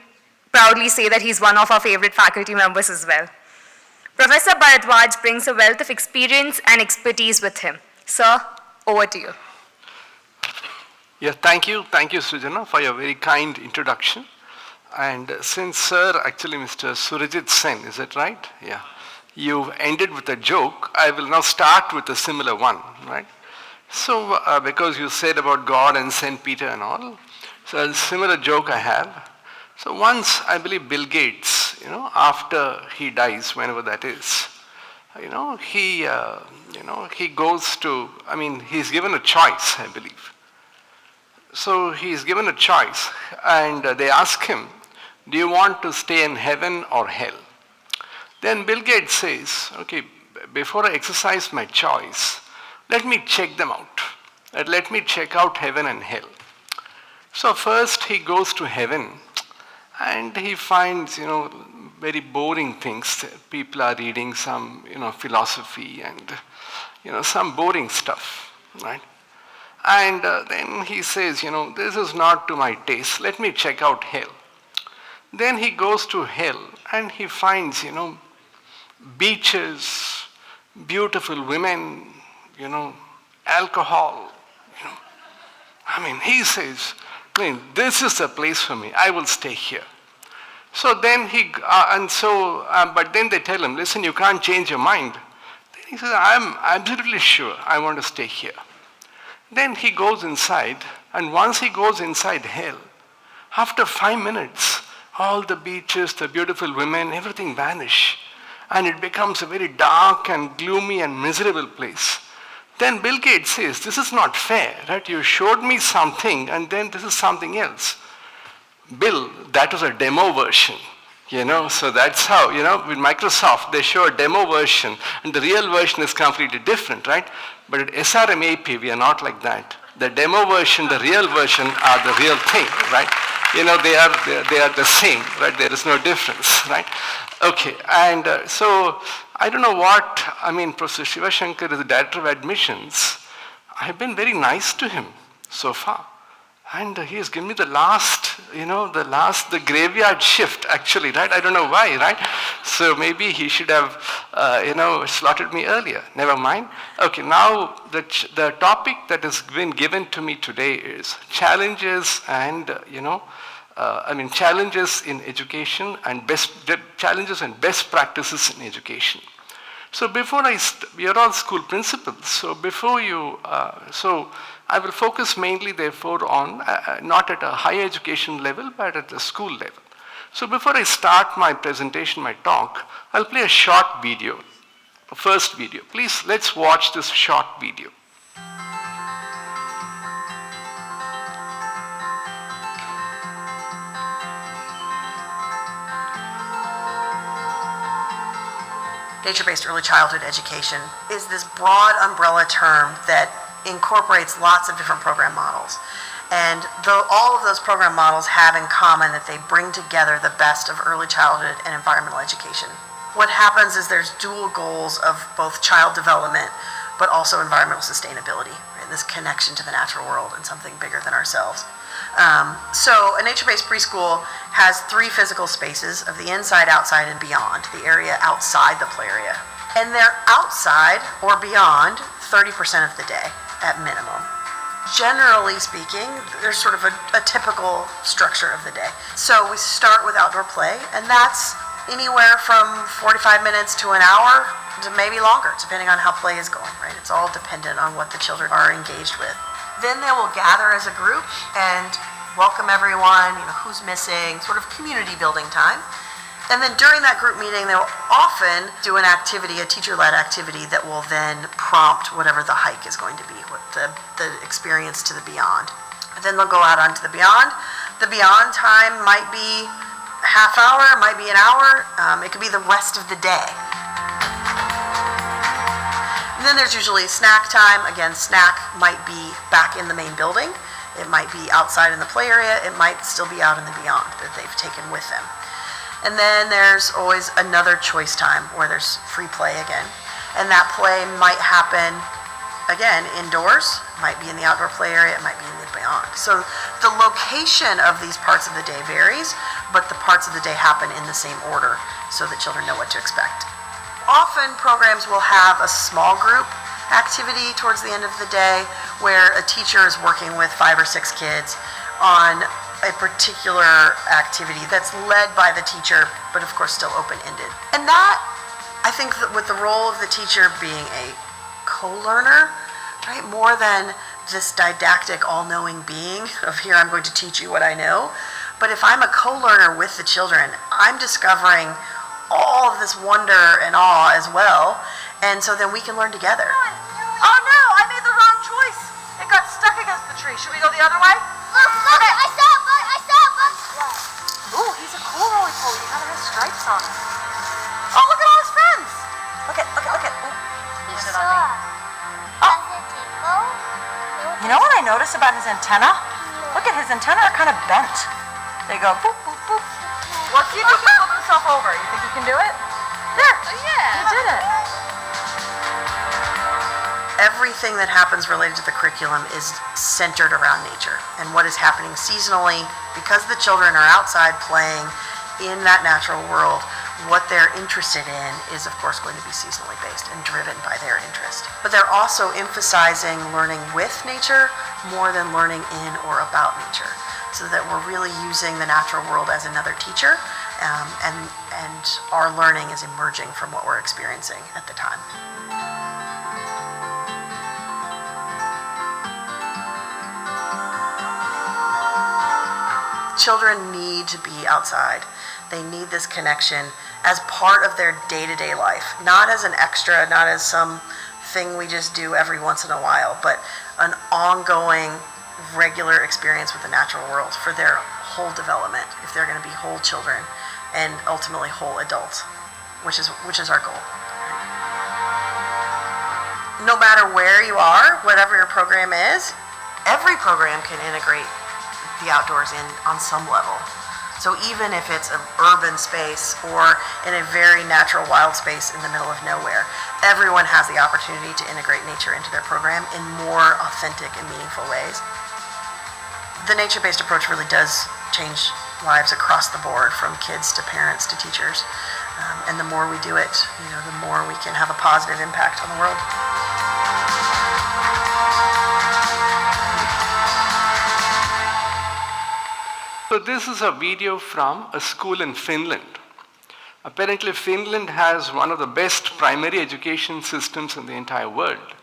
proudly say that he's one of our favorite faculty members as well. Professor Bharadwaj brings a wealth of experience and expertise with him. Sir, over to you. Yeah, thank you. Thank you, Sujana, for your very kind introduction. And since Sir, actually Mr. Surajit Sen, is that right? Yeah. You've ended with a joke, I will now start with a similar one, right? So, because you said about God and St. Peter and all, so a similar joke I have. So once, I believe Bill Gates, after he dies, whenever that is, he goes to, he's given a choice, I believe. So he's given a choice and they ask him, do you want to stay in heaven or hell? Then Bill Gates says, okay, before I exercise my choice, let me check them out. Let me check out heaven and hell. So first he goes to heaven and he finds, very boring things. People are reading some, philosophy and, some boring stuff, right? And then he says, this is not to my taste. Let me check out hell. Then he goes to hell and he finds, beaches, beautiful women, alcohol. He says, this is the place for me. I will stay here. So then but then they tell him, listen, you can't change your mind. Then he says, I'm absolutely sure I want to stay here. Then he goes inside, and once he goes inside hell, after 5 minutes, all the beaches, the beautiful women, everything vanish. And it becomes a very dark and gloomy and miserable place. Then Bill Gates says, this is not fair, right? You showed me something and then this is something else. Bill, that was a demo version, so that's how, with Microsoft, they show a demo version and the real version is completely different, right? But at SRM-AP, we are not like that. The demo version, the real version are the real thing, right? They are the same, right? There is no difference, right? Okay, and so I don't know what, Professor Shivashankar is the director of admissions. I've been very nice to him so far. And he has given me the graveyard shift actually, right? I don't know why, right? So maybe he should have, slotted me earlier. Never mind. Okay, now the topic that has been given to me today is challenges and, challenges in education and challenges and best practices in education. So before we are all school principals, so before you, I will focus mainly therefore on, not at a higher education level, but at the school level. So before I start my presentation, my talk, I'll play a short video, first video. Please, let's watch this short video. Nature-based early childhood education is this broad umbrella term that incorporates lots of different program models. And all of those program models have in common that they bring together the best of early childhood and environmental education. what happens is there's dual goals of both child development, but also environmental sustainability, right? This connection to the natural world and something bigger than ourselves. So a nature-based preschool has 3 physical spaces of the inside, outside, and beyond, the area outside the play area. And they're outside or beyond 30% of the day at minimum. Generally speaking, there's sort of a typical structure of the day. So we start with outdoor play, and that's anywhere from 45 minutes to an hour to maybe longer, depending on how play is going, right? It's all dependent on what the children are engaged with. Then they will gather as a group and welcome everyone, who's missing, sort of community building time. And then during that group meeting, they'll often do an activity, a teacher-led activity that will then prompt whatever the hike is going to be, what the experience to the beyond. And then they'll go out onto the beyond. The beyond time might be a half hour, might be an hour, it could be the rest of the day. And then there's usually snack time. Again, snack might be back in the main building. It might be outside in the play area. It might still be out in the beyond that they've taken with them. And then there's always another choice time where there's free play again. And that play might happen, again, indoors. It might be in the outdoor play area. It might be in the beyond. So the location of these parts of the day varies, but the parts of the day happen in the same order so that children know what to expect. Often programs will have a small group activity towards the end of the day where a teacher is working with 5 or 6 kids on a particular activity that's led by the teacher, but of course still open-ended. And that, I think that with the role of the teacher being a co-learner, right, more than this didactic, all-knowing being of here, I'm going to teach you what I know, but if I'm a co-learner with the children, I'm discovering all of this wonder and awe as well, and so then we can learn together. Oh no, I made the wrong choice. It got stuck against the tree. Should we go the other way? Look, I saw a bug, Ooh, he's a cool roly-poly. He kind of has stripes on him. Oh, look at all his friends. Look at. Ooh. He Sit saw. on me. Does it tickle? You know what I noticed about his antenna? Look at his antenna are kind of bent. They go boop, boop, boop. Well, see if he can flip himself over. You think he can do it? There. Oh, yeah. He did it. Everything that happens related to the curriculum is centered around nature and what is happening seasonally. Because the children are outside playing in that natural world, what they're interested in is of course going to be seasonally based and driven by their interest. But they're also emphasizing learning with nature more than learning in or about nature, so that we're really using the natural world as another teacher, and our learning is emerging from what we're experiencing at the time. Children need to be outside. They need this connection as part of their day-to-day life, not as an extra, not as some thing we just do every once in a while, but an ongoing, regular experience with the natural world for their whole development, if they're going to be whole children and ultimately whole adults, which is our goal. No matter where you are, whatever your program is, every program can integrate the outdoors in on some level. So even if it's an urban space or in a very natural wild space in the middle of nowhere, everyone has the opportunity to integrate nature into their program in more authentic and meaningful ways. The nature-based approach really does change lives across the board, from kids to parents to teachers. And the more we do it, the more we can have a positive impact on the world. So this is a video from a school in Finland. Apparently Finland has one of the best primary education systems in the entire world.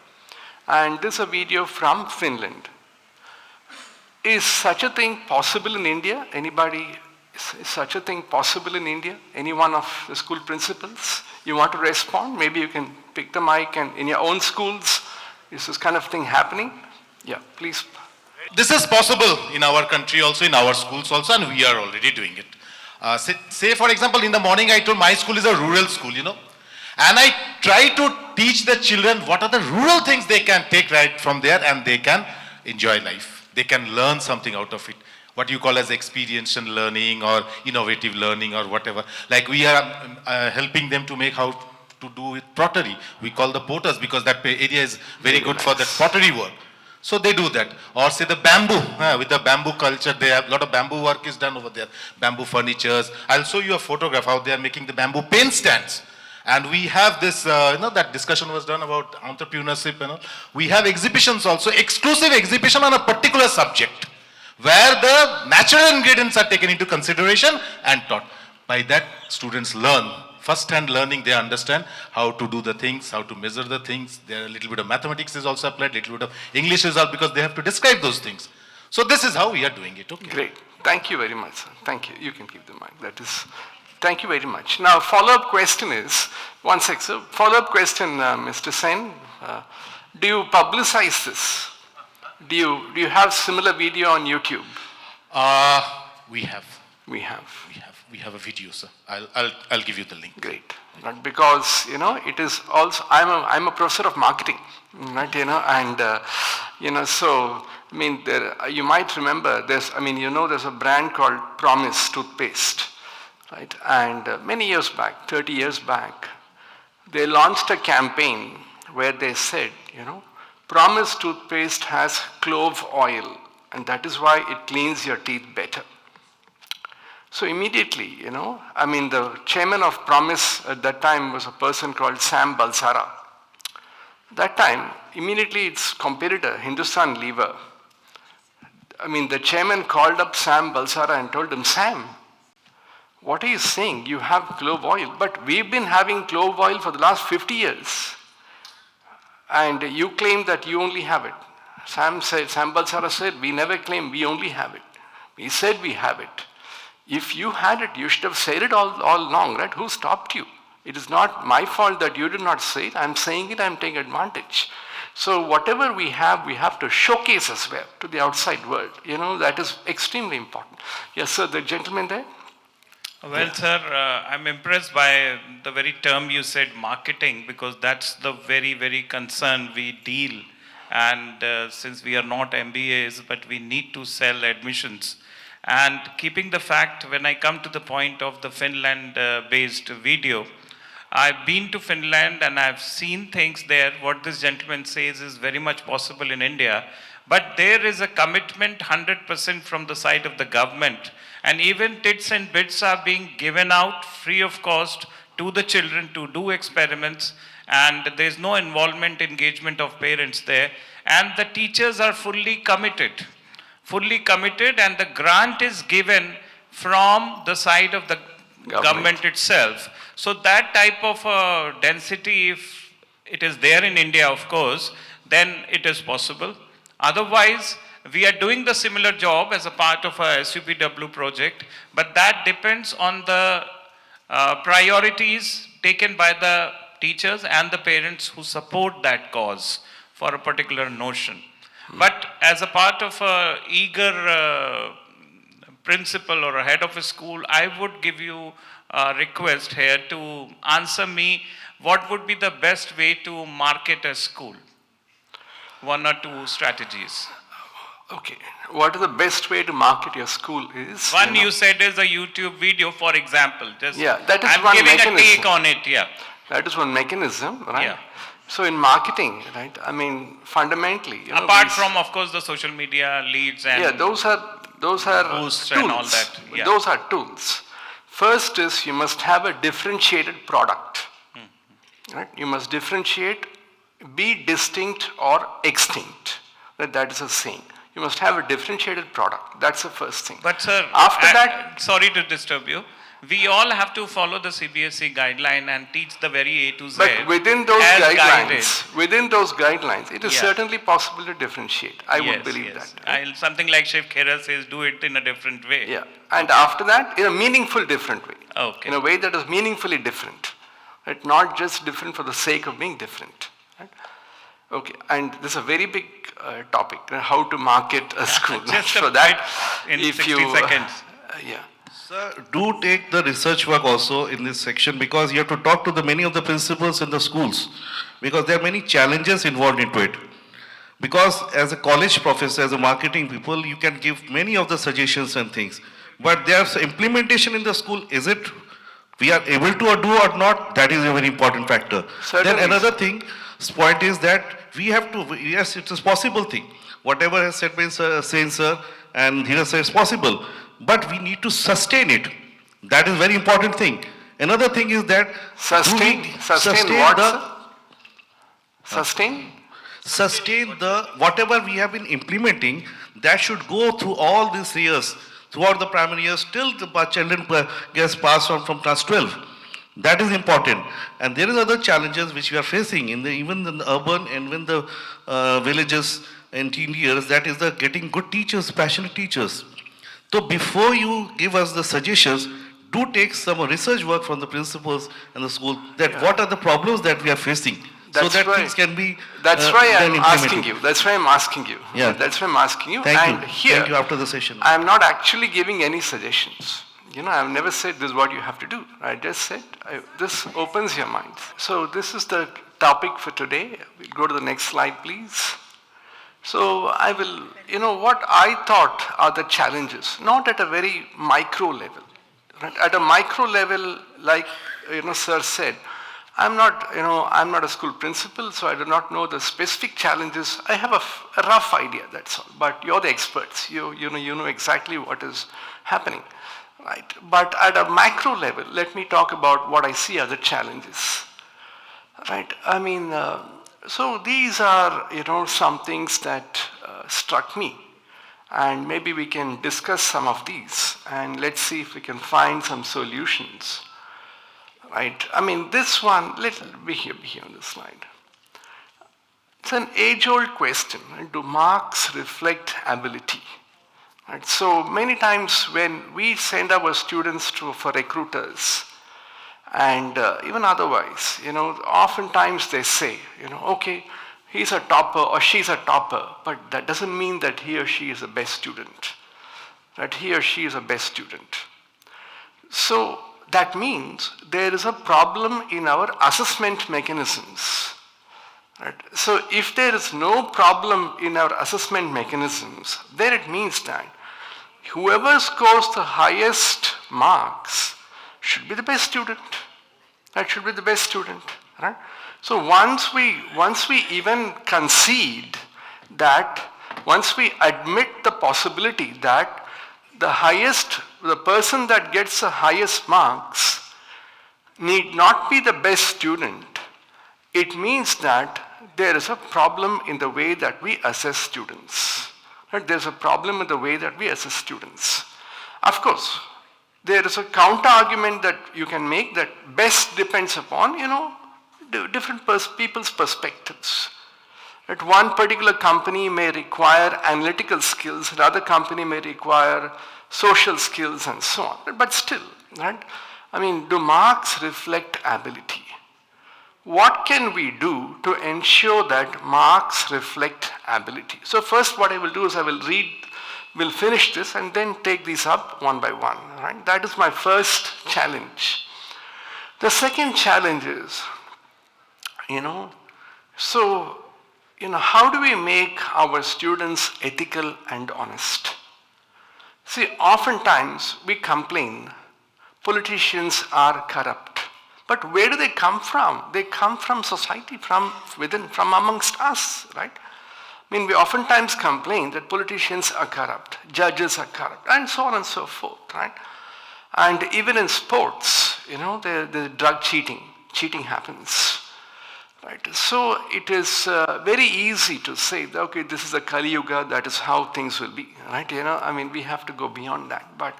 And this is a video from Finland. Is such a thing possible in India? Anybody, is such a thing possible in India? Any one of the school principals? You want to respond? Maybe you can pick the mic, and in your own schools, is this kind of thing happening? Yeah, please. This is possible in our country also, in our schools also, and we are already doing it. Say for example, in the morning I told my school is a rural school, and I try to teach the children what are the rural things they can take right from there, and they can enjoy life. They can learn something out of it. what you call as experiential learning or innovative learning or whatever. Like we are helping them to make how to do with pottery. We call the potters because that area is very good for that pottery work. So they do that. Or say the bamboo, with the bamboo culture, they have a lot of bamboo work is done over there. Bamboo furnitures. I'll show you a photograph how they are making the bamboo pen stands. And we have this, that discussion was done about entrepreneurship, We have exhibitions also, exclusive exhibition on a particular subject, where the natural ingredients are taken into consideration and taught. By that, students learn. First-hand learning, they understand how to do the things, how to measure the things. There a little bit of mathematics is also applied, little bit of English is also because they have to describe those things. So this is how we are doing it. Okay. Great. Thank you very much, sir. Thank you. You can keep the mic. That is, thank you very much. Now, follow-up question is, one sec, sir. Follow-up question, Mr. Sen. Do you publicize this? Do you have similar video on YouTube? We have. We have. We have a video, sir. I'll give you the link. Great. But because, it is also, I'm a professor of marketing, right, and, so, I mean, you might remember, there's a brand called Promise toothpaste, right, and many years back, 30 years back, they launched a campaign where they said, Promise toothpaste has clove oil, and that is why it cleans your teeth better. So immediately, the chairman of Promise at that time was a person called Sam Balsara. That time, immediately its competitor, Hindustan Lever, the chairman called up Sam Balsara and told him, Sam, what are you saying? You have clove oil, but we've been having clove oil for the last 50 years. And you claim that you only have it. Sam Balsara said, we never claim, we only have it. We said we have it. If you had it, you should have said it all along, right? Who stopped you? It is not my fault that you did not say it. I'm saying it, I'm taking advantage. So whatever we have to showcase as well to the outside world. That is extremely important. Yes, sir, the gentleman there? Well, sir, I'm impressed by the very term you said, marketing, because that's the very, very concern we deal. And since we are not MBAs, but we need to sell admissions. And keeping the fact, when I come to the point of the Finland-based video, I've been to Finland and I've seen things there. What this gentleman says is very much possible in India. But there is a commitment 100% from the side of the government. And even tits and bits are being given out free of cost to the children to do experiments. And there's no involvement, engagement of parents there. And the teachers are fully committed, and the grant is given from the side of the government itself. So that type of density, if it is there in India, of course, then it is possible. Otherwise, we are doing the similar job as a part of a SUPW project, but that depends on the priorities taken by the teachers and the parents who support that cause for a particular notion. But as a part of a eager principal or a head of a school, I would give you a request here to answer me what would be the best way to market a school? One or two strategies. Okay. What is the best way to market your school is? One you said is a YouTube video, for example. Just that is I'm one giving mechanism. a take on it, That is one mechanism, right? Yeah. So in marketing, right, fundamentally, apart from, of course, the social media leads and those are boosts tools. and all that. Yeah. Those are tools. First is you must have a differentiated product. Right? You must differentiate, be distinct or extinct. That is a saying. You must have a differentiated product. That's the first thing. But sir, after that, sorry to disturb you. We all have to follow the CBSE guideline and teach the very A to Z. But within those guidelines, it is Yeah. certainly possible to differentiate. I would believe that. Something like Shiv Khera says, do it in a different way. Yeah. And after that, in a meaningful different way. Okay. In a way that is meaningfully different. Right? Not just different for the sake of being different. Right? Okay. And this is a very big topic, how to market a school. Just for that, in if 60 you, seconds. Yeah. Sir, do take the research work also in this section, because you have to talk to many of the principals in the schools, because there are many challenges involved into it. Because as a college professor, as a marketing people, you can give many of the suggestions and things. But there's implementation in the school, is it we are able to do or not? That is a very important factor. Certainly. Then another thing, point is that we have to, yes, it is possible thing. Whatever has said by sir, and Dheeraj sir, is possible. But we need to sustain it. That is very important thing. Another thing is that sustain the whatever we have been implementing, that should go through all these years, throughout the primary years, till the children gets passed on from class 12. That is important. And there is other challenges which we are facing even in the urban and even the villages and teen years, that is the getting good teachers, passionate teachers. So before you give us the suggestions, do take some research work from the principals and the school, that what are the problems that we are facing. That's so that right. things can be That's why I'm asking you. That's why I'm asking you. Yeah. That's why I'm asking you. Thank and you. Here, Thank you after the session. I'm not actually giving any suggestions. I've never said this is what you have to do. I just said this opens your mind. So this is the topic for today. We'll go to the next slide, please. So I will, what I thought are the challenges, not at a very micro level. Right? At a micro level, like, sir said, I'm not a school principal, so I do not know the specific challenges. I have a rough idea, that's all. But you're the experts. You know exactly what is happening, right? But at a macro level, let me talk about what I see as the challenges, right? So these are, some things that struck me. And maybe we can discuss some of these, and let's see if we can find some solutions. Right? This one, let's be here on this slide. It's an age-old question. Right? Do marks reflect ability? Right? So many times when we send our students for recruiters, and even otherwise, oftentimes they say, okay, he's a topper or she's a topper, but that doesn't mean that he or she is the best student. That he or she is a best student. So that means there is a problem in our assessment mechanisms. Right? So if there is no problem in our assessment mechanisms, then it means that whoever scores the highest marks should be the best student. That should be the best student. Right? So once we even concede that, once we admit the possibility that the person that gets the highest marks need not be the best student, it means that there is a problem in the way that we assess students. Right? There's a problem in the way that we assess students. Of course, there is a counter argument that you can make that best depends upon, different people's perspectives. That one particular company may require analytical skills, another company may require social skills and so on. But still, right? Do marks reflect ability? What can we do to ensure that marks reflect ability? So first what I will do is we'll finish this and then take these up one by one. Right? That is my first challenge. The second challenge is, how do we make our students ethical and honest? See, oftentimes we complain politicians are corrupt. But where do they come from? They come from society, from within, from amongst us, right? We oftentimes complain that politicians are corrupt, judges are corrupt, and so on and so forth, right? And even in sports, the drug cheating happens. Right. So it is very easy to say, okay, this is a Kali Yuga, that is how things will be, right? We have to go beyond that. But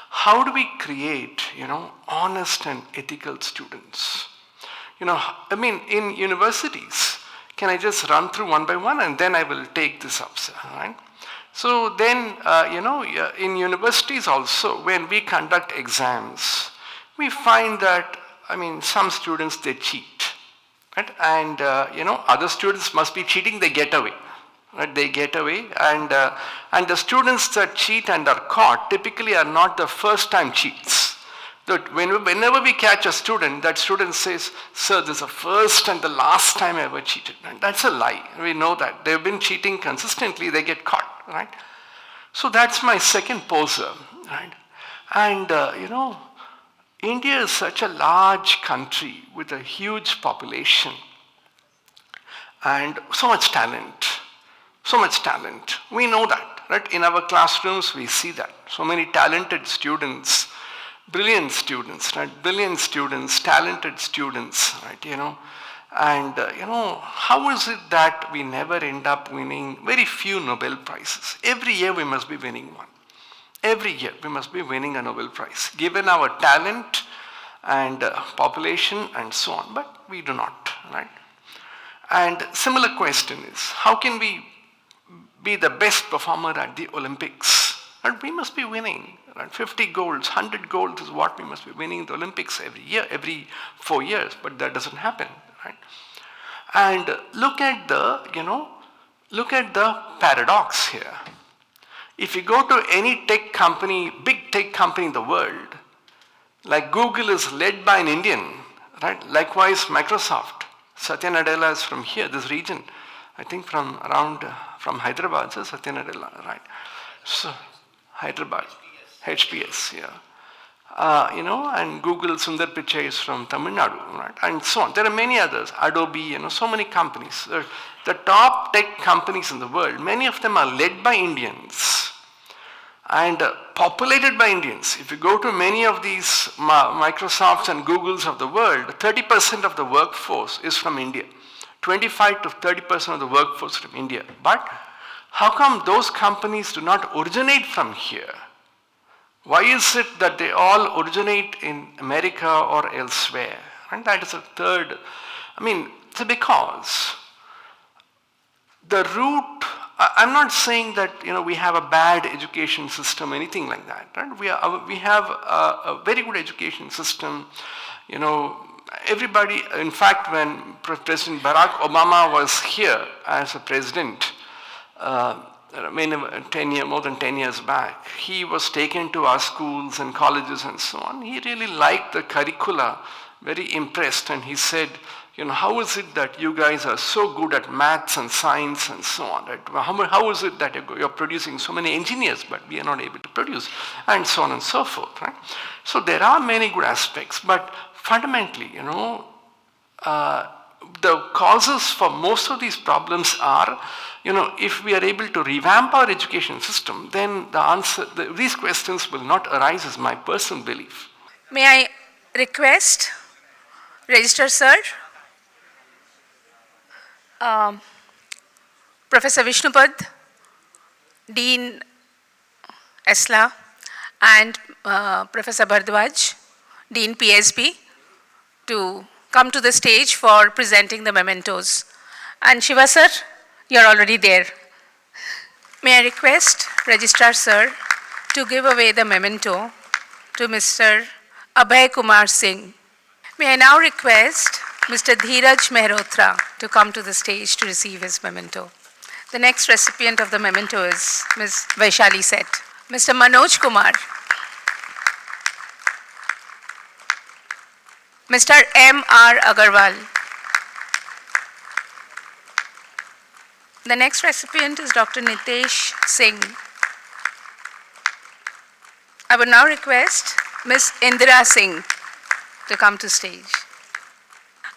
how do we create, honest and ethical students? In universities, can I just run through one by one and then I will take this up, right? So then, in universities also, when we conduct exams, we find that, some students, they cheat. Right? And other students must be cheating, they get away. Right? They get away, and the students that cheat and are caught typically are not the first time cheats. That whenever we catch a student, that student says, sir, this is the first and the last time I ever cheated. And that's a lie. We know that. They've been cheating consistently, they get caught, right? So that's my second poser, right? And, India is such a large country with a huge population and so much talent. So much talent. We know that, right? In our classrooms, we see that. So many talented students, brilliant students, right? Brilliant students, talented students, right? And, how is it that we never end up winning very few Nobel Prizes? Every year we must be winning one. Every year we must be winning a Nobel Prize, given our talent and population and so on, but we do not, right? And similar question is, how can we be the best performer at the Olympics? And we must be winning, right? 50 golds, 100 golds is what we must be winning in the Olympics every year, every 4 years, but that doesn't happen, right? And look at the paradox here. If you go to any tech company, big tech company in the world, like Google is led by an Indian, right? Likewise, Microsoft. Satya Nadella is from here, this region. I think from Hyderabad, so Satya Nadella, right? So, Hyderabad, HPS, yeah. And Google, Sundar Pichai is from Tamil Nadu, right? And so on. There are many others, Adobe, so many companies. The top tech companies in the world, many of them are led by Indians and populated by Indians. If you go to many of these Microsofts and Googles of the world, 30% of the workforce is from India. 25 to 30% of the workforce from India. But how come those companies do not originate from here? Why is it that they all originate in America or elsewhere? And that is a third, it's because the root, I'm not saying that we have a bad education system, anything like that. Right? We have a very good education system. Everybody, in fact, when President Barack Obama was here as a president, more than 10 years back, he was taken to our schools and colleges and so on. He really liked the curricula, very impressed, and he said, how is it that you guys are so good at maths and science and so on? Right? How is it that you're producing so many engineers, but we are not able to produce, and so on and so forth, right? So there are many good aspects, but fundamentally, the causes for most of these problems are, if we are able to revamp our education system, then these questions will not arise, is my personal belief. May I request Registrar Sir, Professor Vishnupad, Dean Esla, and Professor Bhardwaj, Dean PSB, to come to the stage for presenting the mementos. And Shiva Sir, you're already there. May I request Registrar Sir to give away the memento to Mr. Abhay Kumar Singh. May I now request Mr. Dheeraj Mehrotra to come to the stage to receive his memento. The next recipient of the memento is Ms. Vaishali Seth. Mr. Manoj Kumar. Mr. M.R. Agarwal. The next recipient is Dr. Nitesh Singh. I would now request Ms. Indira Singh to come to stage.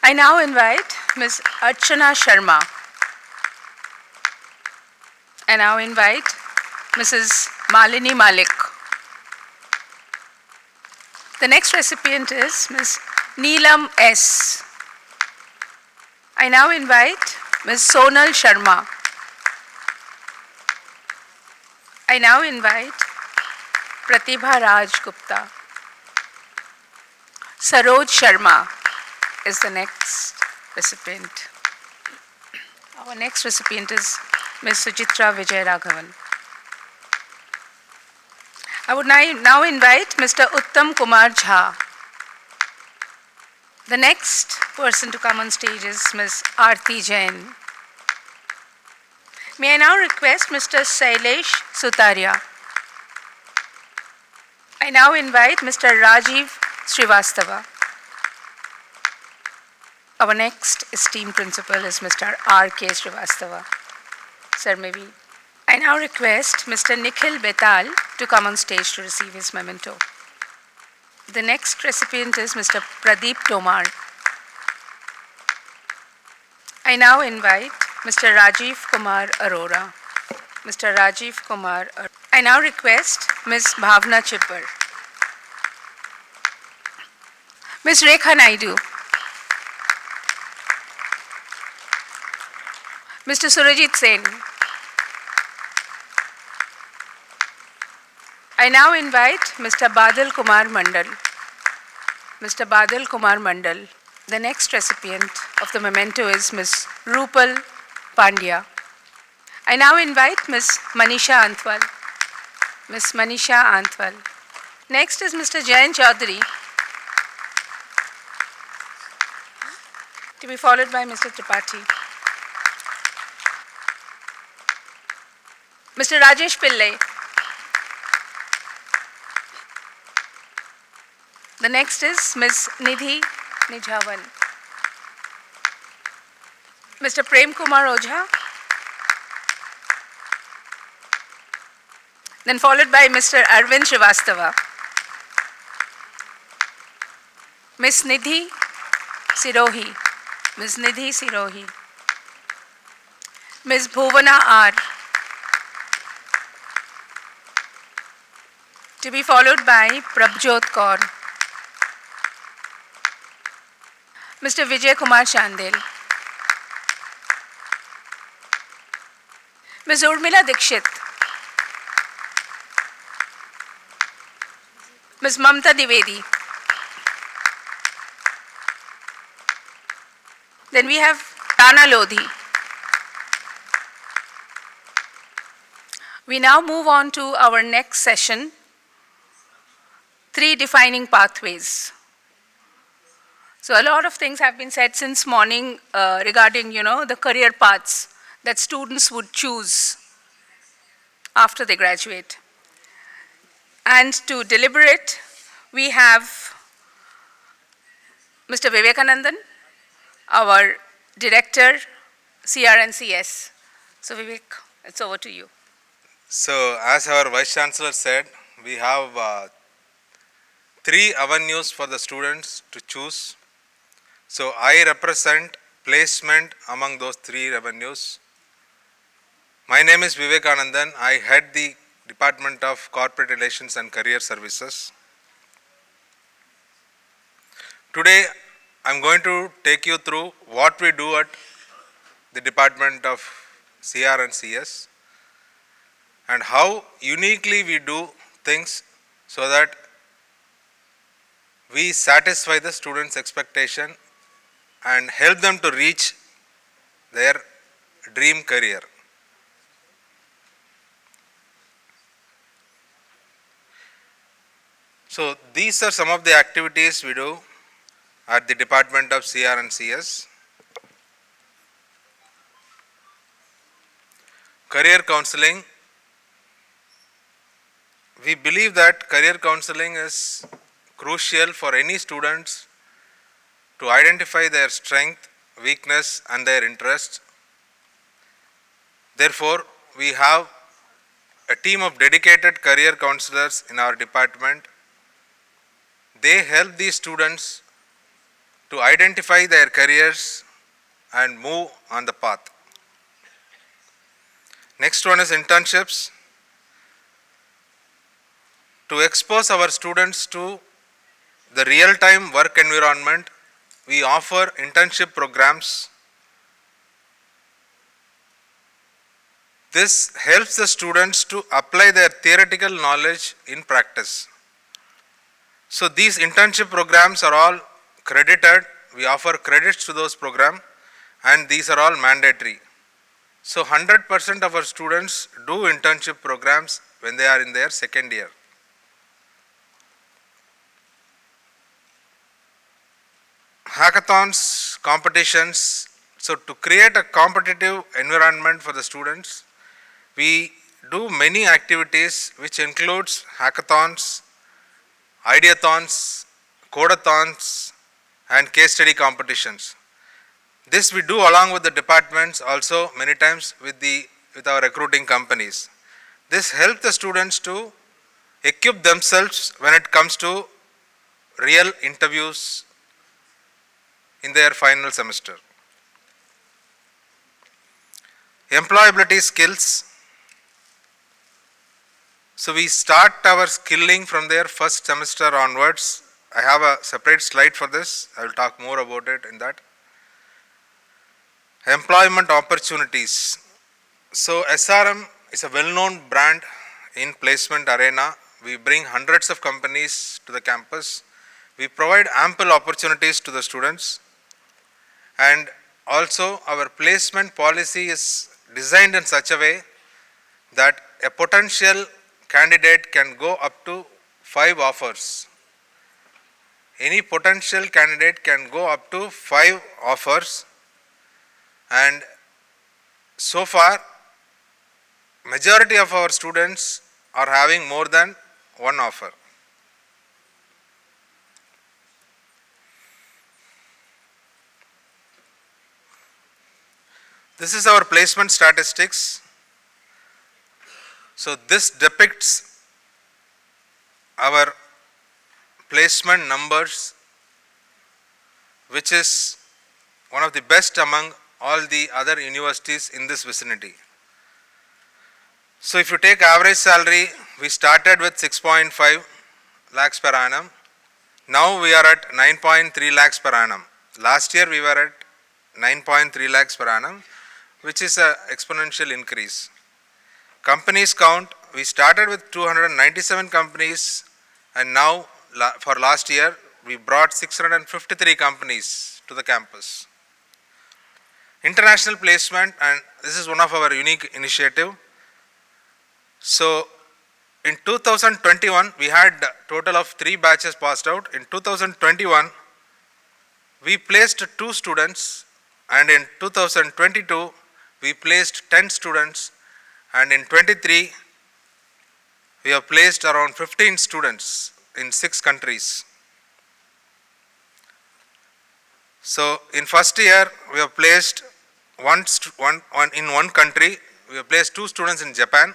I now invite Ms. Archana Sharma. I now invite Mrs. Malini Malik. The next recipient is Ms. Neelam S. I now invite Ms. Sonal Sharma. I now invite Pratibha Raj Gupta. Saroj Sharma is the next recipient. Our next recipient is Ms. Sujitra Vijay Raghavan. I would now invite Mr. Uttam Kumar Jha. The next person to come on stage is Ms. Aarti Jain. May I now request Mr. Sailesh Sutaria. I now invite Mr. Rajiv Srivastava. Our next esteemed principal is Mr. R.K. Srivastava. Sir, maybe. I now request Mr. Nikhil Betal to come on stage to receive his memento. The next recipient is Mr. Pradeep Tomar. I now invite Mr. Rajiv Kumar Arora. Mr. Rajiv Kumar Arora. I now request Ms. Bhavna Chipper. Ms. Rekha Naidu. Mr. Surajit Sen. I now invite Mr. Badal Kumar Mandal. Mr. Badal Kumar Mandal. The next recipient of the memento is Ms. Rupal Pandya. I now invite Ms. Manisha Antwal. Ms. Manisha Antwal. Next is Mr. Jayan Chaudhary, to be followed by Mr. Tripathi. Mr. Rajesh Pillai. The next is Ms. Nidhi Nijavan. Mr. Prem Kumar Ojha. Then followed by Mr. Arvind Srivastava. Ms. Nidhi Sirohi. Ms. Nidhi Sirohi. Ms. Bhuvana R. To be followed by Prabjot Kaur. Mr. Vijay Kumar Chandel. Ms. Urmila Dikshit. Ms. Mamta Divedi. Then we have Rana Lodhi. We now move on to our next session, 3 defining pathways. So a lot of things have been said since morning regarding, the career paths that students would choose after they graduate. And to deliberate, we have Mr. Vivekanandan, our director, CRNCS. So Vivek, it's over to you. So as our Vice Chancellor said, we have 3 avenues for the students to choose. So I represent placement among those 3 avenues. My name is Vivekanandan. I head the Department of Corporate Relations and Career Services. Today, I'm going to take you through what we do at the Department of CR and CS and how uniquely we do things so that we satisfy the students' expectation and help them to reach their dream career. So these are some of the activities we do at the Department of CR and CS. Career counseling. We believe that career counseling is crucial for any students to identify their strength, weakness and their interests. Therefore, we have a team of dedicated career counselors in our department. They help these students to identify their careers and move on the path. Next one is internships. To expose our students to the real-time work environment, we offer internship programs. This helps the students to apply their theoretical knowledge in practice. So these internship programs are all credited. We offer credits to those programs and these are all mandatory. So 100% of our students do internship programs when they are in their second year. Hackathons, competitions. So to create a competitive environment for the students, we do many activities which includes hackathons, ideathons, codathons, and case study competitions. This we do along with the departments, also many times with our recruiting companies. This helps the students to equip themselves when it comes to real interviews in their final semester. Employability skills. So we start our skilling from their first semester onwards. I have a separate slide for this. I will talk more about it in that. Employment opportunities. So SRM is a well-known brand in placement arena. We bring hundreds of companies to the campus. We provide ample opportunities to the students. And also our placement policy is designed in such a way that a potential candidate can go up to 5 offers. Any potential candidate can go up to 5 offers, and so far majority of our students are having more than 1 offer. This is our placement statistics. So this depicts our placement numbers, which is one of the best among all the other universities in this vicinity. So if you take average salary, we started with 6.5 lakhs per annum. Now we are at 9.3 lakhs per annum. Last year we were at 9.3 lakhs per annum, which is an exponential increase. Companies count, we started with 297 companies, and now for last year we brought 653 companies to the campus. International placement, and this is one of our unique initiative. So in 2021 we had a total of 3 batches passed out. In 2021 we placed 2 students, and in 2022 we placed 10 students, and in 23 we have placed around 15 students in 6 countries. So in first year we have placed in one country, we have placed 2 students in Japan,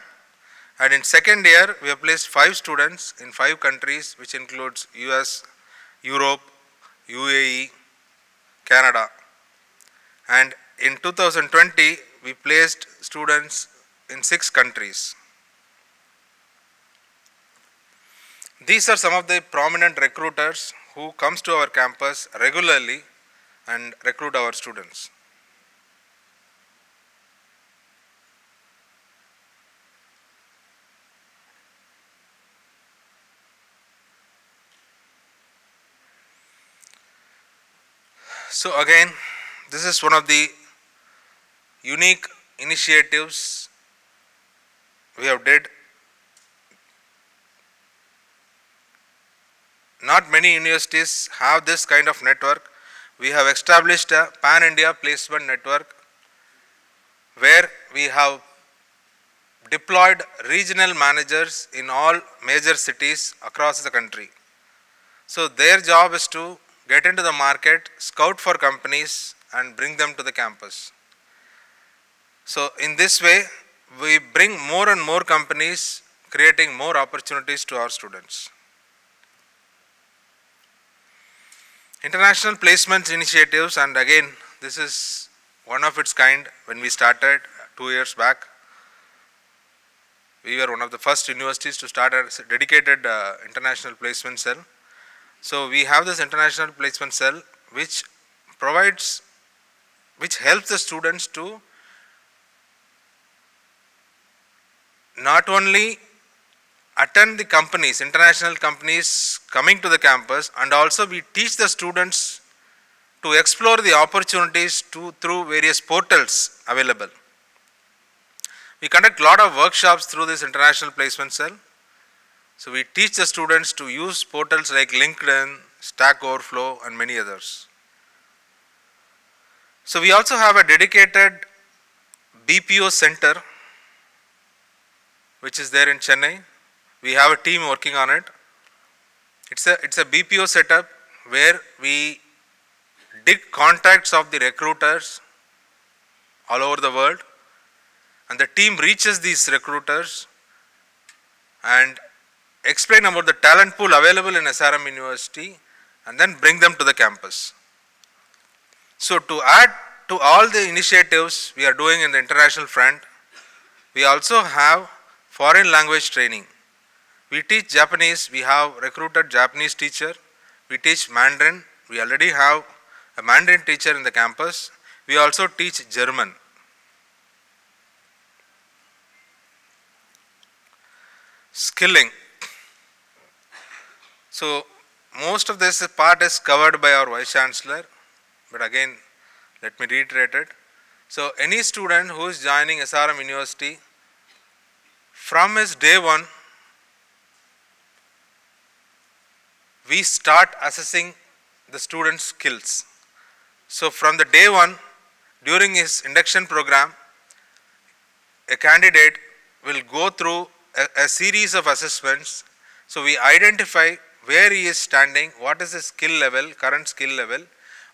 and in second year we have placed 5 students in 5 countries, which includes US, Europe, UAE, Canada. And in 2020 we placed students in 6 countries. These are some of the prominent recruiters who comes to our campus regularly and recruit our students. So again, this is one of the unique initiatives we have did. Not many universities have this kind of network. We have established a pan-India placement network where we have deployed regional managers in all major cities across the country. So their job is to get into the market, scout for companies, and bring them to the campus. So in this way, we bring more and more companies, creating more opportunities to our students. International placements initiatives, and again, this is one of its kind. When we started 2 years back, we were one of the first universities to start a dedicated international placement cell. So we have this international placement cell which helps the students to not only attend the companies, international companies coming to the campus, and also we teach the students to explore the opportunities through various portals available. We conduct a lot of workshops through this international placement cell. So we teach the students to use portals like LinkedIn, Stack Overflow, and many others. So we also have a dedicated BPO center which is there in Chennai. We have a team working on it. It's a BPO setup where we dig contacts of the recruiters all over the world, and the team reaches these recruiters and explain about the talent pool available in SRM University and then bring them to the campus. So to add to all the initiatives we are doing in the international front, we also have foreign language training. We teach Japanese, we have recruited Japanese teacher. We teach Mandarin, we already have a Mandarin teacher in the campus. We also teach German. Skilling. So most of this part is covered by our Vice Chancellor, but again, let me reiterate it. So any student who is joining SRM University, from his day one, we start assessing the student's skills. So from the day one, during his induction program, a candidate will go through a series of assessments. So we identify where he is standing, what is his skill level, current skill level.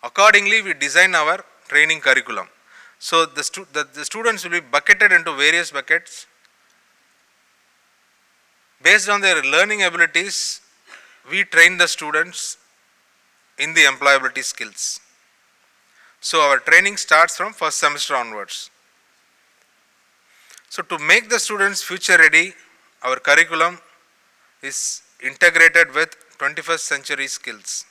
Accordingly, we design our training curriculum. So the students will be bucketed into various buckets. Based on their learning abilities, we train the students in the employability skills. So our training starts from first semester onwards. So to make the students future ready, our curriculum is integrated with 21st century skills.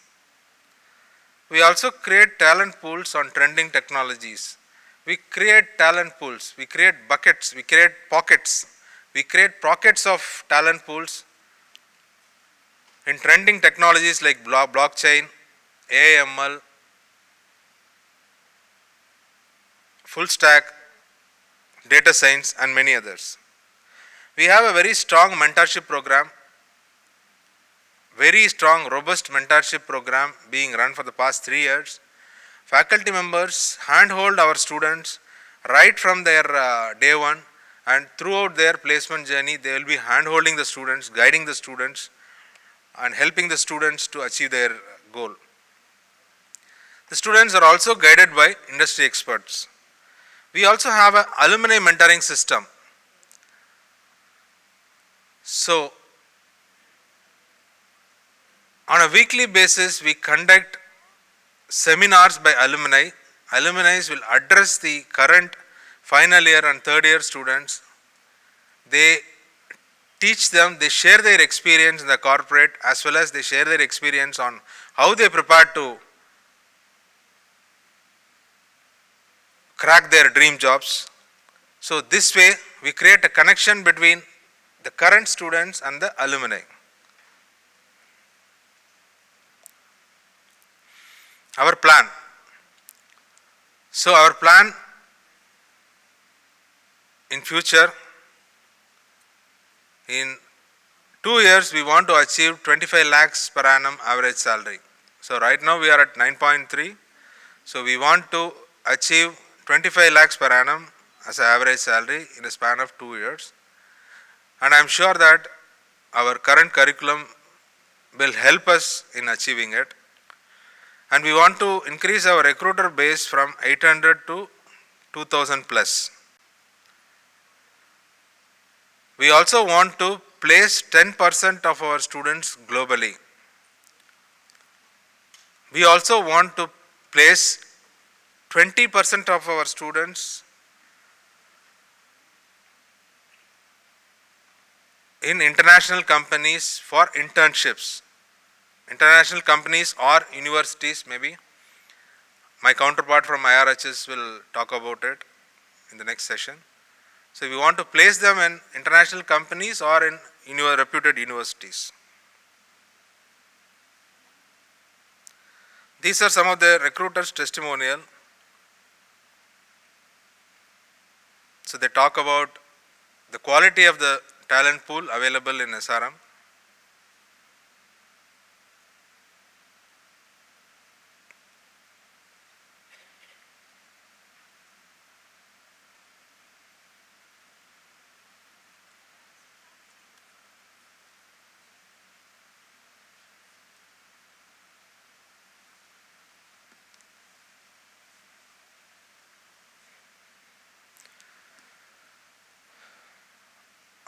We also create talent pools on trending technologies. We create talent pools, we create buckets, we create pockets. We create pockets of talent pools in trending technologies like blockchain, AI/ML, full stack, data science, and many others. We have a very strong mentorship program, very strong, robust mentorship program being run for the past 3 years. Faculty members handhold our students right from their day one, and throughout their placement journey, they will be handholding the students, guiding the students, and helping the students to achieve their goal. The students are also guided by industry experts. We also have an alumni mentoring system. So, on a weekly basis, we conduct seminars by alumni. Alumni will address the current final year and third year students. They teach them, they share their experience in the corporate, as well as they share their experience on how they prepare to crack their dream jobs. So this way, we create a connection between the current students and the alumni. Our plan. So our plan in future, in 2 years, we want to achieve 25 lakhs per annum average salary. So right now we are at 9.3. So we want to achieve 25 lakhs per annum as an average salary in a span of 2 years. And I am sure that our current curriculum will help us in achieving it. And we want to increase our recruiter base from 800 to 2000 plus. We also want to place 10% of our students globally. We also want to place 20% of our students in international companies for internships. International companies or universities maybe. My counterpart from IRHS will talk about it in the next session. So we want to place them in international companies or in reputed universities. These are some of the recruiters' testimonial. So they talk about the quality of the talent pool available in SRM.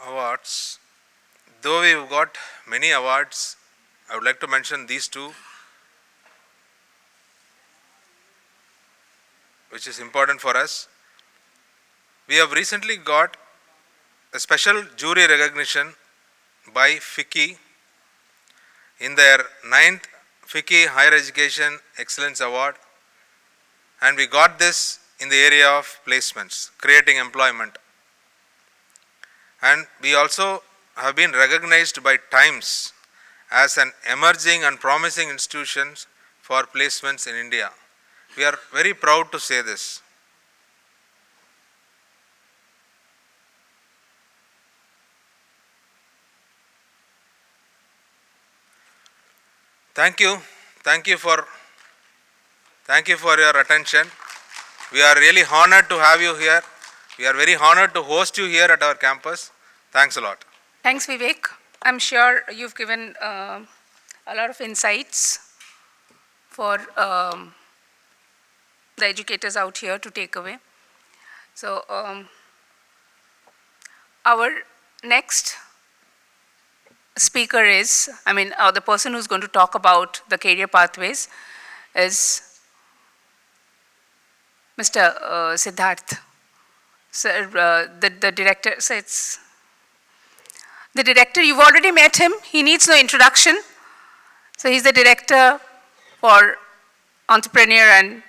awards, though we've got many awards, I would like to mention these two, which is important for us. We have recently got a special jury recognition by FICCI in their 9th FICCI Higher Education Excellence Award, and we got this in the area of placements, creating employment. And we also have been recognized by Times as an emerging and promising institution for placements in India. We are very proud to say this. Thank you. Thank you for your attention. We are really honored to have you here. We are very honored to host you here at our campus. Thanks a lot. Thanks, Vivek. I'm sure you've given a lot of insights for the educators out here to take away. So our next speaker is, the person who's going to talk about the career pathways is Mr. Siddharth. Sir, the director, so it's the director, you've already met him, he needs no introduction. So he's the director for Entrepreneur and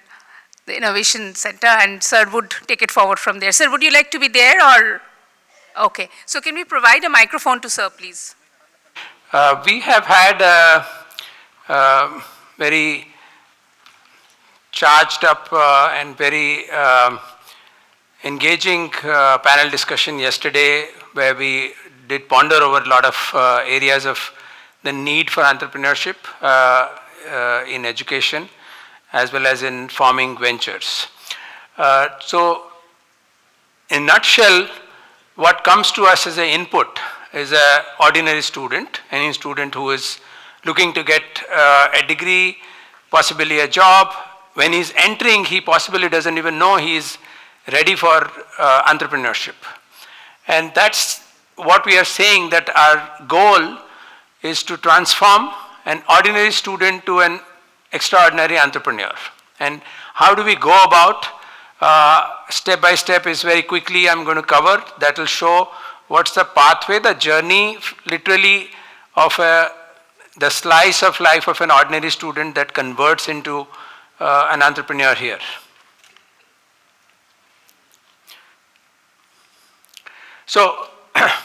the Innovation Center, and sir would take it forward from there. Sir, would you like to be there or? Okay, so can we provide a microphone to sir, please? We have had a very charged up and very engaging panel discussion yesterday, where we did ponder over a lot of areas of the need for entrepreneurship in education as well as in forming ventures. So in a nutshell, what comes to us as an input is an ordinary student, any student who is looking to get a degree, possibly a job. When he's entering, he possibly doesn't even know he's ready for entrepreneurship. And that's what we are saying, that our goal is to transform an ordinary student to an extraordinary entrepreneur. And how do we go about? Step by step is very quickly I'm going to cover. That will show what's the pathway, the journey literally of the slice of life of an ordinary student that converts into an entrepreneur here. So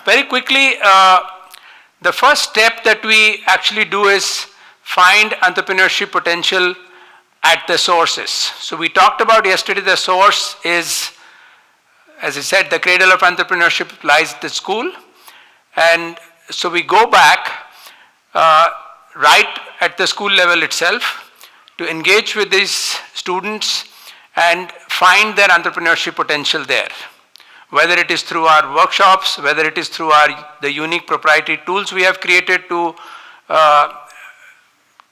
very quickly, the first step that we actually do is find entrepreneurship potential at the sources. So we talked about yesterday, the source is, as I said, the cradle of entrepreneurship lies at the school. And so we go back right at the school level itself to engage with these students and find their entrepreneurship potential there. Whether it is through our workshops, whether it is through the unique proprietary tools we have created to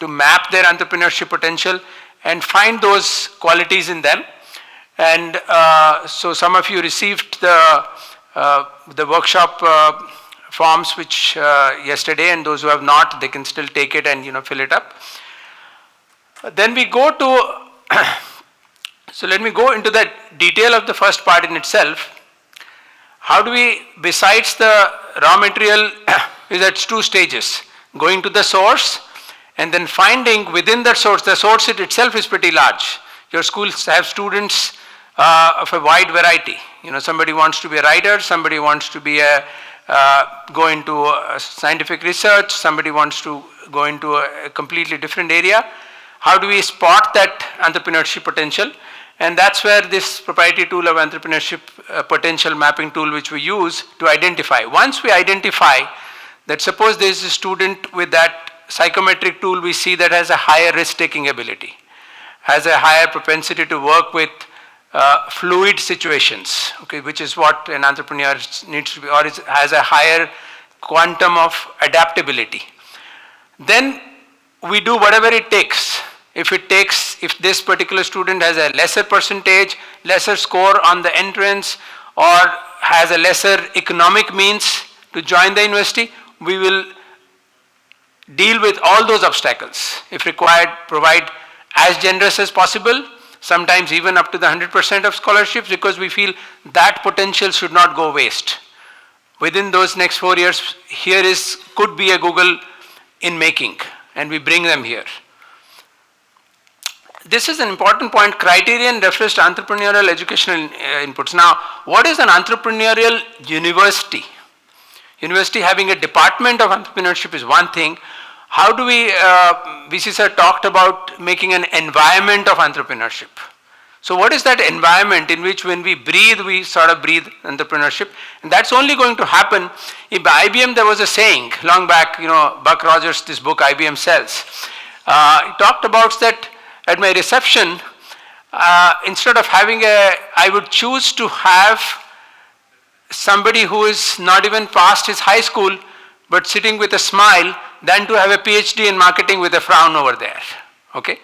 map their entrepreneurship potential and find those qualities in them. And so some of you received the workshop forms which yesterday, and those who have not, they can still take it and fill it up. Then we go to, so let me go into the detail of the first part in itself. How do we, besides the raw material, is at two stages, going to the source and then finding within the source itself is pretty large. Your schools have students of a wide variety. Somebody wants to be a writer, somebody wants to be go into scientific research, somebody wants to go into a completely different area. How do we spot that entrepreneurship potential? And that's where this proprietary tool of entrepreneurship potential mapping tool which we use to identify. Once we identify that, suppose there is a student with that psychometric tool we see that has a higher risk-taking ability, has a higher propensity to work with fluid situations, okay, which is what an entrepreneur needs to be, or has a higher quantum of adaptability. Then we do whatever it takes. If this particular student has a lesser percentage, lesser score on the entrance, or has a lesser economic means to join the university, we will deal with all those obstacles. If required, provide as generous as possible, sometimes even up to the 100% of scholarships, because we feel that potential should not go waste. Within those next 4 years, could be a Google in making, and we bring them here. This is an important point. Criterion refers to entrepreneurial educational inputs. Now, what is an entrepreneurial university? University having a department of entrepreneurship is one thing. How do we, VC sir talked about making an environment of entrepreneurship. So what is that environment in which when we breathe, we sort of breathe entrepreneurship? And that's only going to happen if by IBM there was a saying long back, Buck Rogers, this book IBM Sells. He talked about that at my reception, instead of having I would choose to have somebody who is not even past his high school, but sitting with a smile, than to have a PhD in marketing with a frown over there, okay?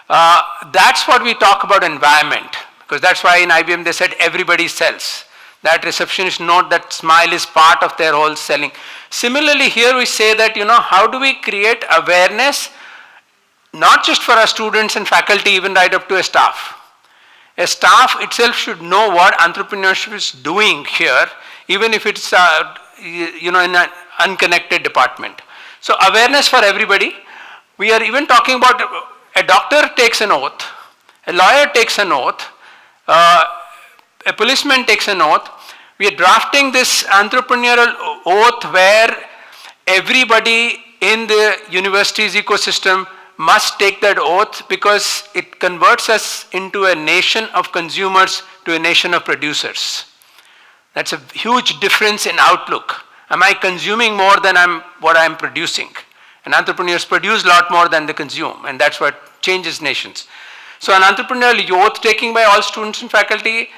That's what we talk about environment, because that's why in IBM they said everybody sells. That receptionist note, that smile is part of their whole selling. Similarly, here we say that, how do we create awareness, not just for our students and faculty, even right up to a staff. A staff itself should know what entrepreneurship is doing here, even if it's, in an unconnected department. So awareness for everybody. We are even talking about a doctor takes an oath, a lawyer takes an oath, a policeman takes an oath. We are drafting this entrepreneurial oath where everybody in the university's ecosystem must take that oath, because it converts us into a nation of consumers to a nation of producers. That's a huge difference in outlook. Am I consuming more than what I'm producing? And entrepreneurs produce a lot more than they consume, and that's what changes nations. So an entrepreneurial oath taking by all students and faculty.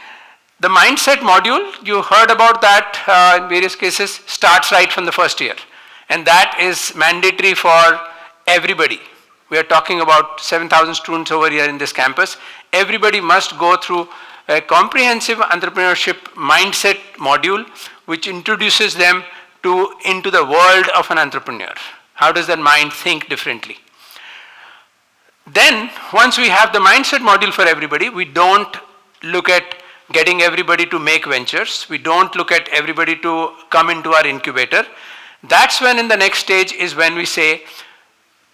The mindset module, you heard about that in various cases, starts right from the first year. And that is mandatory for everybody. We are talking about 7,000 students over here in this campus. Everybody must go through a comprehensive entrepreneurship mindset module, which introduces them into the world of an entrepreneur. How does that mind think differently? Then, once we have the mindset module for everybody, we don't look at getting everybody to make ventures. We don't look at everybody to come into our incubator. That's when in the next stage is when we say,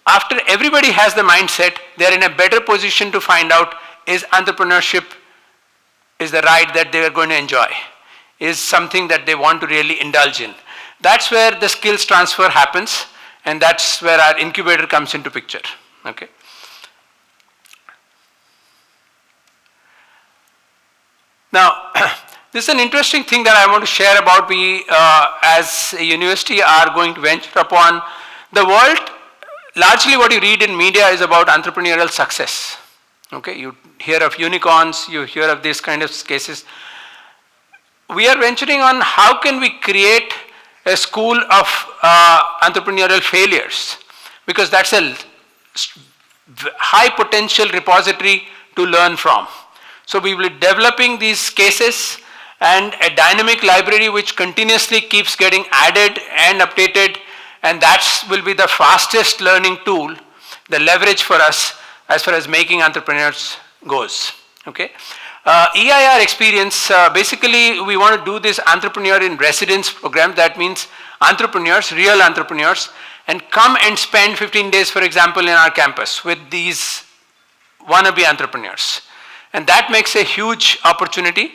after everybody has the mindset, they're in a better position to find out, is entrepreneurship is the ride that they are going to enjoy, is something that they want to really indulge in. That's where the skills transfer happens, and that's where our incubator comes into picture, okay? Now, this is an interesting thing that I want to share about. We, as a university, are going to venture upon the world. Largely what you read in media is about entrepreneurial success, okay? You hear of unicorns, you hear of these kind of cases. We are venturing on how can we create a school of entrepreneurial failures, because that's a high potential repository to learn from. So we will be developing these cases and a dynamic library which continuously keeps getting added and updated, and that will be the fastest learning tool, the leverage for us as far as making entrepreneurs goes, okay? EIR experience, basically we want to do this entrepreneur in residence program. That means entrepreneurs, real entrepreneurs, and come and spend 15 days, for example, in our campus with these wannabe entrepreneurs. And that makes a huge opportunity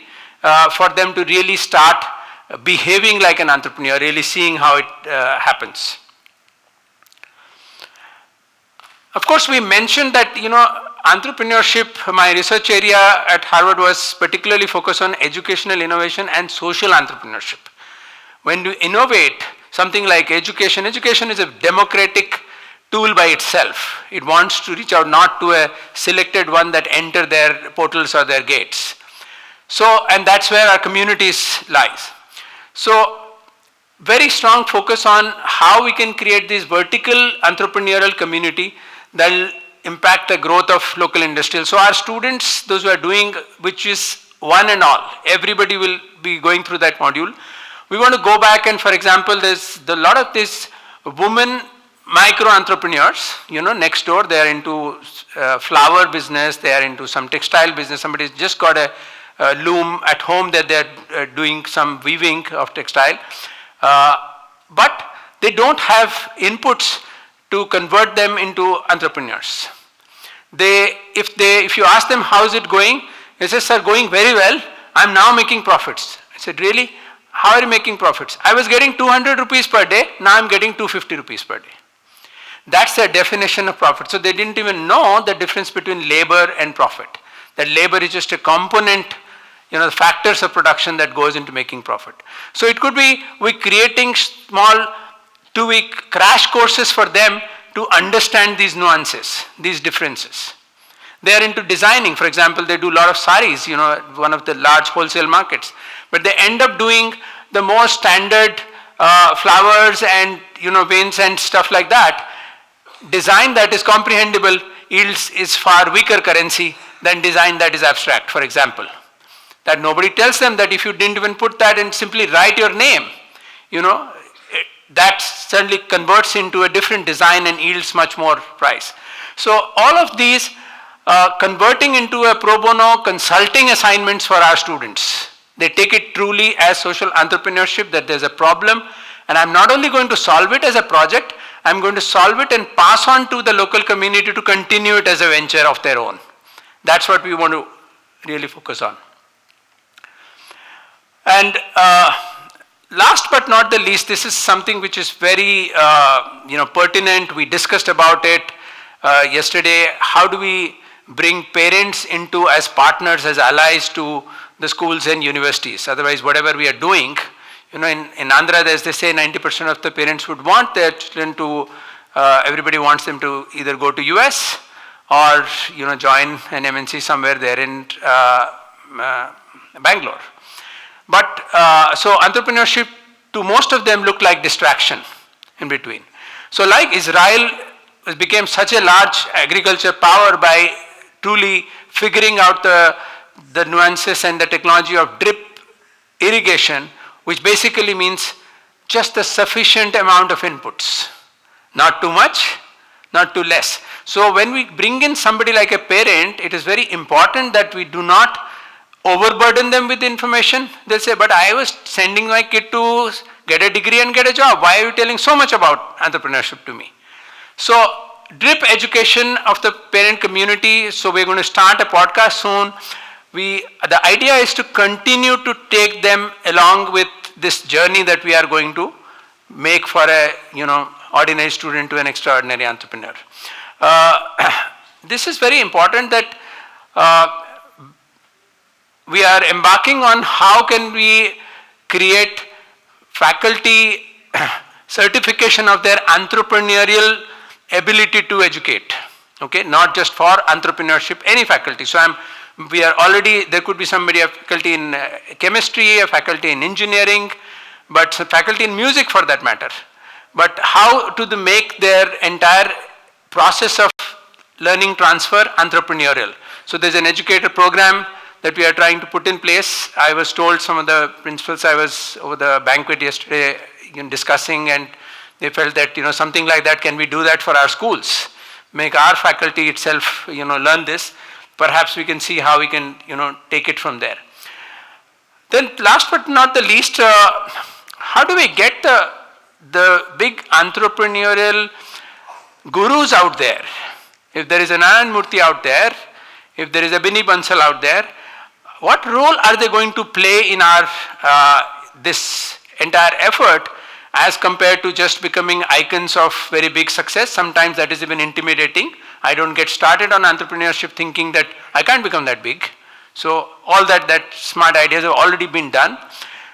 for them to really start behaving like an entrepreneur, really seeing how it happens. Of course, we mentioned that, entrepreneurship, my research area at Harvard was particularly focused on educational innovation and social entrepreneurship. When you innovate something like education, education is a democratic tool by itself. It wants to reach out not to a selected one that enter their portals or their gates. So, and that's where our communities lies. So, very strong focus on how we can create this vertical entrepreneurial community that will impact the growth of local industrial. So our students, those who are doing, which is one and all, everybody will be going through that module. We want to go back and, for example, there's a lot of these women micro-entrepreneurs, next door, they are into flower business, they are into some textile business, somebody's just got a loom at home that they're doing some weaving of textile. But they don't have inputs to convert them into entrepreneurs. If you ask them how is it going, they say, sir, going very well, I'm now making profits. I said, really? How are you making profits? I was getting 200 rupees per day, now I'm getting 250 rupees per day. That's their definition of profit. So they didn't even know the difference between labor and profit. That labor is just a component, the factors of production that goes into making profit. So it could be we creating small 2-week crash courses for them to understand these nuances, these differences. They are into designing. For example, they do a lot of saris, one of the large wholesale markets. But they end up doing the more standard flowers and veins and stuff like that. Design that is comprehensible is far weaker currency than design that is abstract, for example. That nobody tells them that if you didn't even put that and simply write your name, that certainly converts into a different design and yields much more price. So all of these converting into a pro bono consulting assignments for our students. They take it truly as social entrepreneurship, that there's a problem and I'm not only going to solve it as a project, I'm going to solve it and pass on to the local community to continue it as a venture of their own. That's what we want to really focus on. And last but not the least, this is something which is very pertinent. We discussed about it yesterday. How do we bring parents into as partners, as allies to the schools and universities? Otherwise, whatever we are doing, in Andhra, as they say, 90% of the parents would want their children to, everybody wants them to either go to US or join an MNC somewhere there in Bangalore. But so entrepreneurship to most of them look like distraction in between. So like Israel became such a large agriculture power by truly figuring out the nuances and the technology of drip irrigation, which basically means just the sufficient amount of inputs. Not too much, not too less. So when we bring in somebody like a parent, it is very important that we do not overburden them with information. They'll say, but I was sending my kid to get a degree and get a job. Why are you telling so much about entrepreneurship to me? So drip education of the parent community. So we're going to start a podcast soon. The idea is to continue to take them along with this journey that we are going to make for a ordinary student to an extraordinary entrepreneur. This is very important that we are embarking on how can we create faculty certification of their entrepreneurial ability to educate. Okay, not just for entrepreneurship, any faculty. So there could be somebody, a faculty in chemistry, a faculty in engineering, but some faculty in music for that matter. But how to make their entire process of learning transfer entrepreneurial. So there's an educator program that we are trying to put in place. I was told some of the principals, I was over the banquet yesterday discussing, and they felt that something like that, can we do that for our schools? Make our faculty itself learn this. Perhaps we can see how we can take it from there. Then last but not the least, how do we get the big entrepreneurial gurus out there? If there is an Anand Murthy out there, if there is a Bini Bansal out there, what role are they going to play in our this entire effort as compared to just becoming icons of very big success? Sometimes that is even intimidating. I don't get started on entrepreneurship thinking that I can't become that big. So all that smart ideas have already been done.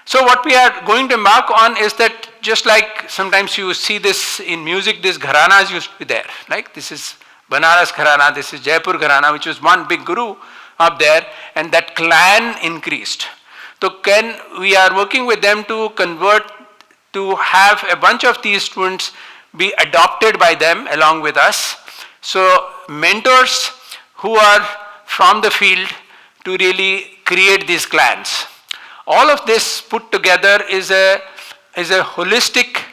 So what we are going to embark on is that, just like sometimes you see this in music, these gharanas used to be there. Like this is Banaras Gharana, this is Jaipur Gharana, which was one big guru up there, and that clan increased. So we are working with them to convert, to have a bunch of these students be adopted by them along with us. So mentors who are from the field to really create these clans. All of this put together is a holistic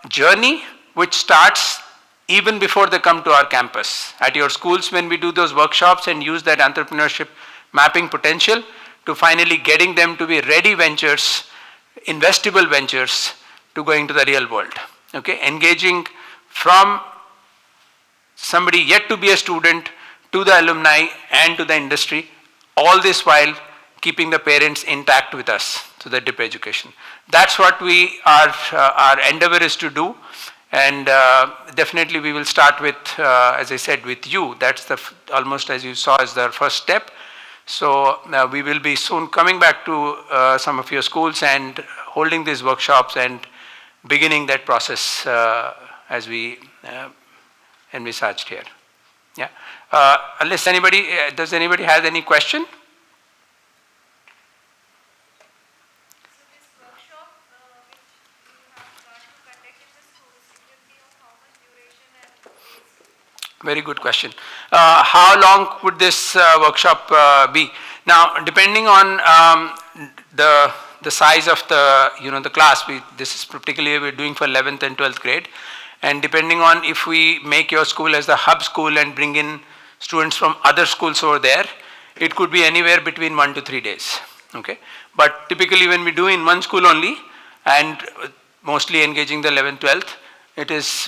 journey which starts even before they come to our campus. At your schools, when we do those workshops and use that entrepreneurship mapping potential to finally getting them to be ready ventures, investable ventures to going to the real world. Okay, engaging from somebody yet to be a student to the alumni and to the industry, all this while keeping the parents intact with us to the dip education. That's what our endeavor is to do, and definitely we will start with, as I said, with you. That's almost, as you saw, as the first step. So we will be soon coming back to some of your schools and holding these workshops and beginning that process as we envisaged here. Yeah. Unless anybody, does anybody have any question? Very good question. How long would this workshop be? Now, depending on the size of the class, this is particularly we're doing for 11th and 12th grade, and depending on if we make your school as the hub school and bring in students from other schools over there, it could be anywhere between 1 to 3 days. Okay, but typically when we do in one school only and mostly engaging the 11th, 12th,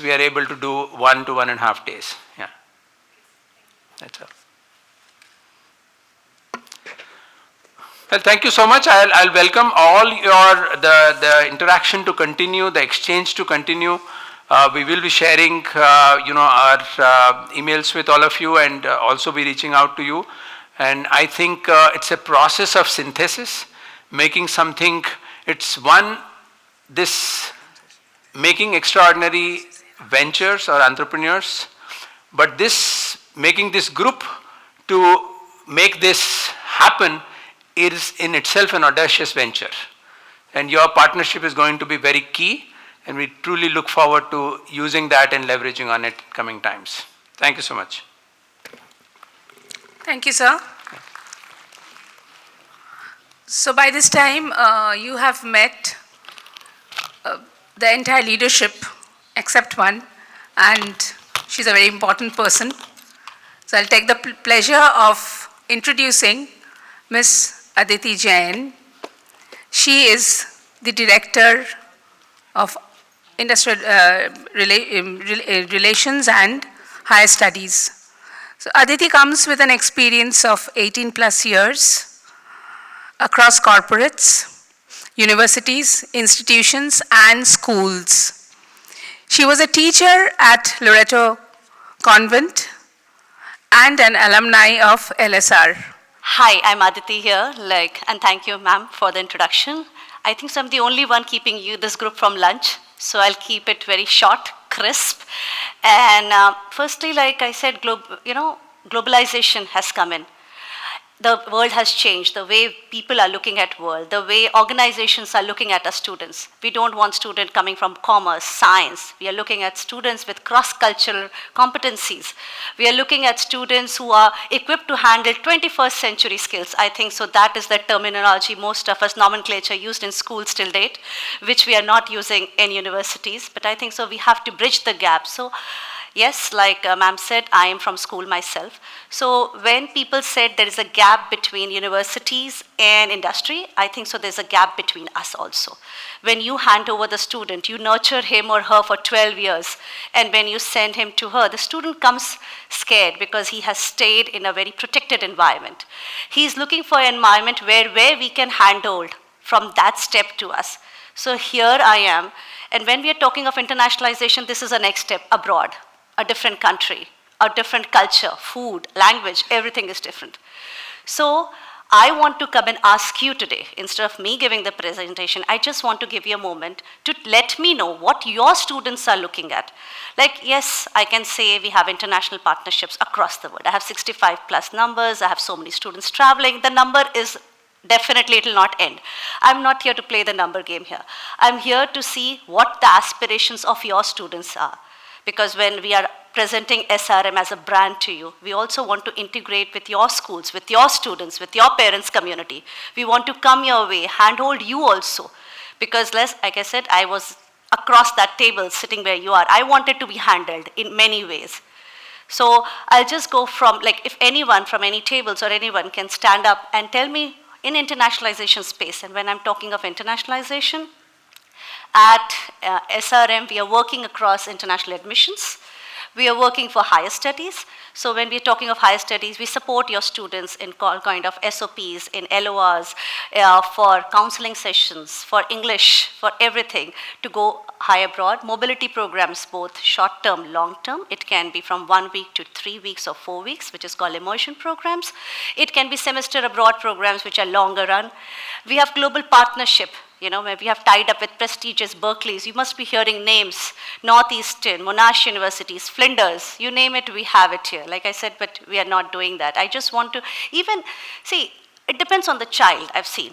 we are able to do 1 to 1.5 days. Yeah, that's all. Well, thank you so much. I'll welcome all the interaction to continue, the exchange to continue. We will be sharing, our emails with all of you, and also be reaching out to you. And I think it's a process of synthesis, making something. It's making extraordinary ventures or entrepreneurs, but making this group to make this happen is in itself an audacious venture. And your partnership is going to be very key, and we truly look forward to using that and leveraging on it coming times. Thank you so much. Thank you, sir. So by this time, you have met the entire leadership except one, and she's a very important person. So I'll take the pleasure of introducing Ms. Aditi Jain. She is the Director of Industrial Relations and Higher Studies. So Aditi comes with an experience of 18 plus years across corporates, universities, institutions, and schools. She was a teacher at Loreto Convent and an alumni of LSR. Hi, I'm Aditi here, and thank you, ma'am, for the introduction. I think so I'm the only one keeping this group from lunch, so I'll keep it very short, crisp. And firstly, like I said, globalization has come in. The world has changed, the way people are looking at world, the way organizations are looking at our students. We don't want students coming from commerce, science. We are looking at students with cross-cultural competencies. We are looking at students who are equipped to handle 21st century skills. I think so that is the terminology most of us nomenclature used in schools till date, which we are not using in universities. But I think so we have to bridge the gap. So yes, like ma'am said, I am from school myself. So when people said there is a gap between universities and industry, I think so there's a gap between us also. When you hand over the student, you nurture him or her for 12 years, and when you send him to her, the student comes scared because he has stayed in a very protected environment. He's looking for an environment where we can handhold from that step to us. So here I am, and when we are talking of internationalization, this is a next step abroad. A different country, a different culture, food, language, everything is different. So I want to come and ask you today, instead of me giving the presentation, I just want to give you a moment to let me know what your students are looking at. Like, yes, I can say we have international partnerships across the world. I have 65 plus numbers, I have so many students traveling. The number is definitely, it will not end. I'm not here to play the number game here. I'm here to see what the aspirations of your students are. Because when we are presenting SRM as a brand to you. We also want to integrate with your schools, with your students, with your parents' community. We want to come your way, handhold you also. Because like I said, I was across that table sitting where you are. I wanted to be handled in many ways. So I'll just go from, like, if anyone from any tables or anyone can stand up and tell me in internationalization space, and when I'm talking of internationalization, at SRM, we are working across international admissions. We are working for higher studies. So when we're talking of higher studies, we support your students in kind of SOPs, in LORs, for counseling sessions, for English, for everything, to go high abroad. Mobility programs, both short-term, long-term. It can be from 1 week to 3 weeks or 4 weeks, which is called immersion programs. It can be semester abroad programs, which are longer run. We have global partnership. Where we have tied up with prestigious Berkeleys. You must be hearing names, Northeastern, Monash Universities, Flinders, you name it, we have it here. Like I said, but we are not doing that. I just want to see, it depends on the child, I've seen.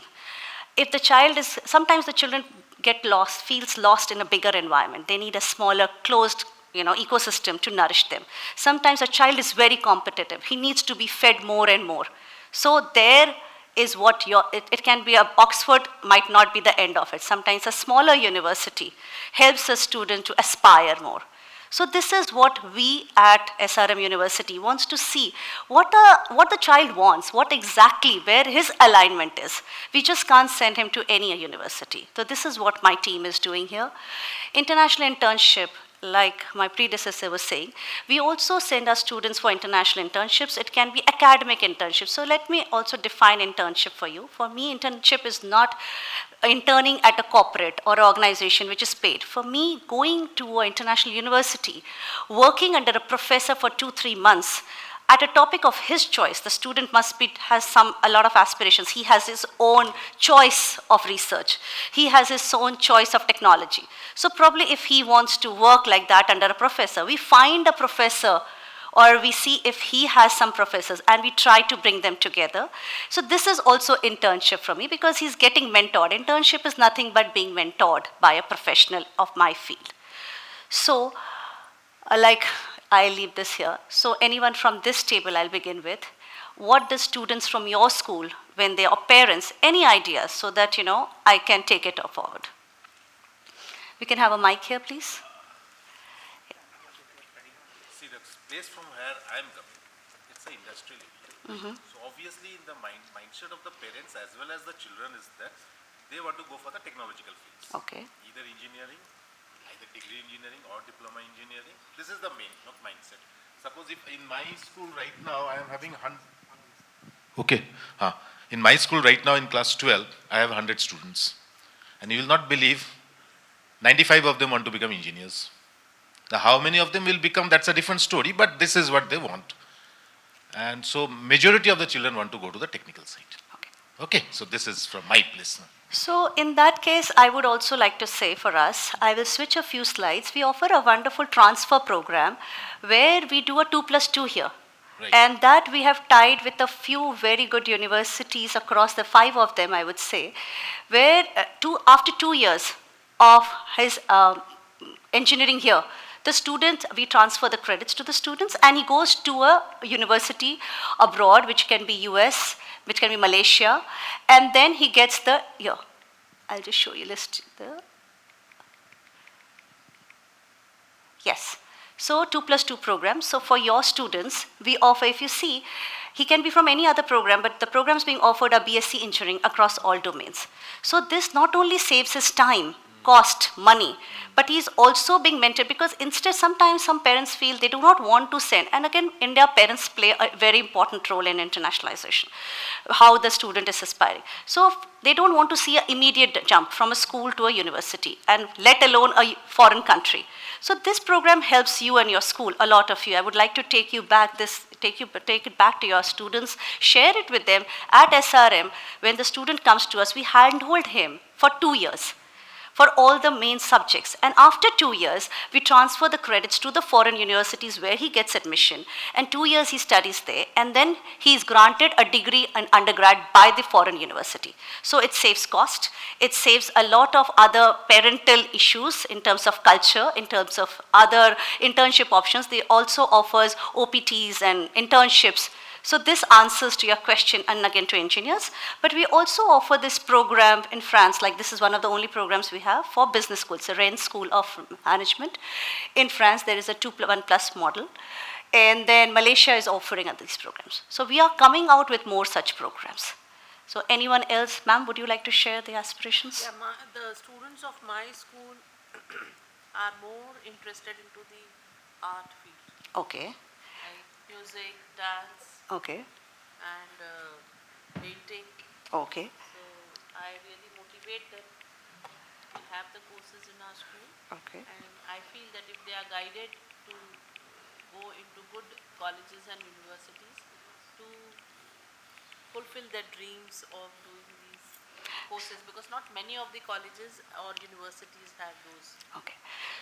If the child is, sometimes the children get lost, feels lost in a bigger environment. They need a smaller, closed ecosystem to nourish them. Sometimes a child is very competitive. He needs to be fed more and more. So there is what it can be Oxford might not be the end of it. Sometimes a smaller university helps a student to aspire more. So this is what we at SRM University wants to see. What the child wants, what exactly, where his alignment is. We just can't send him to any university. So this is what my team is doing here. International internship, like my predecessor was saying, we also send our students for international internships. It can be academic internships. So let me also define internship for you. For me, internship is not interning at a corporate or organization which is paid. For me, going to an international university, working under a professor for 2-3 months, at a topic of his choice, the student has a lot of aspirations. He has his own choice of research. He has his own choice of technology. So probably if he wants to work like that under a professor, we find a professor, or we see if he has some professors and we try to bring them together. So this is also internship for me because he's getting mentored. Internship is nothing but being mentored by a professional of my field. So I'll leave this here. So anyone from this table I'll begin with. What the students from your school, when they are parents, any ideas so that, I can take it forward. We can have a mic here, please. See, the place from where I'm coming, it's an industrial area. So obviously in the mindset of the parents as well as the children is that they want to go for the technological fields. Okay. Either engineering, either degree engineering or diploma engineering. This is the main mindset. Suppose if in my school right now I am having in my school right now in class 12 I have 100 students, and you will not believe 95 of them want to become engineers. Now how many of them will become, that's a different story, but this is what they want. And so majority of the children want to go to the technical side. Okay, so this is from my place. So in that case, I would also like to say for us, I will switch a few slides. We offer a wonderful transfer program where we do a 2+2 here. Right. And that we have tied with a few very good universities across the 5 of them, I would say, where after 2 years of his engineering here, the student, we transfer the credits to the students and he goes to a university abroad, which can be US, which can be Malaysia, and then he gets here, I'll just show you list there. Yes, so 2+2 program. So for your students, we offer, if you see, he can be from any other program, but the programs being offered are BSc engineering across all domains. So this not only saves his time, cost, money, but he's also being mentored because instead sometimes some parents feel they do not want to send. And again, India parents play a very important role in internationalization, how the student is aspiring. So they don't want to see an immediate jump from a school to a university and let alone a foreign country. So this program helps you and your school, a lot of you. I would like to take it back to your students, share it with them at SRM. When the student comes to us, we handhold him for 2 years. for all the main subjects. And after 2 years, we transfer the credits to the foreign universities where he gets admission. And 2 years he studies there, and then he is granted a degree in undergrad by the foreign university. So it saves cost. It saves a lot of other parental issues in terms of culture, in terms of other internship options. They also offers OPTs and internships. So this answers to your question, and again to engineers. But we also offer this program in France, like this is one of the only programs we have for business schools, the Rennes School of Management. In France, there is a 2+1+ model. And then Malaysia is offering these programs. So we are coming out with more such programs. So anyone else, ma'am, would you like to share the aspirations? Yeah, the students of my school are more interested into the art field. Okay. Like music, dance. Okay. And painting. Okay. So I really motivate them to have the courses in our school. Okay. And I feel that if they are guided to go into good colleges and universities to fulfill their dreams of doing these courses, because not many of the colleges or universities have those. Okay.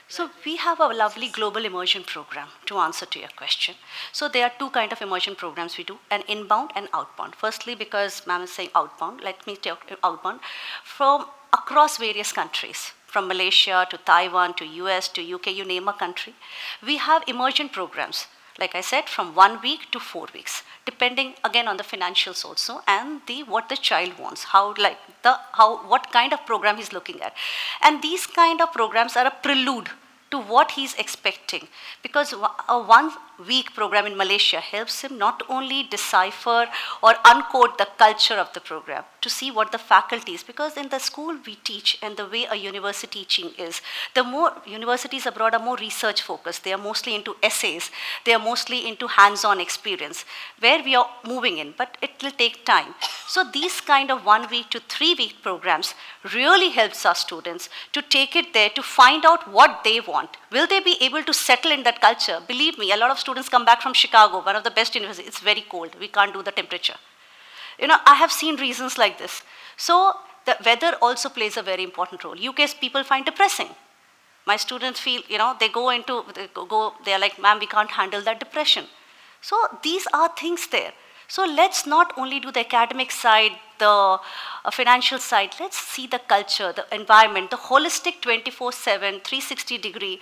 So we have a lovely global immersion program to answer to your question. So there are two kinds of immersion programs we do, an inbound and outbound. Firstly, because ma'am is saying outbound, let me talk outbound. From across various countries, from Malaysia to Taiwan to US to UK, you name a country, we have immersion programs. Like I said, from 1 week to 4 weeks, depending again on the financials also and what the child wants, what kind of program he's looking at. And these kind of programs are a prelude to what he's expecting, because a 1 week program in Malaysia helps him not only decipher or uncode the culture of the program, to see what the faculties, because in the school we teach and the way a university teaching is, the more universities abroad are more research focused, they are mostly into essays, they are mostly into hands-on experience, where we are moving in, but it will take time. So these kind of 1 week to 3 week programs really helps our students to take it there to find out what they want. Will they be able to settle in that culture? Believe me, a lot of students come back from Chicago, one of the best universities, it's very cold, we can't do the temperature. You know, I have seen reasons like this. So the weather also plays a very important role. UK's people find depressing. My students feel, you know, they're like, ma'am, we can't handle that depression. So these are things there. So let's not only do the academic side, the financial side, let's see the culture, the environment, the holistic 24/7, 360-degree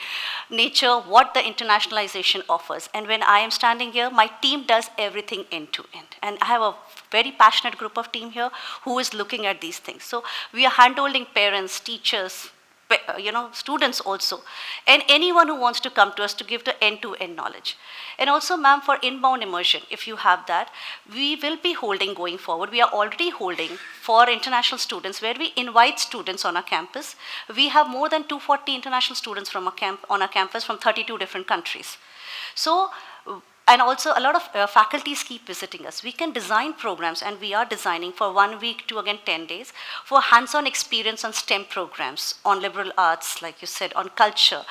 nature, what the internationalization offers. And when I am standing here, my team does everything end to end. And I have a very passionate group of team here who is looking at these things. So we are handholding parents, teachers, students also, and anyone who wants to come to us to give the end-to-end knowledge. And also, ma'am, for inbound immersion, if you have that, we will be holding going forward. We are already holding for international students where we invite students on our campus. We have more than 240 international students from on our campus from 32 different countries. So, and also a lot of faculties keep visiting us. We can design programs, and we are designing for 1 week to again 10 days for hands-on experience on STEM programs, on liberal arts, like you said, on culture,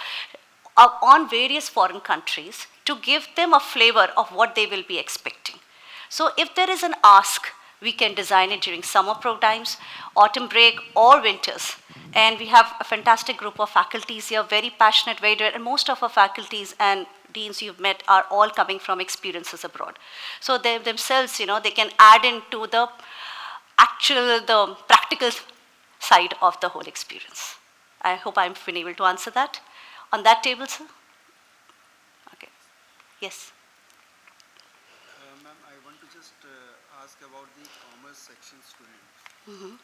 on various foreign countries to give them a flavor of what they will be expecting. So if there is an ask, we can design it during summer programs, autumn break, or winters. And we have a fantastic group of faculties here, very passionate, and most of our faculties and deans you've met are all coming from experiences abroad. So they themselves, they can add into the practical side of the whole experience. I hope I've been able to answer that. On that table, sir? Okay. Yes. Ma'am, I want to just ask about the commerce section students. Mm-hmm.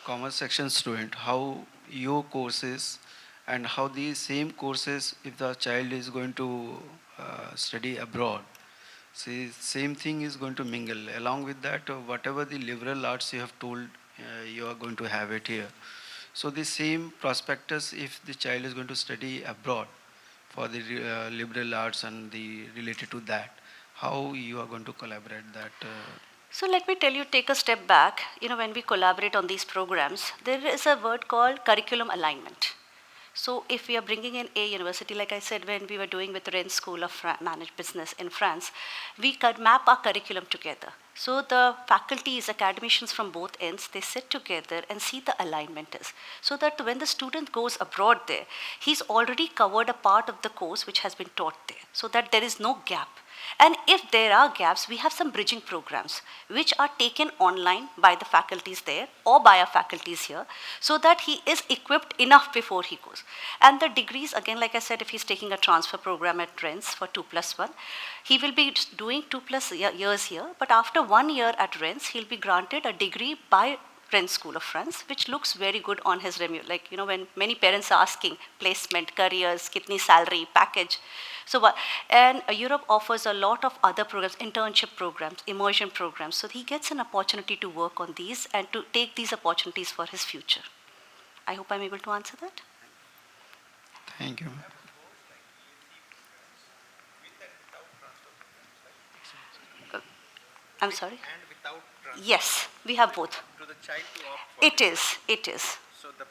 Commerce section student, how your courses and how these same courses, if the child is going to study abroad, see, same thing is going to mingle. Along with that, whatever the liberal arts you have told, you are going to have it here. So the same prospectus, if the child is going to study abroad for the liberal arts and the related to that, how you are going to collaborate that? So let me tell you, take a step back. When we collaborate on these programs, there is a word called curriculum alignment. So if we are bringing in a university, like I said, when we were doing with Rennes School of Managed Business in France, we could map our curriculum together. So the faculties, academicians from both ends, they sit together and see the alignment is. So that when the student goes abroad there, he's already covered a part of the course which has been taught there, so that there is no gap. And if there are gaps, we have some bridging programs which are taken online by the faculties there or by our faculties here, so that he is equipped enough before he goes. And the degrees, again, like I said, if he's taking a transfer program at Rennes for 2+1, he will be doing 2+ years here, but after 1 year at Rennes, he'll be granted a degree by Rennes School of France, which looks very good on his resume. Like, you know, when many parents are asking placement, careers, kitni salary, package. So, and Europe offers a lot of other programs, internship programs, immersion programs. So he gets an opportunity to work on these and to take these opportunities for his future. I hope I'm able to answer that. Thank you. I'm sorry? Yes, we have both. To the child to opt for it is. So the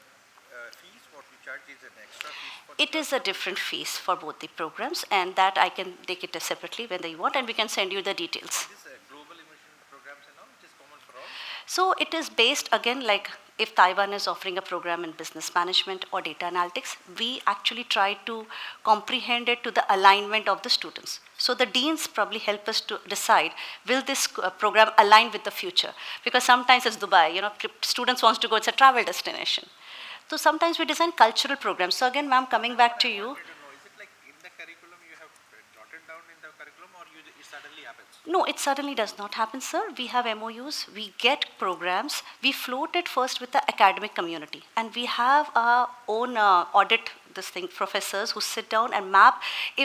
fees what we charge is an extra fees for It is a different fees for both the programs, and that I can take it separately when you want, and we can send you the details. this global immersion programs and all, it is common for all? So it is based, again, like if Taiwan is offering a program in business management or data analytics, we actually try to comprehend it to the alignment of the students. So the deans probably help us to decide, will this program align with the future? Because sometimes it's Dubai, you know, students wants to go, it's a travel destination. So sometimes we design cultural programs. So again, ma'am, coming back to you. Is it like in the curriculum you have jotted down in the curriculum, or it suddenly happens? No, it suddenly does not happen, sir. We have MOUs, we get programs, we float it first with the academic community, and we have our own audit professors who sit down and map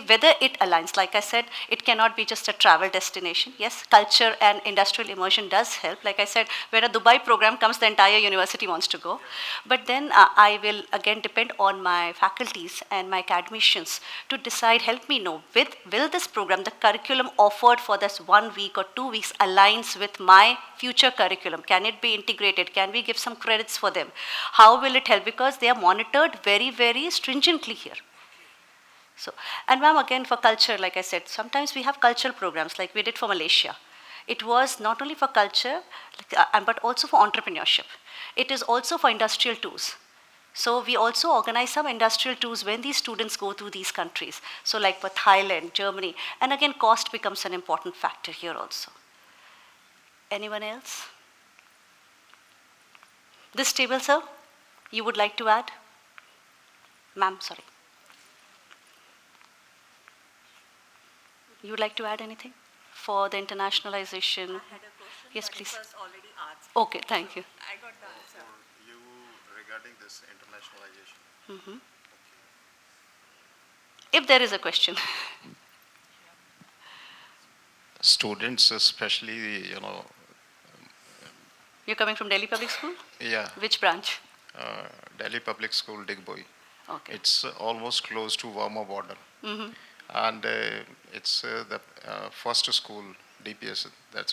whether it aligns. Like I said, it cannot be just a travel destination. Yes, culture and industrial immersion does help. Like I said, when a Dubai program comes, the entire university wants to go. But then I will again depend on my faculties and my academicians to decide, help me know, will this program, the curriculum offered for this 1 week or 2 weeks aligns with my future curriculum? Can it be integrated? Can we give some credits for them? How will it help? Because they are monitored very, very stringently here. So, and ma'am, again for culture, like I said, sometimes we have cultural programs like we did for Malaysia. It was not only for culture, but also for entrepreneurship. It is also for industrial tours. So we also organize some industrial tours when these students go to these countries. So like for Thailand, Germany, and again, cost becomes an important factor here also. Anyone else? This table, sir, you would like to add? Ma'am, sorry. You would like to add anything for the internationalization? I had a question, yes, but please. it was already asked. Okay, thank you. I got the answer. You regarding this internationalization. Mm-hmm. If there is a question. Students, especially, you know. You're coming from Delhi Public School? Yeah. Which branch? Delhi Public School, Digboi. Okay. It's almost close to Burma border. Mm-hmm. And it's the first school DPS,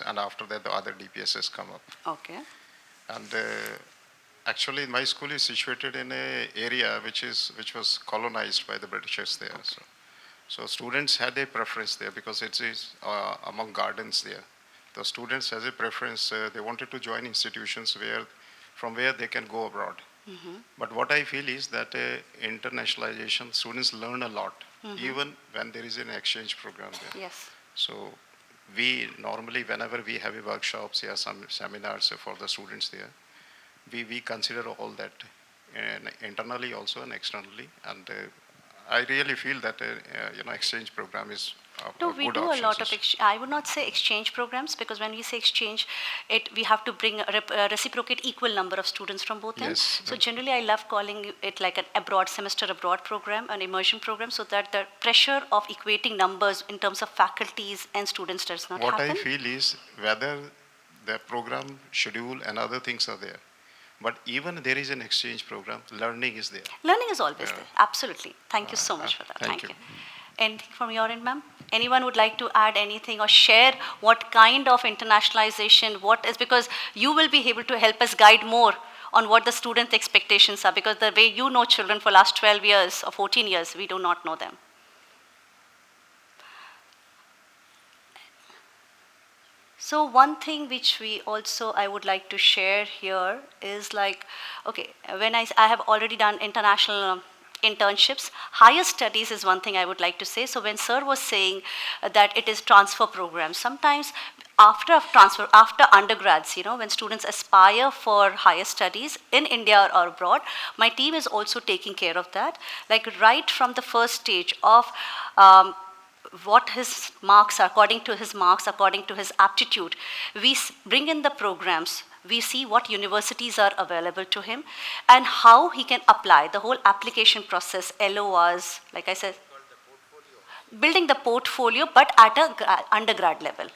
and after that the other DPSs come up. Okay. And actually my school is situated in an area which was colonized by the Britishers there. Okay. So students had a preference there because it is among gardens there. The students has a preference, they wanted to join institutions from where they can go abroad. Mm-hmm. But what I feel is that internationalization, students learn a lot, Mm-hmm. even when there is an exchange program there. Yes. So we normally, whenever we have workshops, some seminars for the students there, we consider all that internally also and externally. And I really feel that exchange program is No, we do a lot of, I would not say exchange programs, because when we say exchange, we have to bring, reciprocate equal number of students from both ends. Yes. So generally I love calling it like an semester abroad program, an immersion program, so that the pressure of equating numbers in terms of faculties and students does not happen. What I feel is whether the program, schedule and other things are there, but even there is an exchange program, learning is there. Learning is always there, absolutely. Thank you so much for that. Thank you. Anything from your end, ma'am? Anyone would like to add anything or share what kind of internationalization, what is, because you will be able to help us guide more on what the student expectations are, because the way you know children for last 12 years or 14 years, we do not know them. So one thing which I would like to share here is like, okay, when I have already done international internships, higher studies is one thing I would like to say. So when sir was saying that it is transfer programs, sometimes after undergrads, when students aspire for higher studies in India or abroad, my team is also taking care of that. Like right from the first stage of what his marks are, according to his marks, according to his aptitude. We bring in the programs, we see what universities are available to him and how he can apply the whole application process, LORs, like I said, building the portfolio, but at an undergrad level,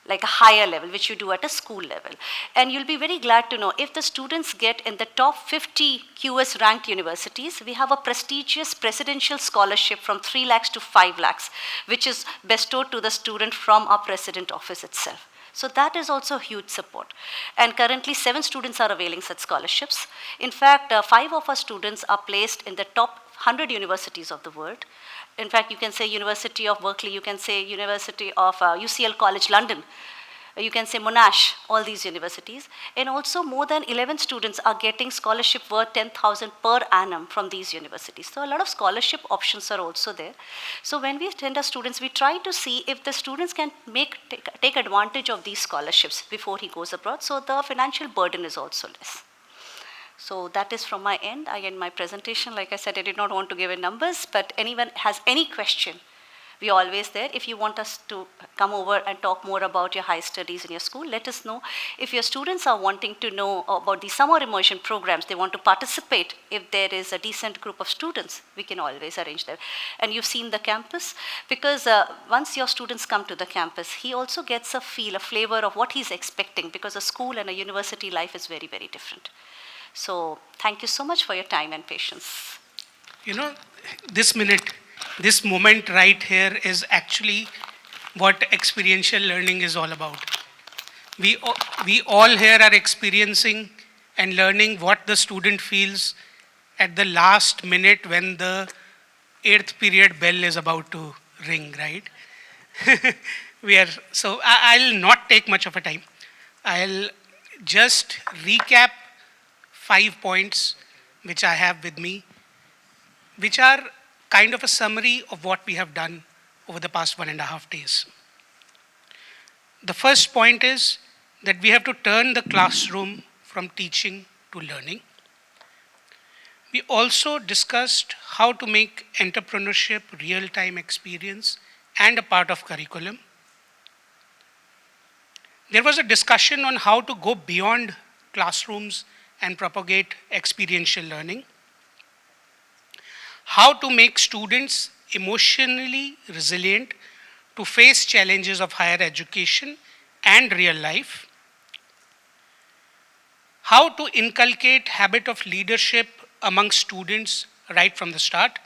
like a higher level, which you do at a school level. And you'll be very glad to know, if the students get in the top 50 QS ranked universities, we have a prestigious presidential scholarship from 3 lakhs to 5 lakhs, which is bestowed to the student from our president office itself. So that is also huge support. And currently 7 students are availing such scholarships. In fact, 5 of our students are placed in the top 100 universities of the world. In fact, you can say University of Berkeley, you can say University of UCL College London, you can say Monash, all these universities. And also more than 11 students are getting scholarship worth 10,000 per annum from these universities. So a lot of scholarship options are also there. So when we send our students, we try to see if the students can take advantage of these scholarships before he goes abroad, so the financial burden is also less. So that is from my end. I end my presentation. Like I said, I did not want to give in numbers, but anyone has any question, we are always there. If you want us to come over and talk more about your high studies in your school, let us know. If your students are wanting to know about the summer immersion programs, they want to participate, if there is a decent group of students, we can always arrange that. And you've seen the campus, because once your students come to the campus, he also gets a flavor of what he's expecting, because a school and a university life is very, very different. So thank you so much for your time and patience. This moment right here is actually what experiential learning is all about. We all here are experiencing and learning what the student feels at the last minute when the 8th period bell is about to ring, right? So I'll not take much of a time. I'll just recap 5 points which I have with me, which are kind of a summary of what we have done over the past 1.5 days. The first point is that we have to turn the classroom from teaching to learning. We also discussed how to make entrepreneurship real-time experience and a part of curriculum. There was a discussion on how to go beyond classrooms and propagate experiential learning. How to make students emotionally resilient to face challenges of higher education and real life. How to inculcate habit of leadership among students right from the start.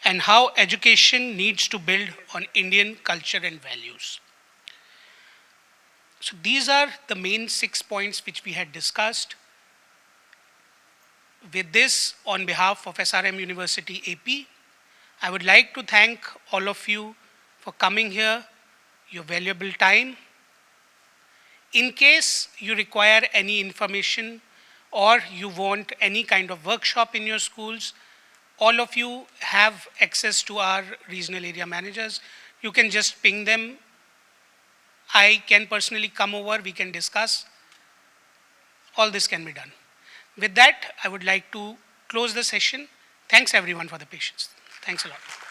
And how education needs to build on Indian culture and values. So these are the main 6 points which we had discussed. With this, on behalf of SRM University-AP, I would like to thank all of you for coming here, your valuable time. In case you require any information or you want any kind of workshop in your schools, all of you have access to our regional area managers. You can just ping them. I can personally come over, we can discuss. All this can be done. With that, I would like to close the session. Thanks everyone for the patience. Thanks a lot.